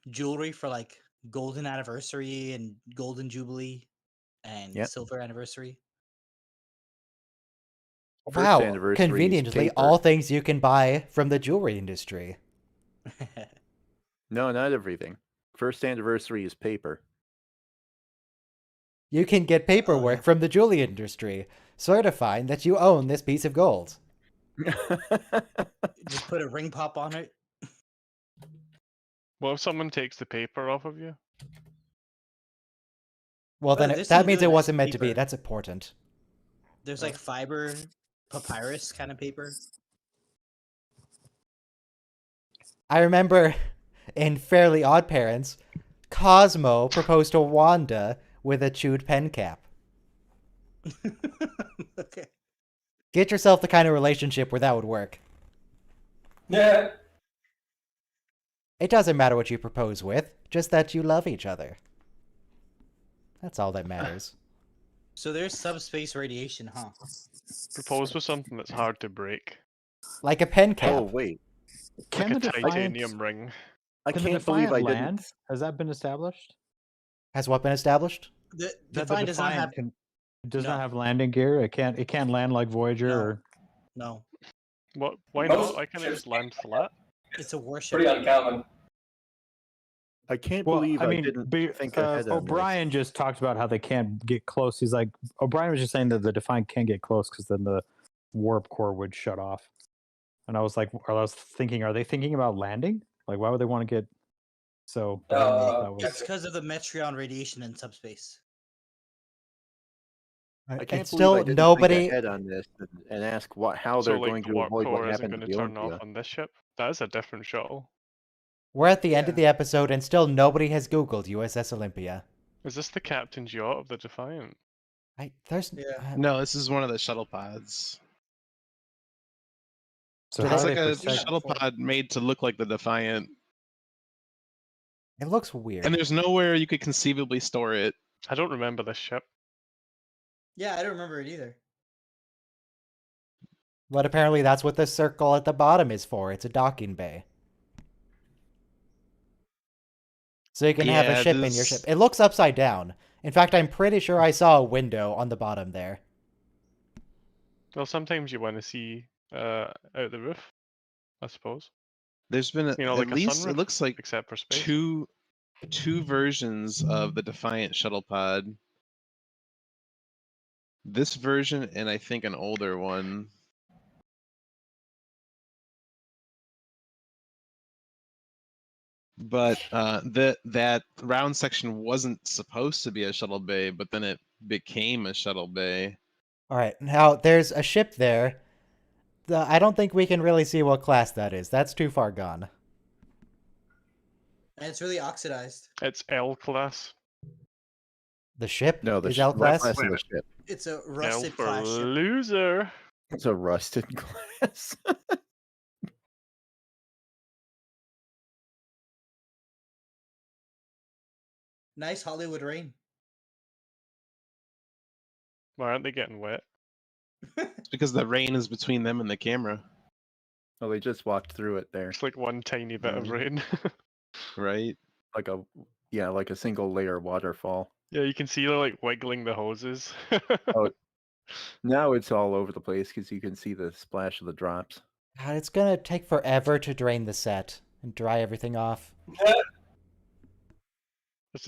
jewelry for like golden anniversary and golden jubilee and Yep. silver anniversary. First Wow, anniversary is conveniently, paper. all things you can buy from the jewelry industry. No, not everything. First anniversary is paper. You can get paperwork from the jewelry industry certifying that you own this piece of gold. Just put a ring pop on it. What if someone takes the paper off of you? Well, then there's that some means really it nice wasn't meant to be. paper. That's important. There's like fiber, papyrus kind of paper. I remember in Fairly Odd Parents, Cosmo proposed to Wanda with a chewed pen cap. Okay. Get yourself the kind of relationship where that would work. Yeah. It doesn't matter what you propose with, just that you love each other. That's all that matters. So there's subspace radiation, huh? Propose with something that's hard to break. Like a pen cap. Oh wait, Can Like the a titanium ring. I Can the can't believe Defiant I didn't. land? Has that been established? Has what been established? The That the Defiant does not have. does No. not have landing gear. It can't land like Voyager. No. Or... No, What? Why Most not? Why can't it ships just land flat? it's a warship. Pretty uncommon. I can't Well, believe I I mean, didn't but, think ahead on this. O'Brien just talked about how they can't get close. He's like, O'Brien was just saying that the Defiant can't get close because then the warp core would shut off. And I was like, are they thinking about landing? Like, why would they want to get so? I don't know if that was. It's because of the Metreon radiation in subspace. I can't It's believe still I didn't nobody. think ahead on this and ask how So they're like going the to warp avoid core what isn't happened going to to the turn Olympia. off on this ship. That is a different shuttle. We're at the end of Yeah. the episode, and still nobody has Googled USS Olympia. Is this the captain's yacht of the Defiant? There's Yeah. No, this is one of the shuttle pods. So Do how It's do like they a protect? shuttle pod made to look like the Defiant, It looks weird. and there's nowhere you could conceivably store it. I don't remember this ship. Yeah, I don't remember it either. But apparently that's what the circle at the bottom is for. It's a docking bay. So you can have a Yeah, ship in your ship. It looks upside down. In fact, I'm pretty sure I saw a window on the bottom there. Well, sometimes you want to see out the roof, I suppose. There's been You know, at like a least sunroof, it looks like except for space. two versions of the Defiant shuttle pod. This version and I think an older one. But that round section wasn't supposed to be a shuttle bay, but then it became a shuttle bay. All right, now there's a ship there. I don't think we can really see what class that is. That's too far gone. And it's really oxidized. It's L class. The ship No, the is L class. class of the ship. It's a L rusted for class ship. loser. It's a rusted glass. Nice Hollywood rain. Why aren't they getting wet? It's because the rain is between them and the camera, Well, they just walked through it there, It's like one tiny bit of rain. right? like a single layer waterfall. Yeah, you can see they're like wiggling the hoses. Oh, now it's all over the place because you can see the splash of the drops. God, it's gonna take forever to drain the set and dry everything off. Do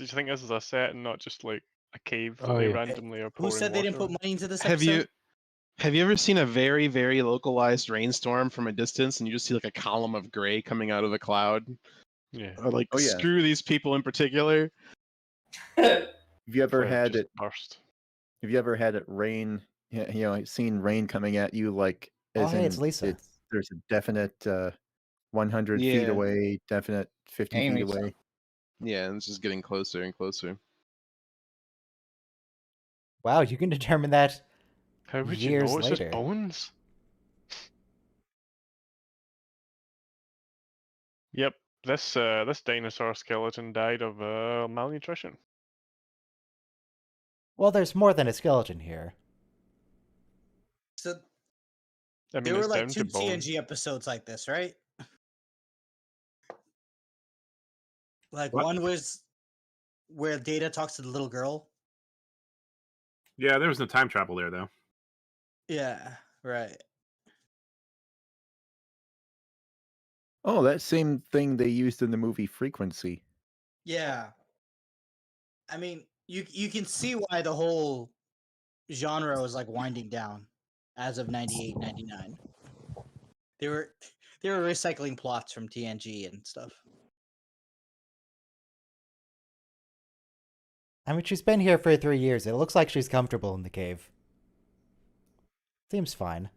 you think this is a set and not just like a cave that Oh, they yeah. randomly are Who pouring said they didn't water put money into this Have episode? you ever seen a very, very localized rainstorm from a distance and you just see like a column of gray coming out of the cloud? on? Yeah. Or like, Oh, yeah. screw these people in particular. Have you ever Or had just it? burst. Have you ever had it rain? Seen rain coming at you like Oh, as hey, in it's Lisa. there's a definite 100 feet Yeah. away, definite 50 Hey, feet Lisa. away. Yeah, and it's just getting closer and closer. Wow, you can determine that How would you years know? It's later. just bones. Yep, this dinosaur skeleton died of malnutrition. Well, there's more than a skeleton here. So I mean, there were it's like down two to bone. TNG episodes like this, right? Like What? one was where Data talks to the little girl. Yeah, there was no time travel there though. Yeah, right. Oh, that same thing they used in the movie Frequency. Yeah. I mean, you can see why the whole genre was like winding down as of 98, 99. They were recycling plots from TNG and stuff. I mean, she's been here for 3 years. It looks like she's comfortable in the cave. Seems fine.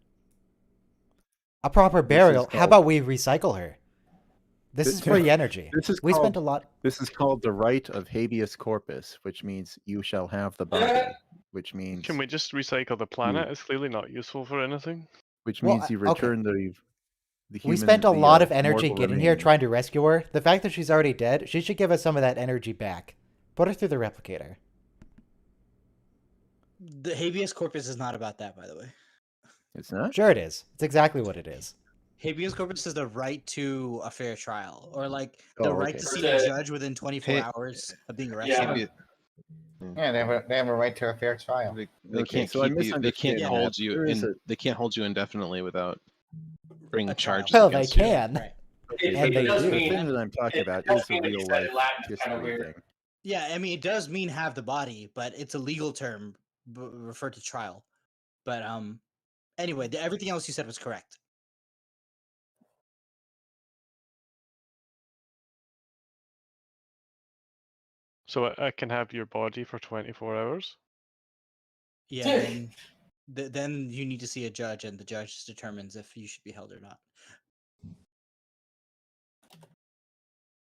A proper burial. How about we recycle her? This is free energy. Spent a lot. This is called the right of habeas corpus, which means you shall have the body. Which means. Can we just recycle the planet? It's clearly not useful for anything. Which means you return the human. We spent a lot of energy getting here trying to rescue her. The fact that she's already dead, she should give us some of that energy back. Put her through the replicator. The habeas corpus is not about that, by the way. It's not? Sure it is. It's exactly what it is. Habeas corpus is the right to a fair trial, or like the right to see a judge within 24 hours of being arrested. Yeah, they have a right to a fair trial. They can't hold you. They can't hold you indefinitely without bringing charges. Well, they against you. can. Right. And they do. The thing that I'm talking about is a real life history thing. Yeah, I mean, it does mean have the body, but it's a legal term referred to trial. But anyway, everything else you said was correct. So I can have your body for 24 hours? Yeah, then you need to see a judge, and the judge determines if you should be held or not.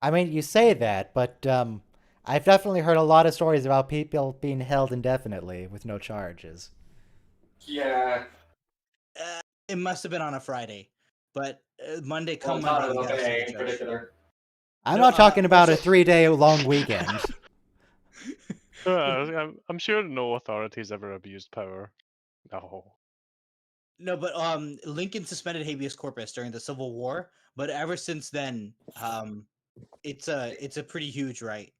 I mean, you say that, but I've definitely heard a lot of stories about people being held indefinitely with no charges. Yeah. It must have been on a Friday, but Monday Well, Monday. not You gotta see okay, the in judge. particular. I'm not talking about a 3-day long weekend. I'm sure no authorities ever abused power. No. No, but Lincoln suspended habeas corpus during the Civil War, but ever since then, it's a pretty huge right.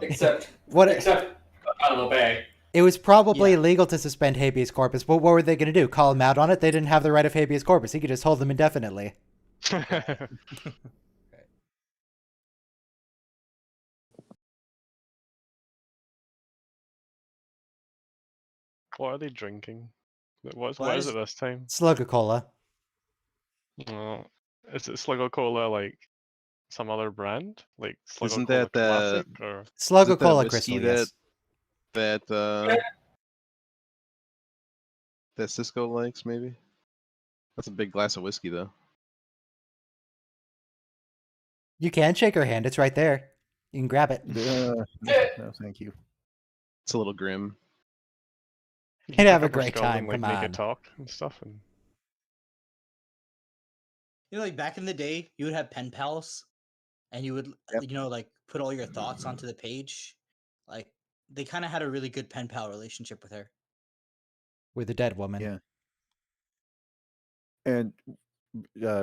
Except Guantanamo Bay. It was probably legal to suspend habeas corpus, but what were they going to do? Call him out on it? They didn't have the right of habeas corpus. He could just hold them indefinitely. What are they drinking? What is it this time? Slug-a-cola. Is it Slug-a-cola like some other brand? Like Isn't Slug-a-Cola that the Classic or Slug-a-Cola Crystal? Yes. That Cisco likes, maybe? That's a big glass of whiskey, though. You can shake her hand. It's right there. You can grab it. No, thank you. It's a little grim. You'd have a great time. Like, Come make on. it talk and stuff. And... You know, like back in the day, you would have pen pals, and you would, like put all your thoughts onto the page. Like they kind of had a really good pen pal relationship with her. With a dead woman. Yeah. And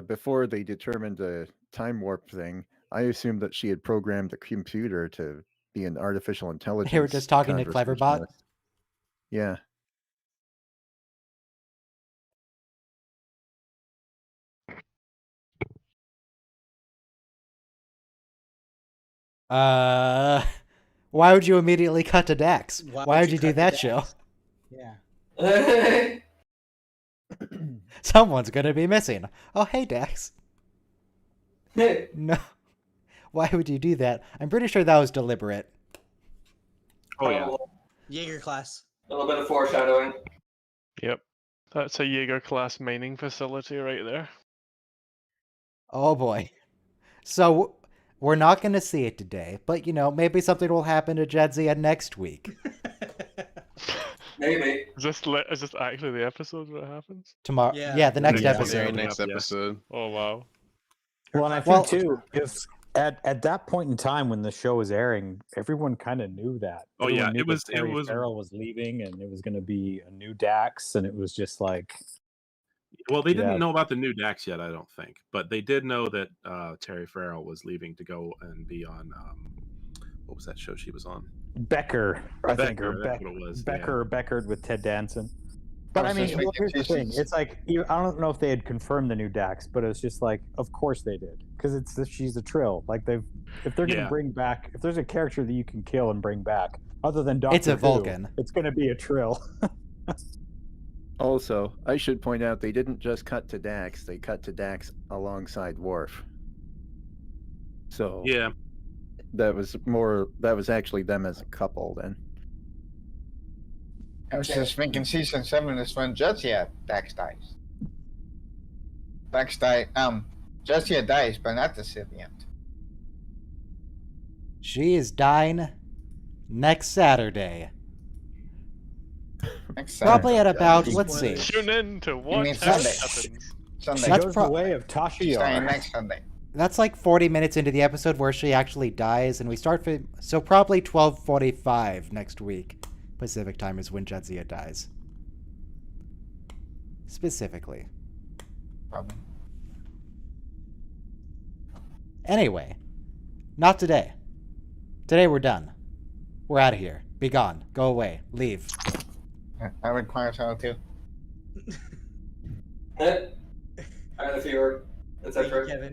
before they determined the time warp thing, I assumed that she had programmed the computer to be an artificial intelligence. They were just talking to Cleverbot. Yeah. Why would you immediately cut to Dax? Why would you do that show? Yeah. Someone's gonna be missing. Oh, hey, Dax. No. Why would you do that? I'm pretty sure that was deliberate. Oh, yeah. Jaeger class. A little bit of foreshadowing. Yep. That's a Jaeger class mining facility right there. Oh, boy. So, we're not going to see it today, but, maybe something will happen to Jedzia next week. Maybe. Is this actually the episode where it happens? Tomorrow. Yeah, the next episode. Very next episode. Oh, wow. Well, and I think, too, if at that point in time when the show was airing, everyone kind of knew that. Oh, Everyone yeah. knew It was. Farrell was leaving, and it was going to be a new Dax, and it was just like... Well, they didn't know about the new Dax yet, I don't think. But they did know that Terry Farrell was leaving to go and be on... what was that show she was on? Becker, I think, or that's what it was. Becker or Beckard with Ted Danson. But I mean, here's the thing. It's like, I don't know if they had confirmed the new Dax, but it was just like, of course they did. because she's a Trill. Like if they're gonna bring back, if there's a character that you can kill and bring back, other than Doctor It's a Who, Vulcan. it's gonna be a Trill. Also, I should point out they didn't just cut to Dax; they cut to Dax alongside Worf. So Yeah, that was actually them as a couple then. I was just thinking season 7 is when Jadzia Dax dies. Jadzia dies, but not the Scythian. She is dying next Saturday. Probably at about, let's see. Tune in to what happens. Sunday. She goes the way of Tasha She's dying Yar. next Sunday. That's like 40 minutes into the episode where she actually dies, and we start so probably 12:45 next week Pacific time is when Jadzia dies. Specifically. Probably. Anyway, not today. Today we're done. We're out of here. Be gone. Go away. Leave. I require so too. I got a fever, etc. Kevin.